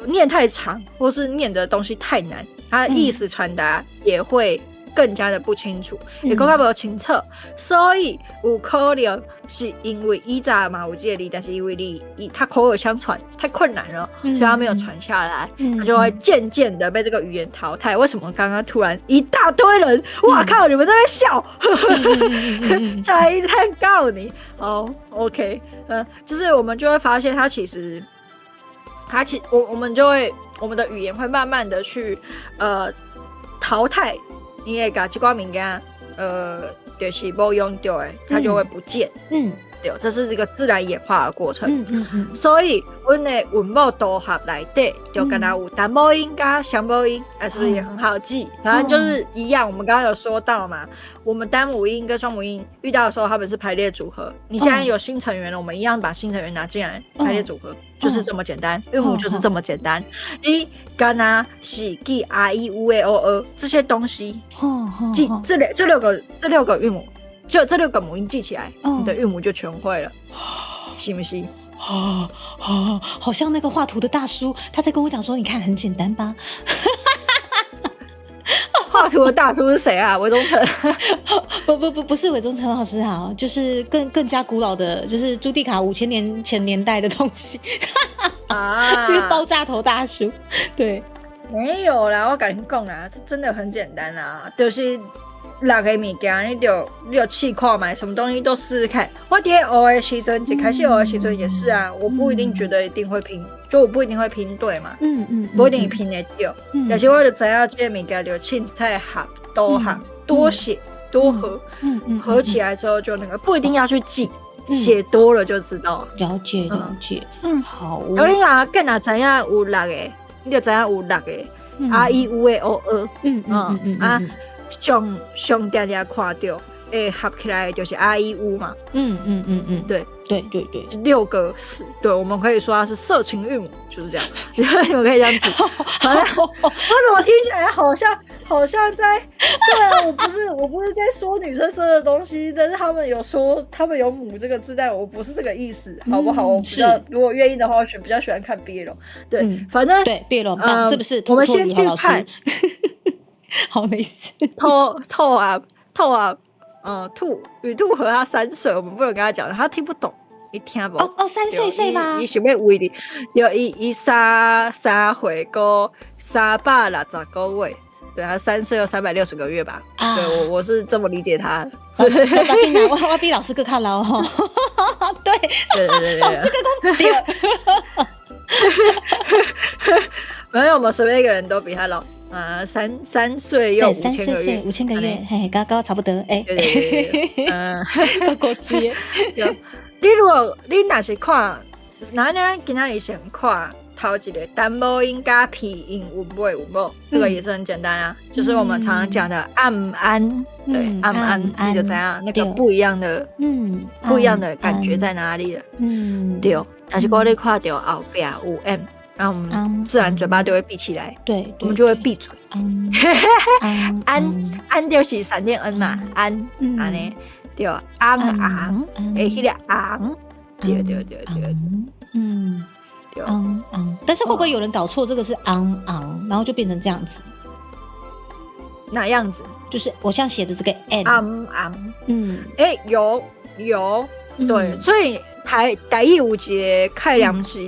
念太长，或是念的东西太难。它的意思传达也会更加的不清楚，也更加不清楚，所以有可能是因为以前嘛有这个但是因为它口耳相传太困难了，所以它没有传下来，它就会渐渐的被这个语言淘汰。为什么刚刚突然一大堆人，哇靠，你们在那边笑，小孩一直在告你，好 OK， 就是我们就会发现它其实我们就会。我们的语言会慢慢的去淘汰，你会把这些物件就是无用到的，它就会不见。对，这是这个自然演化的过程。所以阮的韵母组合内底就跟它有单母音加双母音，是不是也很好记？反正就是一样，我们刚刚有说到嘛，我们单母音跟双母音遇到的时候，他们是排列组合。你现在有新成员了，我们一样把新成员拿进来排列组合，就是这么简单。韵母就是这么简单。你刚刚是记 R E U A O E 这些东西，记这六个韵母。就这6个母音记起来，你的韵母就全会了，是不是？好像那个画图的大叔，他在跟我讲说，你看很简单吧？画图的大叔是谁啊？韦忠诚？不是韦忠诚老师啊，就是更加古老的，就是朱蒂卡5000年前年代的东西啊，那个爆炸头大叔，对，没有啦，我跟你讲啦，这真的很简单啊，就是。6个物件，你就试看嘛，什么东西都试试看。我在学的时阵，一开始学的时阵也是啊，我不一定觉得一定会拼，就我不一定会拼对嘛，不一定拼得对。但是我就知道这个物件就凊彩合多合多写多合，合起来之后就那个不一定要去记，写多了就知道。了解，好。有你啊，更哪知影有6个，你就知影有6个 R E U A O E，上常看到会合起来就是 R E U 嘛，对，6个是，对，我们可以说它是色情韵母，就是这样，你们可以这样子。我怎么听起来好像在，对啊，我不是在说女生生的东西，但是他们有说他们有母这个字，但我不是这个意思，好不好？我比较如果愿意的话，我比较喜欢看 BL， 对，反正对 BL 是不是？我们先去看。好没事，兔啊，兔与兔和他3岁，我们不能跟他讲，他听不懂，你听不？哦，3岁吗？你想要为你，有伊3岁过360个月，对，他3岁又360个月吧？对，我是这么理解他。我比老师更看牢哈，对，老师更对。反正我们随便一个人都比他老。3岁又5000个月，5000个月，嘿，刚差不多，对，高级。你若是看，咱今仔日先看头一个单母音加鼻音有无？这个也是很简单啊，就是我们常常讲的安，对，安，你就知道那个不一样的，不一样的感觉在哪里了，对。但是我你看到后边有 M。然后我们自然嘴巴就会闭起来，对，我们就会闭嘴。安就是3点 N 嘛，安尼对，昂，迄个昂，对，对，但是会不会有人搞错？这个是昂，然后就变成这样子？哪样子？就是我像写的这个 N， 有，对，所以。台语有一个概念是，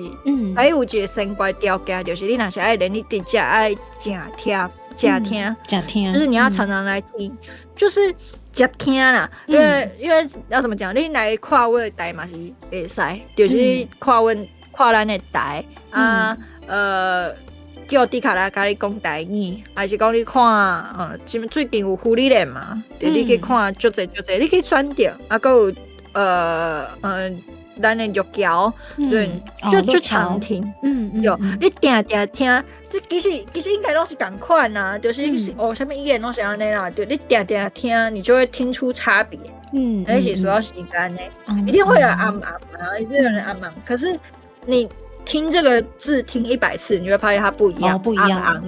台语有一个先决条件，就是你若是爱练，你直接爱正听，就是你要常常来听，就是接听啦。因为要怎么讲，你来看我的台嘛是会使，就是看咱的台啊，叫迪卡拉甲你讲台语，还是讲你看，最近有福利连嘛，对，你去看足济，你去选掉，啊，还有咱的玉桥，对，就常听，有你定听，这其实应该都是同款呐，就是什么语言都是安尼啦，对，你定听，你就会听出差别，而且需要时间呢，一定会有啊，一定有人可是你听这个字听100次，你就会发现它不一样，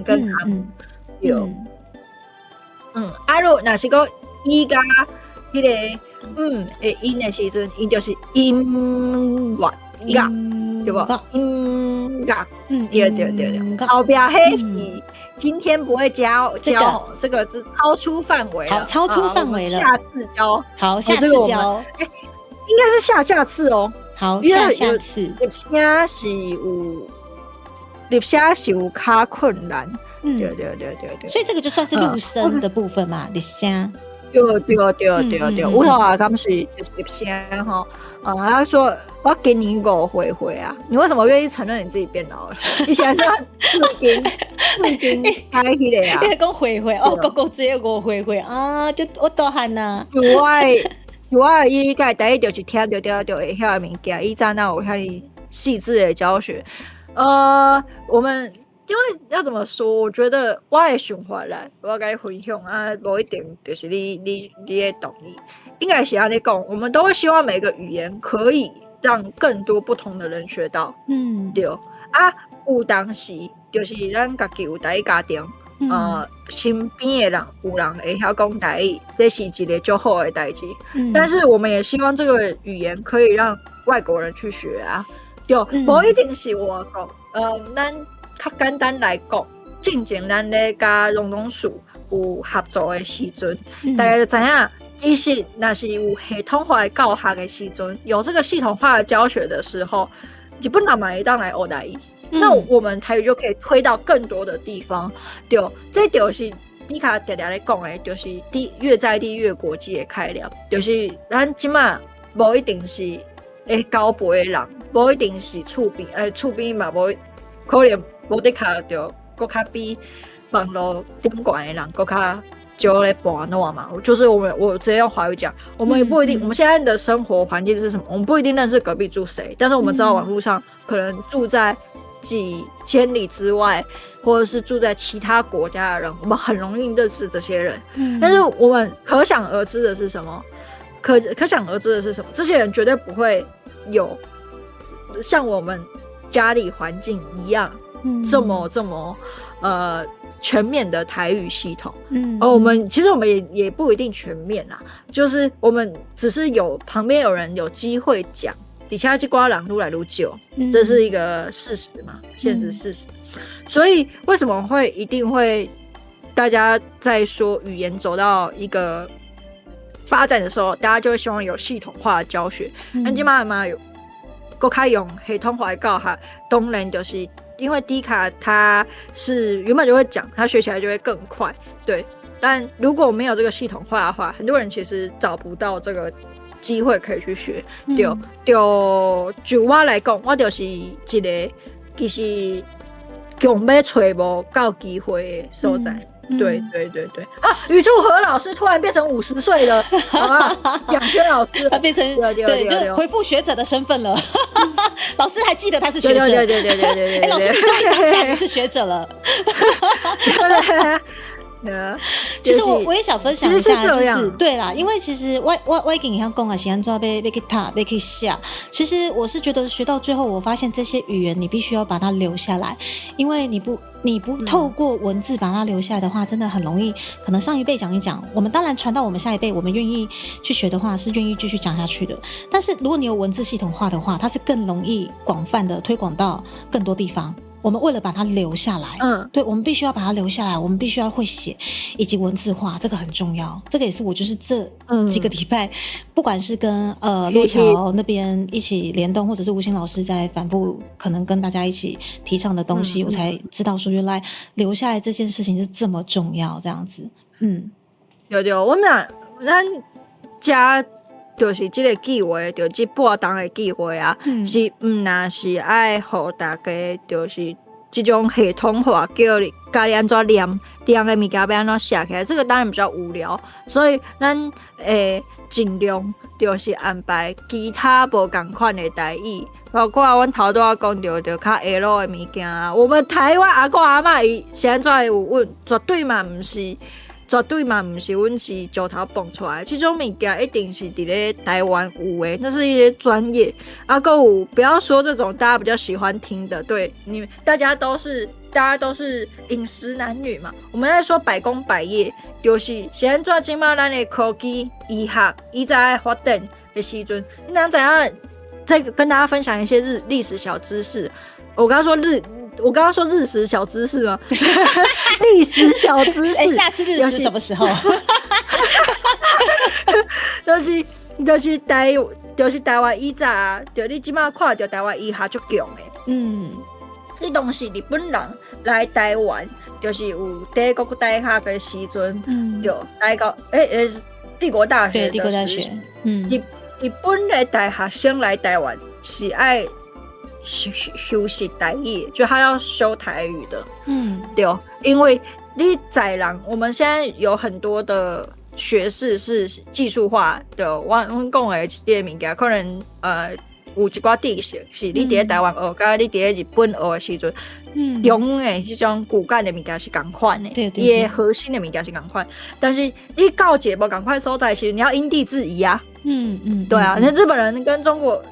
跟有，如若是讲伊加迄个。会音的时阵，伊就是音乐，对不？音乐，对。后边迄是今天不会教这个是超出范围了，好，超出范围了。下次教，好，下次教。应该是下次哦。好，下次。立下是有较困难，对。所以这个就算是入声的部分嘛，立下。对，有头啊，敢是就是入声吼，他说我今年5岁啊，你为什么愿意承认你自己变老了？你现在是已经开迄个啊？你讲岁哦，个只有5岁啊，就我大汉呐。我伊个第一就是听着会晓的物件，伊早那有遐细致的教学。我们因为要怎么说？我觉得我的想法啦，我要跟你分享啊，不一定就是你的同意，应该是按你讲，我们都会希望每个语言可以让更多不同的人学到。对啊，有当时就是咱家己有台语家庭。身边的人有人会晓讲台语，这是一个最好的代志。但是我们也希望这个语言可以让外国人去学啊，对，不一定是我讲，咱较简单来讲，之前咱咧甲农农署有合作的时阵，大家就知影，其实那是有系统化的教学的时阵，有这个系统化的教学的时候，日本人嘛会当来学台语。那我们台语就可以推到更多的地方，对，这就是你卡常常咧讲的，就是越在地越国际的概念，就是咱即马无一定是会交陪的人，无一定是厝边嘛无可能无得卡着，搁较比网络顶管的人搁较少咧搬弄嘛。就是我直接用华语讲，我们也不一定，我们现在的生活环境是什么，我们不一定认识隔壁住谁，但是我们知道网络上可能住在几千里之外，或者是住在其他国家的人，我们很容易认识这些人。但是我们可想而知的是什么？可想而知的是什么？这些人绝对不会有像我们家里环境一样，这么全面的台语系统。其实我们也不一定全面啦，就是我们只是旁边有人有机会讲。底下这瓜人愈来愈少，这是一个事实嘛，现实事实。所以为什么一定会大家在说语言走到一个发展的时候，大家就会希望有系统化的教学。但今嘛有够开用系统化的教学，当然就是因为低卡它是原本就会讲，它学起来就会更快，对。但如果没有这个系统化的话，很多人其实找不到这个机会可以去学。就我来讲，我就是一个其实强要找无够机会的所在。对啊！宇柱和老师突然变成50岁了，好吧？蒋轩老师，他变成对，就回复学者的身份了。老师还记得他是学者，对。老师，你终于想起来你是学者了。其实我也想分享一下，就是对啦，因为其实我跟你像讲啊，是安怎要去读，要去写。其实我是觉得学到最后，我发现这些语言你必须要把它留下来，因为你不透过文字把它留下来的话，真的很容易，可能上一辈讲一讲，我们当然传到我们下一辈，我们愿意去学的话，是愿意继续讲下去的。但是如果你有文字系统化的话，它是更容易广泛的推广到更多地方。我们为了把它留下来，对，我们必须要把它留下来，我们必须要会写以及文字化，这个很重要。这个也是我就是这几个礼拜，不管是跟路桥那边一起联动，或者是吴昕老师在反复可能跟大家一起提倡的东西，我才知道说原来留下来这件事情是这么重要，这样子。有，我们咱家就是这个机会，就这半档的机会啊，是那是爱互大家就是这种系统化叫你教你安怎念的物件要安怎写起来，这个当然比较无聊，所以咱尽量就是安排其他无同款的台语，包括阮头拄仔讲到较下路的物件啊，我们台湾阿公阿嬷伊是安怎有阮，绝对嘛毋是阮是石头蹦出来的，这种物件一定是伫咧台湾有的，那是一些专业。还有不要说这种大家比较喜欢听的，对，大家都是饮食男女嘛。我们在说百工百业，就是现在今嘛咱的科技、医学一直在发展的时阵，你怎样再跟大家分享一些历史小知识？我刚刚说日食小知识吗？历史小知识。下次日食什么时候？就是台湾以前啊，就你即马看到台湾医学足强的。你当时日本人来台湾，就是有帝国大学的时阵，就帝国大学对，的帝国大学实习，日本的大学生来台湾是爱修习台语，就他要修台语的，对，因为你在人，我们现在有很多的学士是技术化的，我讲的这个物件，可能有一寡知识是你伫台湾学，甲你伫日本学的时阵，中的这种骨干的物件是共款的，伊的核心的物件是共款，但是你到一个无共款所在时，你要因地制宜啊。对啊，那日本人跟中国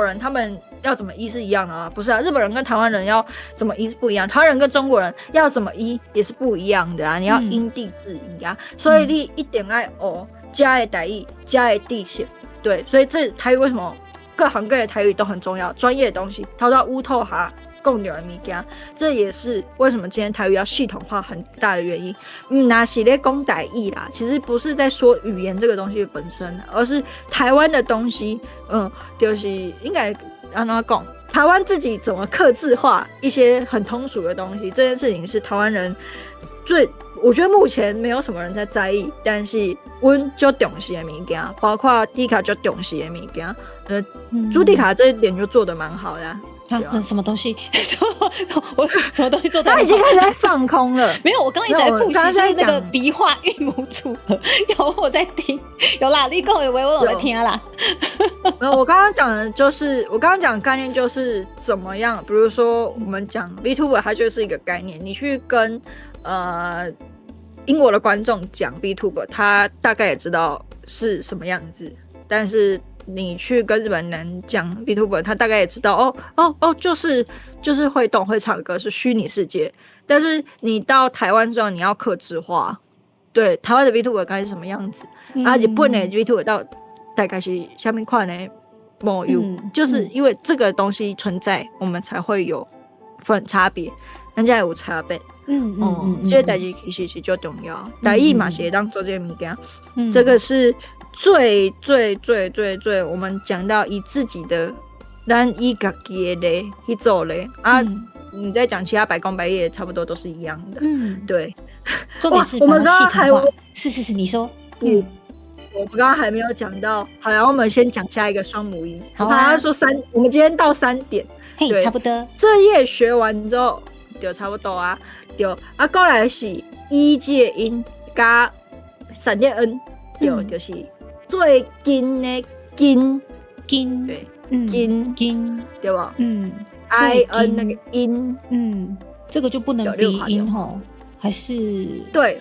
人他们要怎么医是一样的啊？不是啊，日本人跟台湾人要怎么医是不一样，台湾人跟中国人要怎么医也是不一样的啊。你要因地制宜啊，所以你一定要学家的台语，家的地形。对，所以这台语为什么各行各业的台语都很重要，专业的东西，套到乌透哈。共有的物件，这也是为什么今天台语要系统化很大的原因。那是在讲台语啦，其实不是在说语言这个东西本身，而是台湾的东西，就是应该让他讲，台湾自己怎么客制化一些很通俗的东西，这件事情是台湾人我觉得目前没有什么人在在意，但是我就重视的物件，包括迪卡就重视的物件，朱迪卡这一点就做得蛮好的啊。这什么东西？我什么东西做的？他已经开始在放空了。没有，我刚刚一直在复习，就是那个笔画韵母组合。有我在听，有啦，你讲的话我有在听啦。没有，我刚刚讲的就是我刚刚讲的概念就是怎么样，比如说我们讲 VTuber， 它就是一个概念，你去跟英国的观众讲 VTuber， 他大概也知道是什么样子，但是你去跟日本人讲 VTuber， 他大概也知道就是会动会唱歌是虚拟世界，但是你到台湾之后你要客制化，对台湾的 VTuber 该是什么样子，日本的 VTuber 到大概是下面款的模样，就是因为这个东西存在，我们才会有分差别，人家有差别。这个代志其实是最重要，台语嘛是会当做这个物件，这个是最，我们讲到以自己的，咱以自己的嘞去做嘞啊，你在讲其他百工百业，差不多都是一样的。对。重点是我们刚刚还是你说，我们刚刚还没有讲到，好，然后我们先讲下一个双母音。好啊。他说我们今天到3点，嘿，差不多。这页学完之后，就差不多啊。对，过来是一介音加闪电 N， 对，就是最近的近，对，近，对吧？I N 那个音，这个就不能鼻音吼，还是对，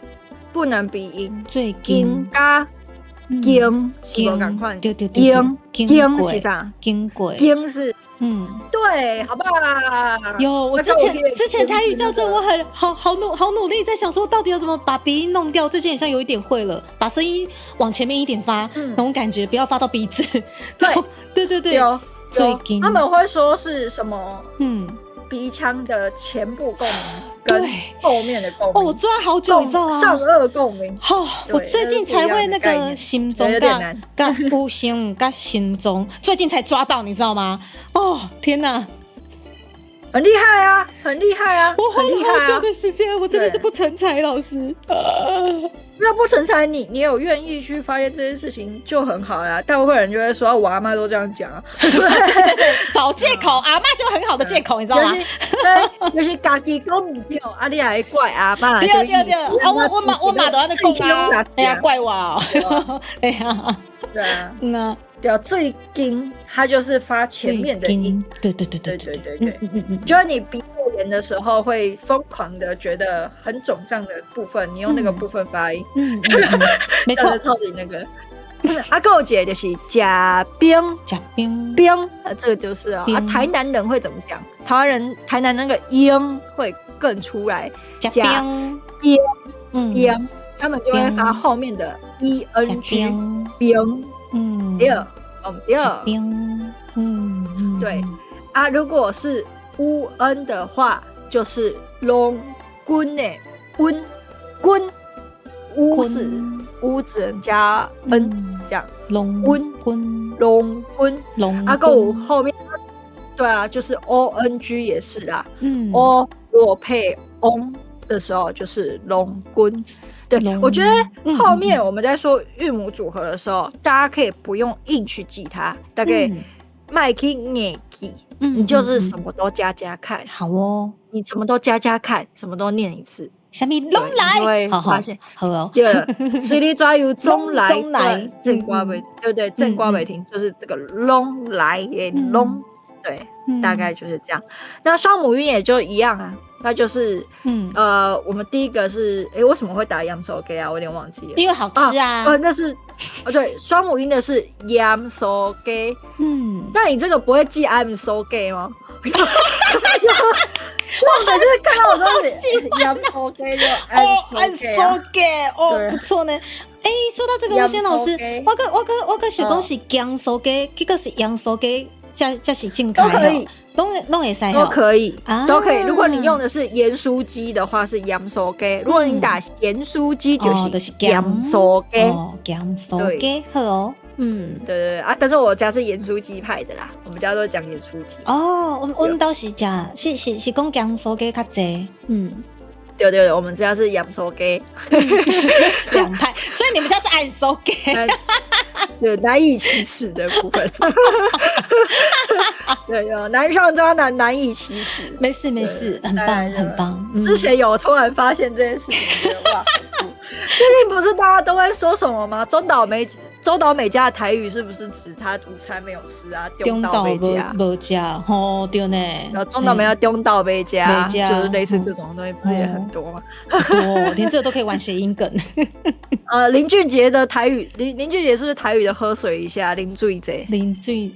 不能鼻音，最近加经是无同款，对，经是啥？经过，经是。对，好不好？有，我之前台语教证，我好努力在想说，到底要怎么把鼻音弄掉。最近好像有一点会了，把声音往前面一点发，那种感觉，不要发到鼻子。对，有，他们会说是什么？鼻腔的前部共鸣跟后面的共鸣。我抓好久，你知道吗？上颚共鸣。我最近才会那个心脏跟呼吸跟心中，最近才抓到，你知道吗？天哪！很厉害啊，很厉害啊！我花了好久的时间，我真的是不成才，老师。要不成才，你有愿意去发现这件事情就很好啦。大部分人就会说，我阿妈都这样讲啊。对，找借口，阿妈就很好的借口，你知道吗？对，就是家己讲唔对，你还怪阿妈。对，我妈都安尼讲啊，哎呀，怪我哦。哎呀，对啊，对，最近它就是发前面的音，对，就是你鼻窦炎的时候会疯狂的觉得很肿胀的部分，你用那个部分发音，没错，超级那个。还有一个就是假冰，这个就是台南人会怎么讲？台南那个音会更出来，假冰，他们就会发后面的 ENG 冰。对啊，如果是乌恩的话，就是龙滚的滚，乌字加 n 这样，龙滚，够后面，对啊，就是 ONG 也是啦，o 如果配 on 的时候就是龙棍。对，我觉得后面我们在说韵母组合的时候，大家可以不用硬去记它，大概麦去念记，你就是什么都加加看。好哦，你什么都加加看，什么都念一次。什么拢来，你会发现好哦。对，水里抓有中来，中来正瓜尾，对不对？正瓜尾停就是这个拢来也拢，对，大概就是这样。那双母音也就一样啊，那就是我们第一个是，为什么会打yam so ge 啊？我有点忘记了，因为好吃啊。那是对，双母音的是yam so ge。那你这个不会记 I'm so gay 吗？我每次看到我都是 I'm so gay 就 I'm so gay 哦，不错呢。说到这个，吴仙老师，我个想讲是姜so gay，这个是洋so gay，这是正开都可以，都会塞，都可以，都可以。如果你用的是盐酥鸡的话是 yam so gay， 如果你打咸酥鸡就是 yam so gay，yam so gay 好哦。对啊，但是我家是盐酥鸡派的啦，我们家都讲盐酥鸡。我们都是讲是讲姜酥鸡较济。对，我们家是yam so gay， 两派，所以你们家是I'm so gay， 对，难以启齿的部分。对，难上加难，难以启齿。没事，很棒很棒。之前有突然发现这件事情，觉得哇，最近不是大家都会说什么吗？周岛美家的台语是不是指他午餐没有吃啊？中岛美家没加，对呢。然后中岛美家中岛美家，就是类似这种东西，不是也很多吗？连这个都可以玩谐音梗。林俊杰的台语，林俊杰是不是台语的喝水一下？林醉贼，林醉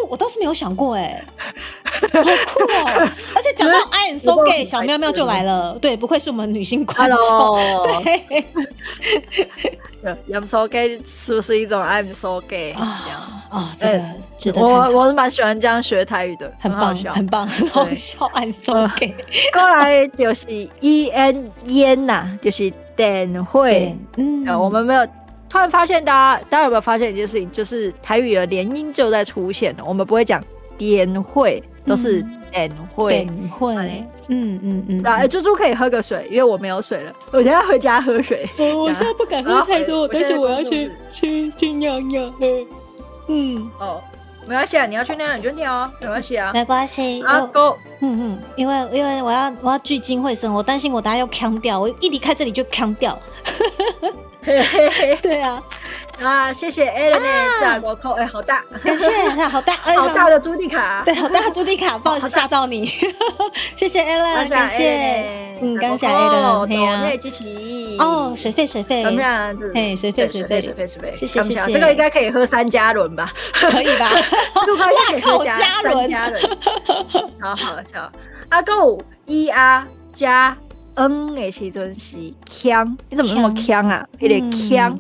我倒是没有想过好酷哦！而且讲到 I'm so gay， 小喵喵就来了。对，不愧是我们女性观众。对。I'm so gay 是不是一种 I'm so gay 这个值得我是蛮喜欢这样学台语的，很好笑，很棒，很好笑。I'm so gay。过来就是 烟呐，就是电会。我们没有突然发现，大家有没有发现一件事情，就是台语的连音就在出现了，我们不会讲电会，都是电会。猪猪可以喝个水，因为我没有水了，我现在回家喝水。我现在不敢喝太多，但是我要去尿尿。没关系啊，你要去尿你就尿没关系啊，没关系。Go。因为我要聚精会神，我担心我等下要呛掉，我一离开这里就呛掉。对啊。谢谢 Alan 的炸锅扣，好大，感谢，好大，好大的朱迪卡，对，好大的朱迪卡，不好意思吓到你，谢谢 Alan， 感谢，感谢 Alan， 对啊，内支持水费，怎么样？水费，谢谢，这个应该可以喝3加仑吧？可以吧？15块可以喝3加仑，好好笑。Go 加。的时阵是腔，你怎么那么腔啊？那个腔，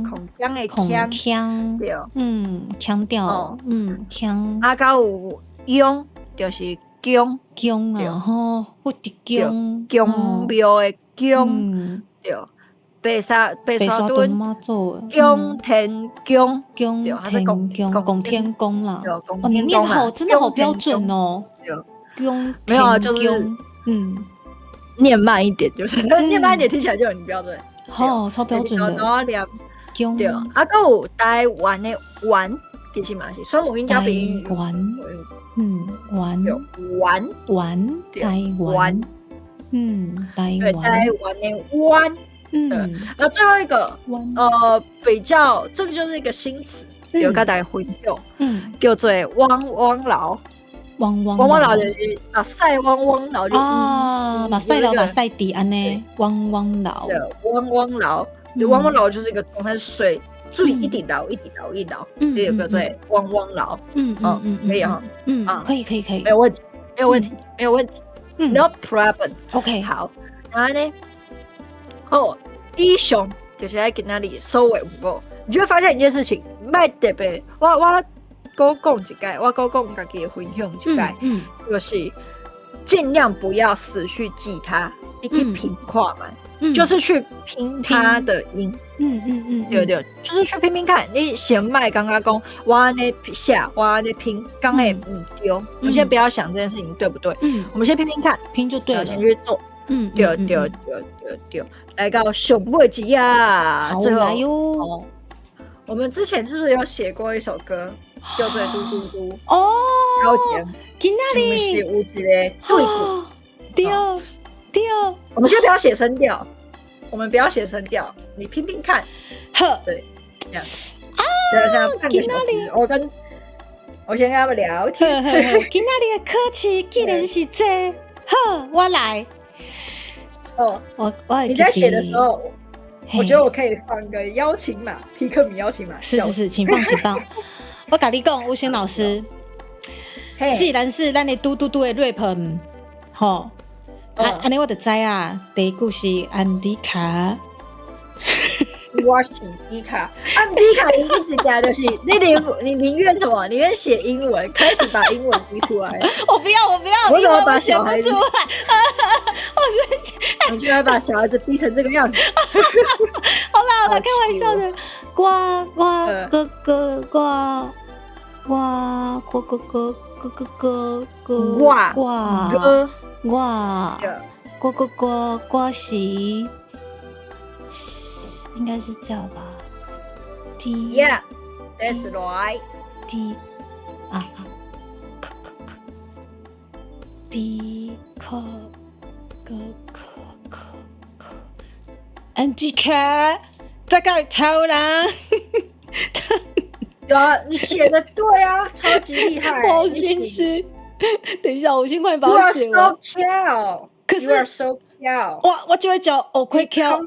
空腔的腔，对，腔调，腔。到有用就是姜啊，我的姜庙的姜，对，白沙屯姜天姜，对，它是拱天宫啦。你念好，真的好标准哦。没有啊，就是念慢一点，就是念慢一点，听起来就很标准。超标准的。对，还有台湾的湾，其实嘛是双母音加鼻音。湾，台湾，台湾的湾。最后一个比较，这个就是一个新词，有跟大家分享，叫做汪老。汪老就是把塞汪老就把塞老把塞底安呢，汪老，对，汪老就是一个状态，水一滴老，这有个做汪老，可以哈，可以，没有问题，No problem，OK， 好，然后呢，第一项就是在跟那里收尾不，你就会发现一件事情，卖特别，我讲一解，我讲自己的分享一解，就是尽量不要死去记它，你去拼看嘛，就是去拼它的音，对，就是去拼看。你先卖刚刚讲，我安尼写，我安尼拼，刚才不丢，我们先不要想这件事情对不对，我们先拼看，拼就对了，先去做，对，来到熊尾集啊，好最后来哟。我们之前是不是有写过一首歌，叫做《嘟嘟嘟》？哦，超甜，今仔是不是日有一个对鼓？对，我们先不要写声调，你拼拼看。好，对，这样就像半个小时，我先跟他们聊天。今仔日的考试既然是这，好，我来。哦，你在写的时候，我觉得我可以放个邀请码，皮克米邀请码。是，请放。我跟你讲，吴昕老师，既然是咱的嘟嘟嘟的 rap， 吼，安尼我就知啊。第一句是安迪卡。我是迪卡，迪卡一直加就是你宁愿什么？宁愿写英文，开始把英文逼出来。我不要，我怎么把小孩子？我你居然把小孩子逼成这个样子？好啦，开玩笑的。哥是。应该是这样吧 ？Yeah, that's right. D 安吉卡，这个超人。有啊，你写的对啊，超级厉害。我好心虚。等一下，我先快把它写完。You are so cute. 可是 You are so cute. 我就会讲我会跳的，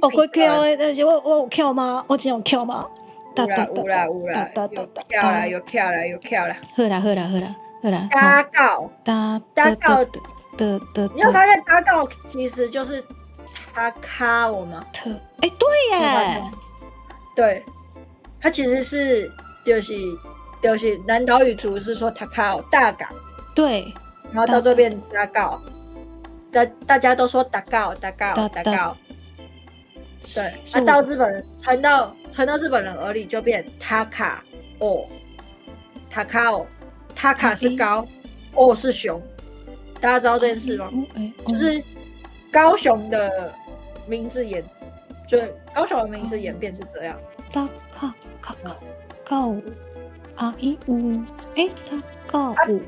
但是我有跳吗？我真有跳吗？有啦，有跳了。好啦。打告的，你有发现打告其实就是他卡我吗？对耶，对，他其实是就是南岛语族是说他卡大港，对，然后到这边打告。大家都说打告，对，到日本人传到日本人耳里就变塔卡是高，是熊，大家知道这件事吗？就是高雄的名字演变是这样。他告啊一五，他告五。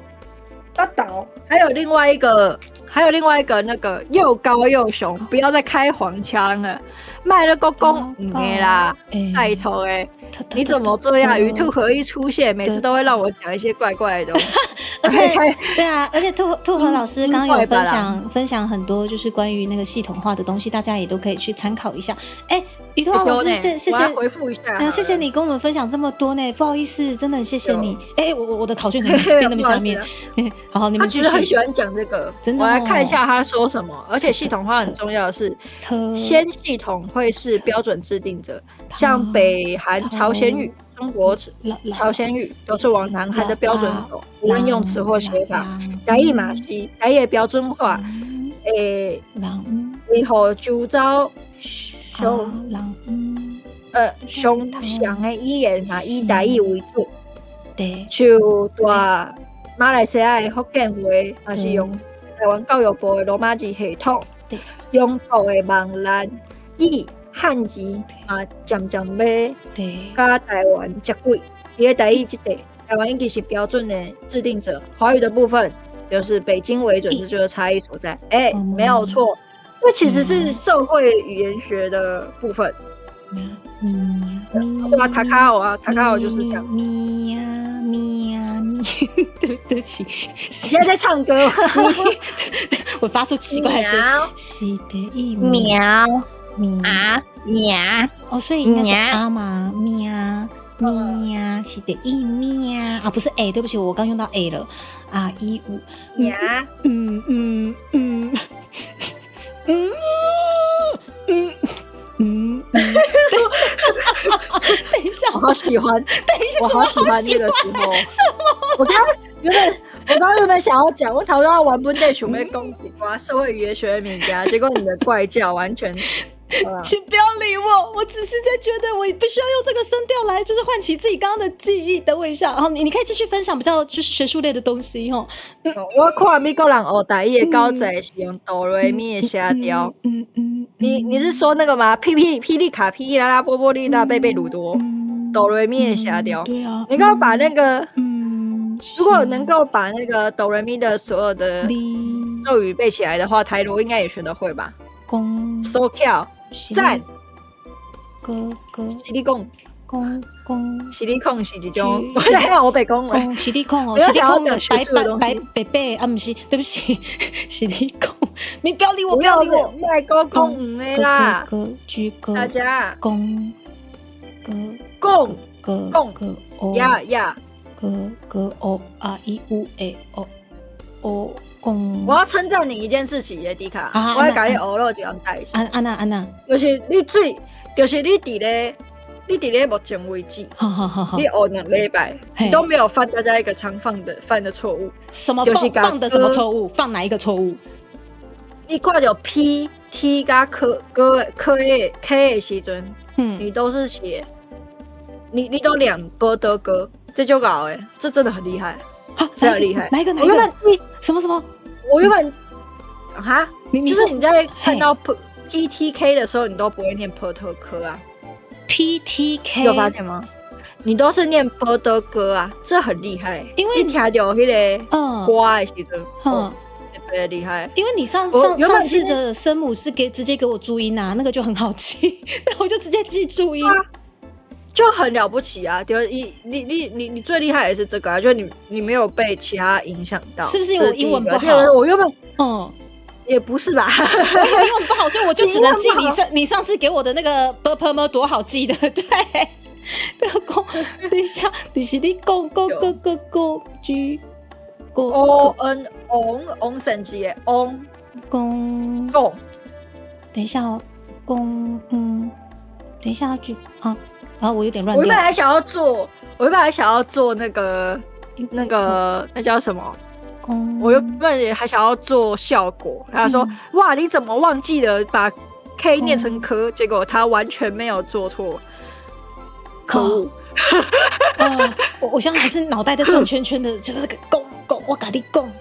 他倒，还有另外一个那个又高又熊，不要再开黄腔了，卖了个公没啦，带头你怎么这样？与兔合一出现，每次都会让我讲一些怪怪的东西。对啊，而且兔和老师刚刚有分享很多就是关于那个系统化的东西，大家也都可以去参考一下。于兔老师，谢谢，回复一下，谢谢你跟我们分享这么多呢，不好意思，真的很谢谢你。我的考卷可能变那么下面。好，你们其实很喜欢讲这个，我来看一下他说什么。而且系统化很重要的是，先系统会是标准制定者，像北韩朝鲜语、中国朝鲜语都是往南韩的标准走，无论用词或写法。台语嘛是台语标准化，以后就遭上常的语言嘛，以台语为主。对，就大马来西亚的福建话，也是用台湾教育部的罗马字系统。中国的闽南语、汉字嘛，渐要甲台湾接轨。伫台语这块，台湾已经是标准的制定者。华语的部分就是北京为准，这就是差异所在。没有错，这其实是社会语言学的部分。对啊，塔卡欧就是这样。对不起，你现在在唱歌吗？我发出奇怪的声音。是的，喵所以应该是啊嘛，喵，是的，喵啊，不是对不起，我刚用到 A 了啊，1 5喵，等一下，我好喜欢，我好喜欢这个时候。我刚原本想要讲，我讨论到玩本地想要讲一寡社会语言学的物件，结果你的怪叫完全请不要理我，我只是在觉得我必须要用这个声调来，就是唤起自己刚刚的记忆。等我一下，然后你可以继续分享比较就是学术类的东西哦。我看美国人学台语的高仔是用哆瑞咪的声调。你是说那个吗？霹雳卡霹雳啦啦波波利大贝贝鲁多哆瑞咪的声调？对啊，能够把那个如果能够把那个哆瑞咪的所有的咒语背起来的话，台罗应该也学得会吧？公So Q 赞哥犀利贡公犀利控是一种，我还有我北宫公犀利控哦，不要想要犀利控讲学术的东西。白啊，不是，对不起，犀利控，你不要理我，不要理我。卖高控的啦，大家公呀，o r i u a o 公。我要称赞你一件事情耶，迪卡，我要给你欧肉一样带一下。安娜，就是你伫咧目前为止，你学2礼拜，你都没有犯大家一个常犯的错误。什么就是放的什么错误？放哪一个错误？你挂着 P T 加 K 的时阵，你都是写，你都2波的歌，这就搞哎，这真的很厉害，非常厉害。哪一个？什么？我原本就是你在看到 P T K 的时候，你都不会念波特科啊。PTK 有发现吗？你都是念波德歌啊，这很厉害。因为你听到那个歌的时候，特别厉害。因为你上次的声母是直接给我注音啊，那个就很好记，那我就直接记注音，就很了不起啊！你最厉害的是这个啊，就你没有被其他影响到，是不是因为我英文不好？我原本也不是吧，我英文不好，所以我就只能记你上次给我的那个 b 多好记的，对。等一下，你是你讲 G O N on 神奇的 on 公，等一下哦，等一下句啊，然后我有点乱掉。我原本还想要做那个那叫什么？我原本也还想要做效果，他说：“哇，你怎么忘记了把 K 念成科？”结果他完全没有做错，可恶！我现在还是脑袋在转圈圈的，就是那个公，我跟你公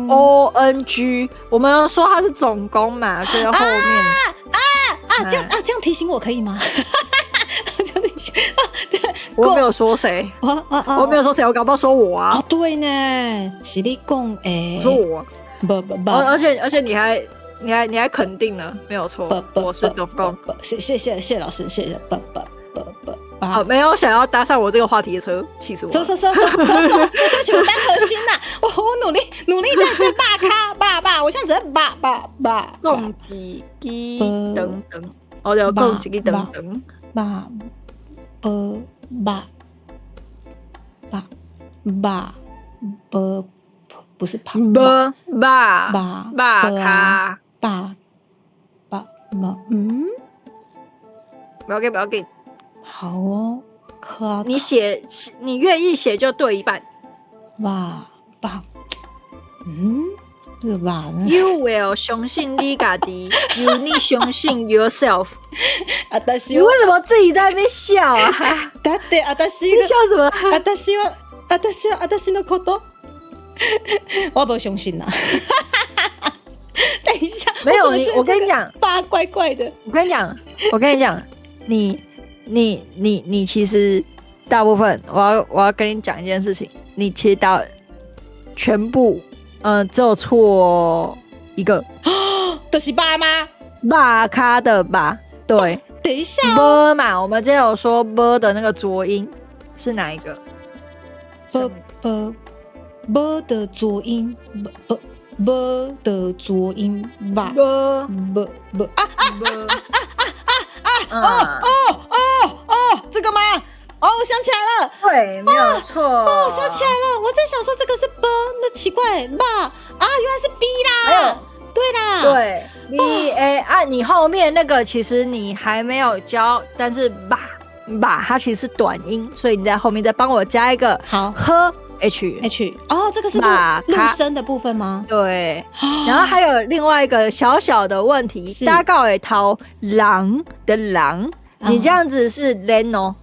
ONG， 我们说他是总攻嘛，所以后面这样提醒我可以吗？这样提醒对，我没有说谁，我没有说谁，我搞不好说我啊。对呢，是你讲我说我，不，而且你还肯定了，没有错，我是总攻。谢老师，谢谢不。没有想要搭上我这个话题的车，气死我！走，对不起，我单核心呐，我努力在爸，我现在只在爸，共几几等等，我就共几几等等，爸，不是爸，卡，不要给。好哦，你愿意写就对一半。爸，这个爸呢 ？You will 相信你自己 ，You need 相信 yourself。你为什么自己在那边笑啊？对，你笑什么？私のこと，我不相信啊。等一下，没有我跟你讲，爸怪怪的。我跟你讲，你其实大部分，我要跟你讲一件事情，你其实全部只有错一个，都是爸吗？爸咖的吧？对，等一下，b 嘛，我们之前有说 b 的那个浊音是哪一个？b 的浊音，b 的浊音吧，b 这个吗？我想起来了，对，没有错。我想起来了，我在想说这个是 b， 那奇怪吧？原来是 b 啦。对啦，对 b a 你后面那个其实你还没有教，但是吧它其实是短音，所以你在后面再帮我加一个好 H 哦，这个是陆声的部分吗？对，然后还有另外一个小小的问题，大家会掏狼的狼，你这样子是 len 哦。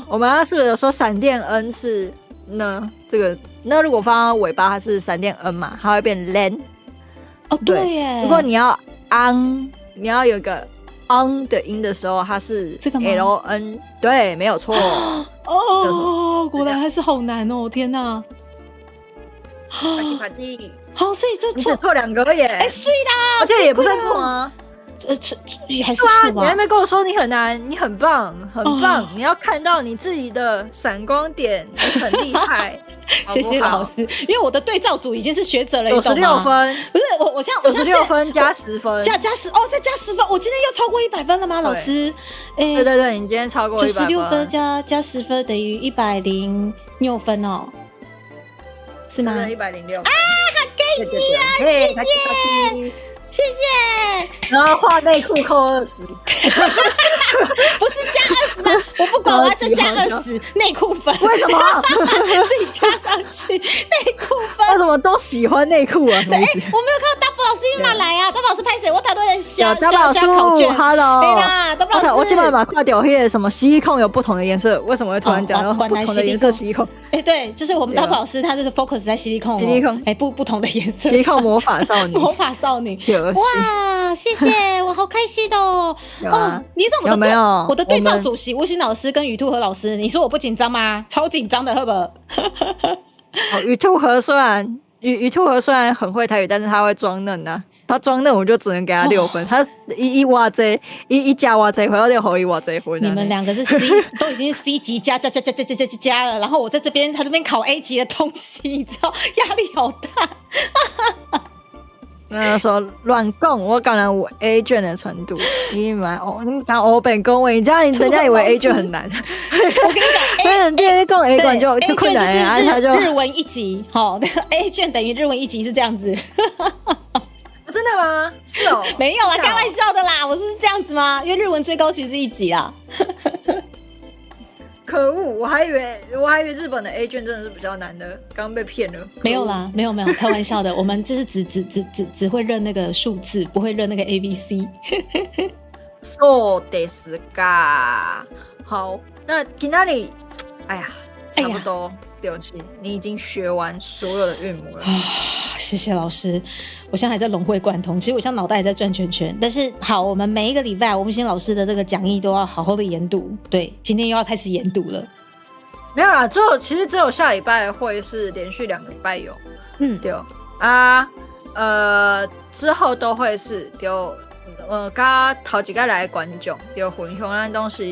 我们是不是有说闪电 n 是呢？这个那如果放到尾巴，它是闪电 n 嘛，它会变 len。哦，对耶。如果你要 on， 你要有一个 on 的音的时候，它是这个吗 ln， 对，没有错。哦，果然还是好难哦！天哪，啪叽，好，所以就你只错2个耶，碎啦，而且也不算错啊。还是错吧？你还没跟我说你很难，你很棒，很棒。你要看到你自己的闪光点，你很厉害。谢谢老师，因为我的对照组已经是学者了，96分，不是我现在96分加10分，加10哦，再加10分，我今天又超过100分了吗？老师，对，你今天超过100分，96分加10分等于106分哦，是吗？106分啊，好开心啊！谢谢。谢谢，然后画内裤扣20，不是加20吗？我不管，我要再加20内裤分。为什么？自己加上去内裤分？为什么都喜欢内裤啊？对，我没有看到大布老师因为来啊，大布老师拍谁？我太多人想大布老师考卷 ，Hello， 对啦，大布老师，我基本上把看掉，什么吸控有不同的颜色，为什么会突然讲到不同的颜色吸控？对，就是我们大布老师，他就是 focus 在吸控，不同的颜色，吸控魔法少女，魔法少女，哇，谢谢，我好开心的哦！你知道我的对照主席吴昕老师跟于兔和老师，你说我不紧张吗？超紧张的，好不好？于兔和虽然很会台语，但是他会装嫩啊。他装嫩，我就只能给他6分。他一挖这一加挖这回，我就回挖这回。你们2个是 C， 都已经是 C 级加了，然后我在这边，他这边考 A 级的东西，你知道压力好大。那说乱讲，我当然有 A 卷的程度，你们当欧本恭维，这样人家以为 A 卷很难。我跟你讲，人家讲 A 卷就困难啊，他就日文1级，A 卷等于日文1级是这样子。真的吗？是哦，没有啦，开玩笑的啦，我是这样子吗？因为日文最高其实1级啦。可恶，我还以为日本的 A 卷真的是比较难的，刚被骗了。没有啦，没有，开玩笑的。我们就是只会认那个数字，不会认那个 ABC。そうですか。好，那今天里，哎呀，差不多就是你已经学完所有的韵母了。谢谢老师，我现在还在融会贯通，其实我现在脑袋还在转圈圈。但是好，我们每一个礼拜，我们新老师的这个讲义都要好好的研读。对，今天又要开始研读了。没有啦，其实只有下礼拜会是连续2个礼拜有，对啊，之后都会是就甲头一个来的观众就分享咱都是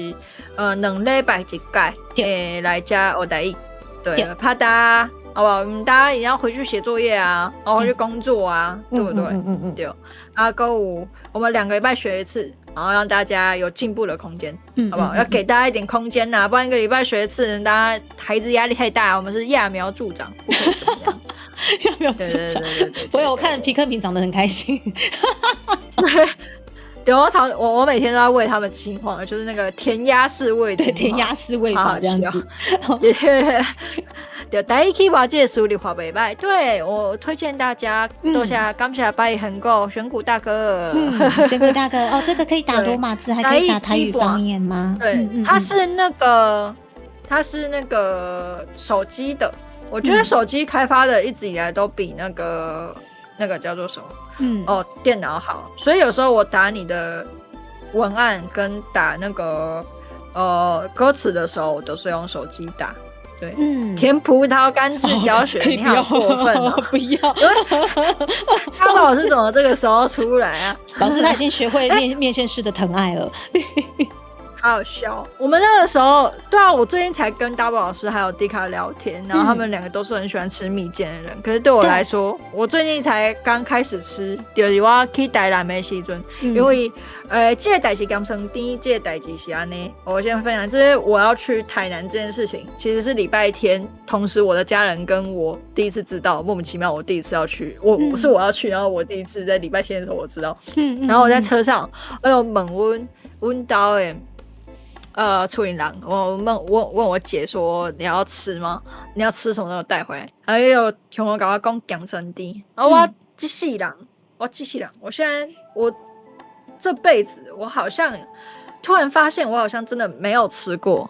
2礼拜一届来加学台语，对，怕大家。好不好？大家也要回去写作业啊，然后回去工作啊，对不对？对。啊，我们2个礼拜学一次，然后让大家有进步的空间，好不好？要给大家一点空间呐，不然1个礼拜学一次，大家孩子压力太大。我们是揠苗助长，不可以怎么样？揠苗助长，不会，我看皮克敏长得很开心。对，我每天都在喂他们青黄，就是那个填鸭式喂，对，填鸭式喂法这样子。就第一期把这个书里画袂歹，对，我推荐大家多下感谢拜恒购选股大哥，选股大哥哦，这个可以打罗马字，还可以打台语方言吗？对，它是那个手机的，我觉得手机开发的一直以来都比那个叫做什么，电脑好，所以有时候我打你的文案跟打那个歌词的时候，我都是用手机打。对，甜葡萄干式教学，你好过分哦！不要，他老师怎么这个时候出来啊？老师他已经学会面线式的疼爱了。好好笑！我们那个时候，对啊，我最近才跟大宝老师还有迪卡聊天，然后他们2个都是很喜欢吃蜜饯的人。可是对我来说，我最近才刚开始吃，就是我去台南的时阵，因为这个代志甘生第一这个代志是安尼，我先分享，就是我要去台南这件事情，其实是礼拜天，同时我的家人跟我第一次知道，莫名其妙我第一次要去，我要去，然后我第一次在礼拜天的时候我知道，然后我在车上，问阮兜的处理狼，我问我姐说你要吃吗？你要吃什么都带回来。还有像我跟我讲姜生地，然后我这世人，我现在我这辈子我好像突然发现我好像真的没有吃过。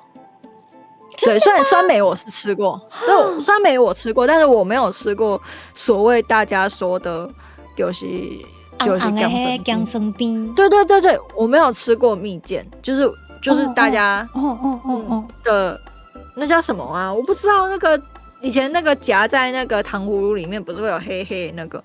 对，虽然酸梅我是吃过，对，酸梅我吃过，但是我没有吃过所谓大家说的就是姜生丁。对，我没有吃过蜜饯，就是大家的那叫什么啊？我不知道，那个以前那个夹在那个糖葫芦里面不是会有黑黑那个？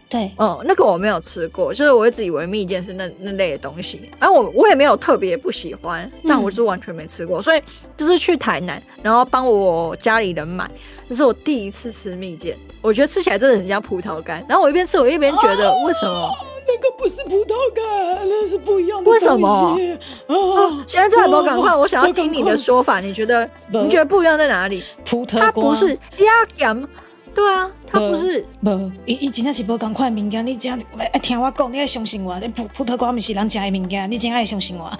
对，那个我没有吃过，就是我一直以为蜜饯是那类的东西，然后我也没有特别不喜欢，但我就完全没吃过，所以就是去台南，然后帮我家里人买，这是我第一次吃蜜饯，我觉得吃起来真的很像葡萄干，然后我一边吃我一边觉得为什么？那个不是葡萄干，那是不一样的东西。为什么？现在就还没有赶快，我想要听你的说法，你觉得不一样在哪里？葡萄它不是鸭咸。对啊，它不是伊真正是无同款的物件，你真爱听我讲，你爱相信我。葡萄干不是人吃的物件，你真爱相信我。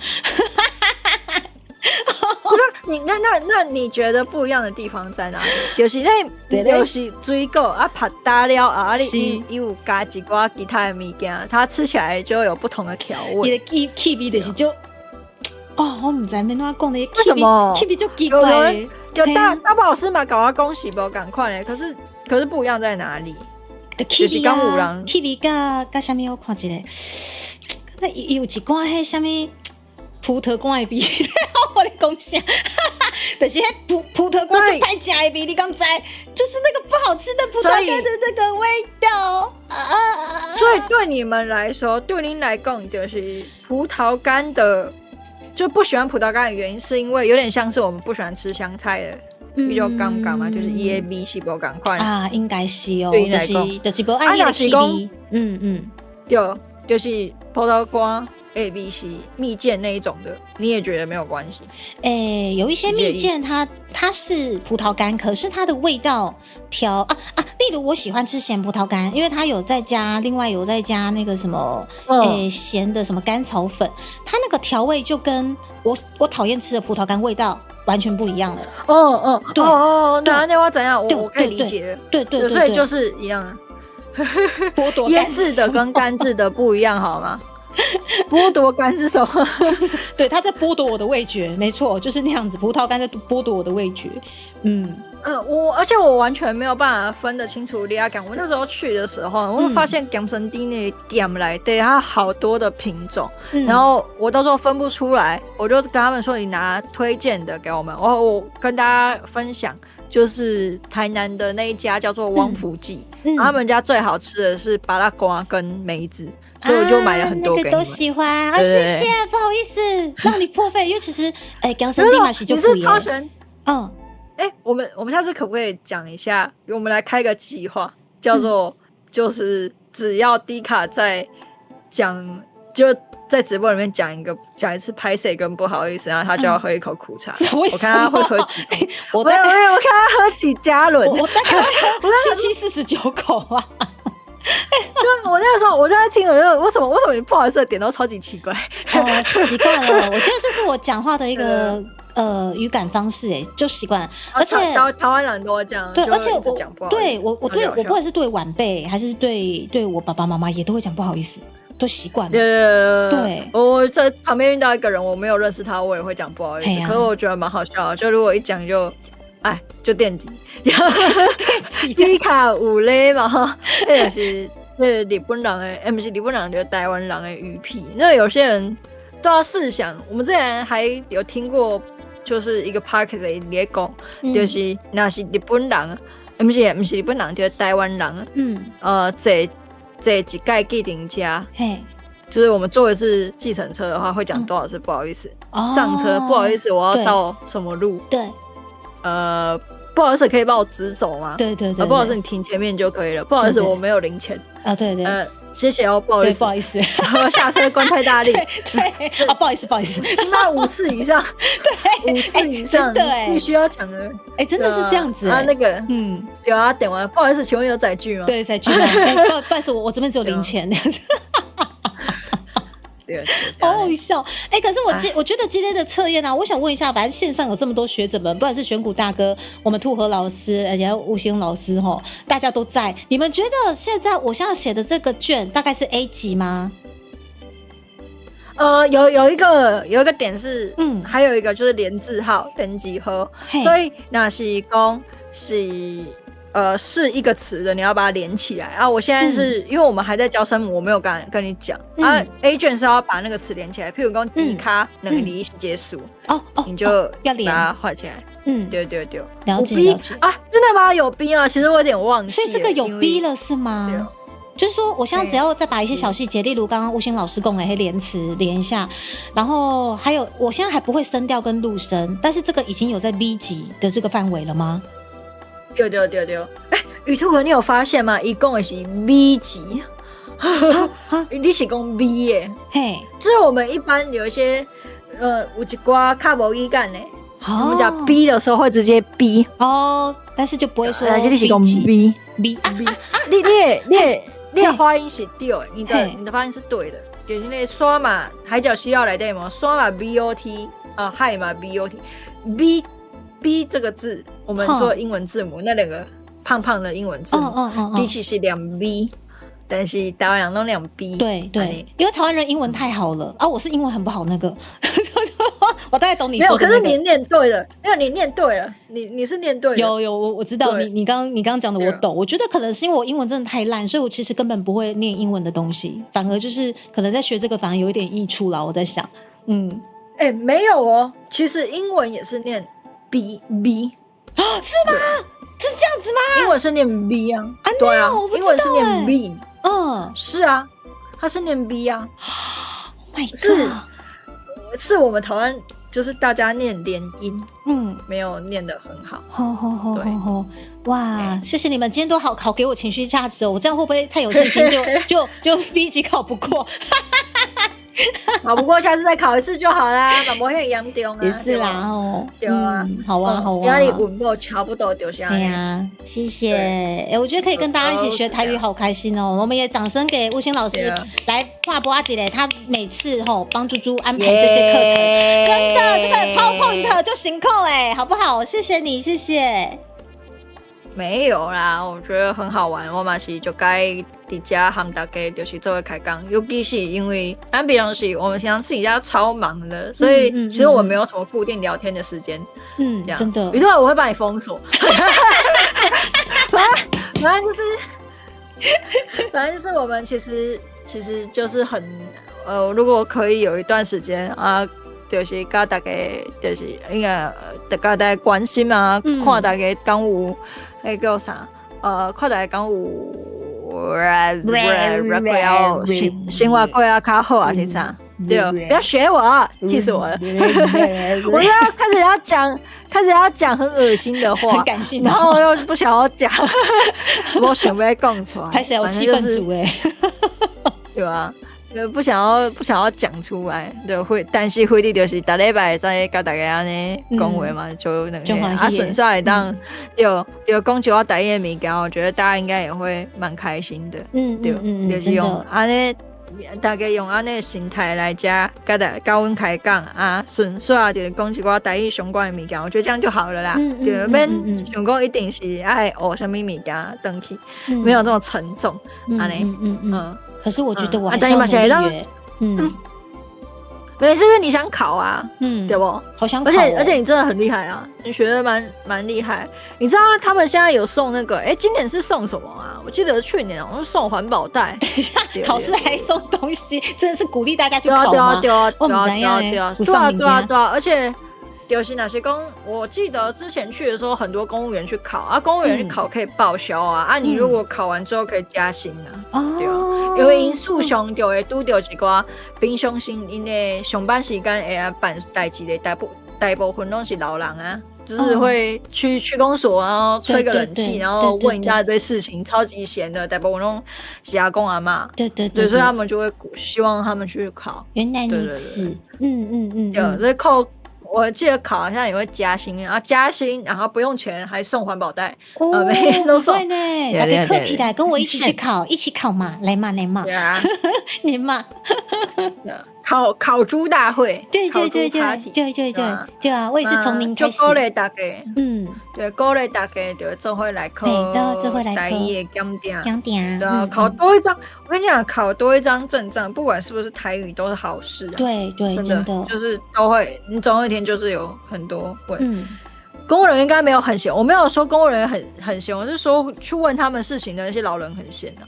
不是你那你觉得不一样的地方在哪里？就是就是水果啊，拍大了啊，你有加一寡其他的物件，它吃起来就有不同的调味。伊的气味就是就我唔知要怎讲的，为什么气味就奇怪？有大宝老师嘛，搞我恭喜不赶快嘞！可是不一样在哪里？就是刚有人气味甲啥物？我看一下，那有一罐迄啥物葡萄干的味，我咧讲啥？就是迄葡萄干就歹食的味，你敢知？就是那个不好吃的葡萄干的那个味道。所以对你们来说，对您来讲，就是葡萄干的，就不喜欢葡萄干的原因，是因为有点像是我们不喜欢吃香菜的。比较尴尬嘛，就是 EAB 是无赶快啊，应该是哦，就是无爱的气味，对，就是葡萄干 ABC 蜜饯那一种的，你也觉得没有关系？有一些蜜饯它是葡萄干，可是它的味道例如我喜欢吃咸葡萄干，因为它另外有在加那个什么咸的什么甘草粉，它那个调味就跟我讨厌吃的葡萄干味道完全不一样了。那我怎样？我可以理解了。对，所以就是一样啊。剥夺腌制的跟干制的不一样，好吗？剥夺干是什么？对，他在剥夺我的味觉，没错，就是那样子。葡萄干在剥夺我的味觉。而且我完全没有办法分得清楚利亚港。我那时候去的时候，我发现姜生地那店来对它好多的品种，然后我到时候分不出来，我就跟他们说，你拿推荐的给我们。我跟大家分享，就是台南的那一家叫做汪福记，他们家最好吃的是芭乐瓜跟梅子。所以我就买了很多给你们，那个都喜欢谢谢，不好意思让你破费，因为其实姜生地嘛是就不一样。你是超神，我们下次可不可以讲一下？我们来开个计划，叫做就是只要迪卡在讲，就在直播里面讲一次拍摄跟不好意思，然后他就要喝一口苦茶。我看他会喝几口，我看他喝几加仑，我大概749口啊。对，我那个时候我就在听，我就为什么你不好意思点到超级奇怪？习惯了，我觉得这是我讲话的一个语感方式，就习惯。而且台湾人都这样，对，而且我我不管是对晚辈还是对我爸爸妈妈也都会讲不好意思，都习惯了。对，我在旁边遇到一个人，我没有认识他，我也会讲不好意思。可是我觉得蛮好笑的，就如果一讲就电击，然后迪卡有咧嘛哈，那就是日本人的，不是日本人，就是台湾人的语癖。那有些人都要试想，我们之前还有听过，就是一个 podcast 在讲，就是那是日本人，不是日本人，就是台湾人，坐一届计程车，就是我们坐一次计程车的话，会讲多少次不好意思，上车不好意思，我要到什么路，对。不好意思，可以帮我直走吗？对，不好意思，你停前面就可以了。不好意思，我没有零钱。对，谢谢哦，不好意思，不好意思，我下车关太大力。对，不好意思，起码5次以上，对，5次以上，真的必须要讲的。真的是这样子。那个，有啊，点完，不好意思，请问有载具吗？对，载具吗？不好意思，我这边只有零钱那样子。对，好好笑。可是我觉得今天的测验啊，我想问一下，反正线上有这么多学者们，不管是选股大哥、我们兔和老师，而且吴兴老师吼，大家都在。你们觉得我现在写的这个卷大概是 A 级吗？有一个点是，还有一个就是连字号、连记号，所以那是讲是一个词的，你要把它连起来啊。我现在是因为我们还在教生母，我没有跟你讲啊。A 卷是要把那个词连起来，譬如讲迪卡能力结束你就要连把它画起来。对，了解啊，真的吗？有 B 啊，其实我有点忘记了。所以这个有 B 了是吗？就是说，我现在只要再把一些小细节，例如刚刚吴兴老师讲的连词连一下，然后还有，我现在还不会声调跟入声，但是这个已经有在 B 级的这个范围了吗？对。羽兔哥，你有发现吗？一共也是 B 级，你是讲 B 耶？嘿，就是我们一般有一些有一挂卡无语感呢，我们讲 B 的时候会直接 B 但是就不会说 B 级。你是讲 B， 你的发音是对的，你的发音是对的。就是那刷嘛，海角七号来对吗？刷嘛 BOT， 海嘛 BOT，B 这个字，我们做英文字母那两个胖胖的英文字母，比起是2 B， 但是台湾人都2 B。对，因为台湾人英文太好了啊，我是英文很不好那个，我大概懂你说的。没有，可是你念对了，没有你念对了，你是念对的。有，我知道你刚刚讲的我懂。我觉得可能是因为我英文真的太烂，所以我其实根本不会念英文的东西，反而就是可能在学这个反而有一点益处啦。我在想，没有哦，其实英文也是念 B， 是吗？是这样子吗？英文是念 B 啊，对啊，英文是念 B， 是啊，它是念 B 啊。Oh my god！ 是我们台湾就是大家念连音，没有念得很好。哇，谢谢你们，今天都好给我情绪价值哦。我这样会不会太有信心就 B 级考不过？考不过下次再考一次就好啦，嘛无遐严重啊。也是啦对啊，好啊。压力稳步差不多就是对啊，谢谢。我觉得可以跟大家一起学台语，好开心哦。我们也掌声给吴兴老师来画博阿姐嘞，他每次帮猪猪安排这些课程，真的这个 PowerPoint 就行扣好不好？谢谢你，谢谢。没有啦，我觉得很好玩。我嘛是就该在家和大家就是做开讲，尤其是因为平常是我们平常自己家超忙的，所以其实我没有什么固定聊天的时间。这样真的。有一段我会把你封锁。反正就是我们其实就是很如果可以有一段时间啊。就是跟大家就是应该大家关心啊，看大家讲有那叫啥看大家讲有生活过得较好啊是啥？对，不要学我，气死我了！我要开始要讲很恶心的话，很感性，然后又不想要讲，我想不要讲出来，开始有气氛组对吧？不想要讲出来，对，会，但是会的就是大礼拜在跟大家呢讲话嘛，就那个顺便会当就讲一下台语的物件，我觉得大家应该也会蛮开心的，就是用安尼大家用安尼的心态来加跟阮开讲啊，顺便就是讲一寡台语相关的物件，我觉得这样就好了啦，就免想讲一定是爱学什么物件回去，没有这么沉重，安尼，可是我觉得我还是要努力耶。没是因为你想考啊，对不？好想考而且你真的很厉害啊，你学的蛮厉害。你知道他们现在有送那个，今年是送什么啊？我记得去年好像是送环保袋。等一下，考试还送东西，真的是鼓励大家去考吗？对啊，而且。就是那些我记得之前去的时候，很多公务员去考啊，公务员去考可以报销啊，你如果考完之后可以加薪啊，对啊，因为因素上就会拄到一寡平常时因的上班时间会办代志的大部分都是老人啊，就是会去区公所，然后吹个冷气，然后问一大堆事情，超级闲的，大部分都是阿公阿嬷，对，所以他们就会希望他们去考。原来如此，对，所以扣。我记得考好像也会加薪，然后加薪，然后不用钱，还送环保袋，每天都送。对，大家课题来跟我一起去考，一起考嘛，来嘛，对啊，你嘛。烤猪大会，对对对烤猪 party 对啊，我也是从您开始，就鼓励大家，对，鼓励大家就做伙来考台语的检定，对啊，考多一张，我跟你讲，考多一张证照，不管是不是台语都是好事啊，对，真的就是都会，你总有一天就是有很多会。公务人员应该没有很闲，我没有说公务人员很闲，我是说去问他们事情的那些老人很闲啊。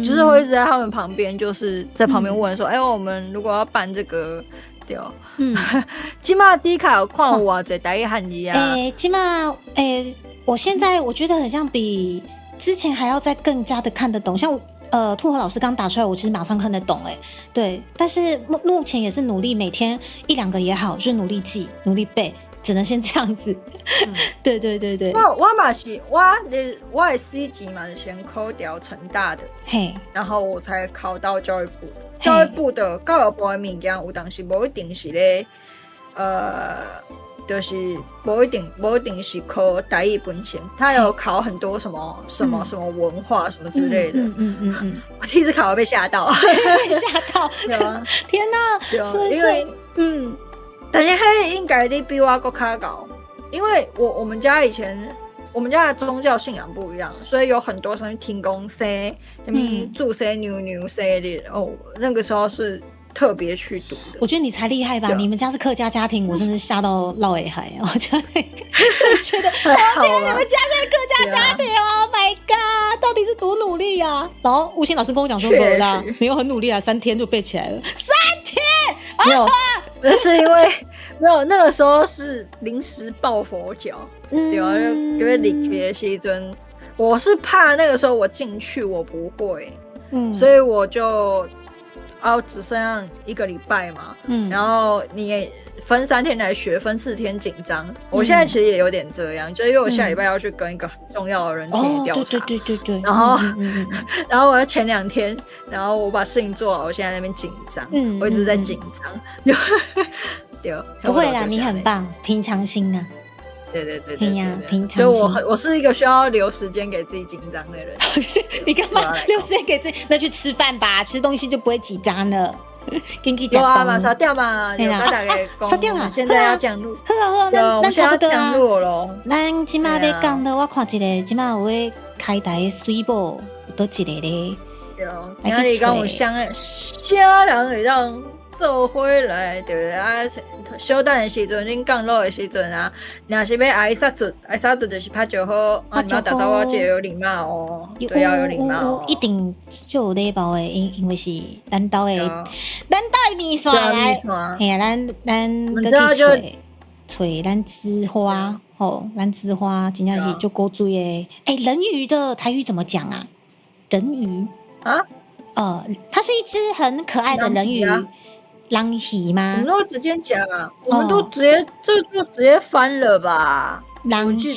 就是会一直在他们旁边，就是在旁边问说，我们如果要办这个，对哦，今嘛低卡有看我在台语汉语啊，今嘛，我现在我觉得很像比之前还要再更加的看得懂，像兔和老师刚打出来，我其实马上看得懂，对，但是目前也是努力，每天1-2个也好，就是努力记，努力背。只能先这样子，对。我嘛是我的4级嘛是先考掉成大的，然后我才考到教育部。教育部的教育部的物件，有当时无一定是咧，就是无一定是考台语本身，他有考很多什么文化什么之类的。我第一次考被吓到，吓到，天哪！因为但是迄应该你比我更较高，因为我们家以前的宗教信仰不一样，所以有很多什么天公生、什么祝生、牛生的那个时候是特别去读的。我觉得你才厉害吧？你们家是客家家庭，我真的吓到落尾海，我就觉得，天，你们家是客家家庭，Oh my god， 到底是多努力啊？然后吴昕老师跟我讲说，没有很努力啊，3天就背起来了，3天，没有。那是因为没有那个时候是临时抱佛脚，对啊，就因为理科的时阵，我是怕那个时候我进去我不会，所以我就只剩下1个礼拜嘛，然后你也分3天来学，分4天紧张。我现在其实也有点这样，就因为我下礼拜要去跟一个很重要的人田野调查，对，然后我要前2天，然后我把事情做好，我现在在那边紧张，我一直在紧张，对，不会啦，你很棒，平常心啊。对，平常就我是一个需要留时间给自己紧张的人。你干嘛留时间给自己？那去吃饭吧，吃东西就不会紧张了。有啊嘛，沙掉嘛，有跟大家讲，沙掉啊，现在要降落，好，咱差不多降落咯。咱今麦要讲的，我看一个，今麦有咧开台的水某，有倒一个咧。对，你看你讲有啥人会让做伙来，对啊，小等的时阵，恁降落的时阵啊，若是要挨杀准就是拍招呼，你要打招呼就有礼貌哦，对，要有礼貌，一定就有礼貌的，因为是咱兜的面线来，嘿啊，咱你知道就找咱枝花，咱枝花真正是就够水的。人鱼的台语怎么讲啊？人鱼啊？它是一只很可爱的人鱼。狼鱼吗？我们都直接讲啊，我们都直接这就直接翻了吧。狼鱼、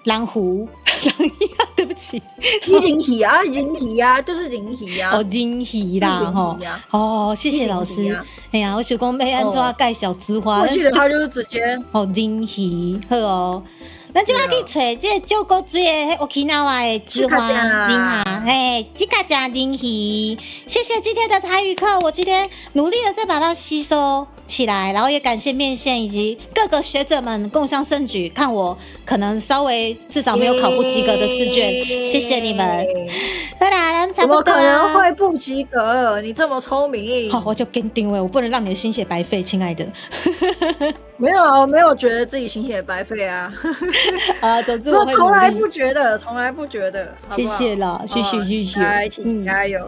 狼狐、狼鱼啊，对不起，人鱼啊，就是人鱼啊。人鱼啦，谢谢老师。哎呀，我想讲要安怎介绍枝花？我记得他就是直接人鱼好哦。咱即摆去找这个照顾水的Okinawa的枝花林哈，这个加林鱼。谢谢今天的台语课，我今天努力的再把它吸收起来，然后也感谢面线以及各个学者们共襄盛举，看我可能稍微至少没有考不及格的试卷，谢谢你们。好啦，咱差不多。怎么可能会不及格？你这么聪明，好，我就跟定位，我不能让你的心血白费，亲爱的。没有啊，我没有觉得自己心血白费啊。总之我从来不觉得，谢谢啦，谢谢，加油，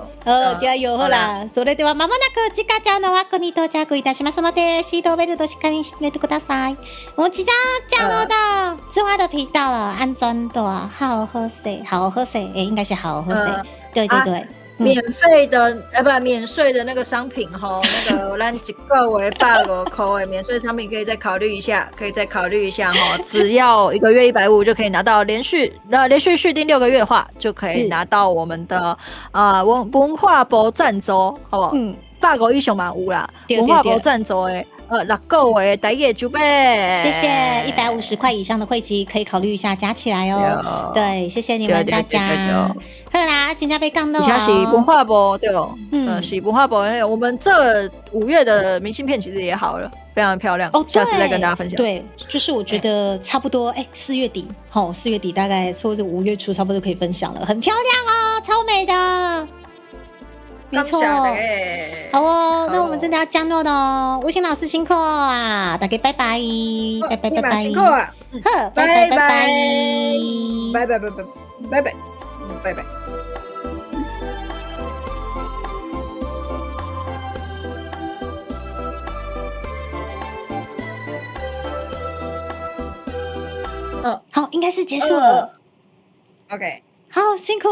加油好啦。それではまもなく時間ちゃんの枠に到着いたしますので、シートベルトしっかり締めてください。我们即将降落到枝花的频道了，安全的好好水，应该是好好水，对。免费的免税的那个商品吼，那个咱1个月150块的免税商品可以再考虑一下吼，只要1个月150就可以拿到连续续订6个月的话，就可以拿到我们的文化部赞助，好不好？150以上嘛有啦，文化部赞助的6个月台语的酒杯，谢谢150块以上的会籍可以考虑一下加起来哦。对，谢谢你们大家。好啦，今天被杠到以下是文化部对哦，是文化部。我们这5月的明信片其实也好了，非常漂亮哦。下次再跟大家分享。对，就是我觉得差不多，4月底，4月底大概或者5月初差不多可以分享了，很漂亮哦，超美的。没错，好哦，那我们真的要降落了哦。吴昕老师辛苦啊，大家拜拜，拜拜拜拜，辛苦啊，拜拜拜拜，拜拜拜拜拜拜拜拜。好，应该是结束了。OK，好，辛苦。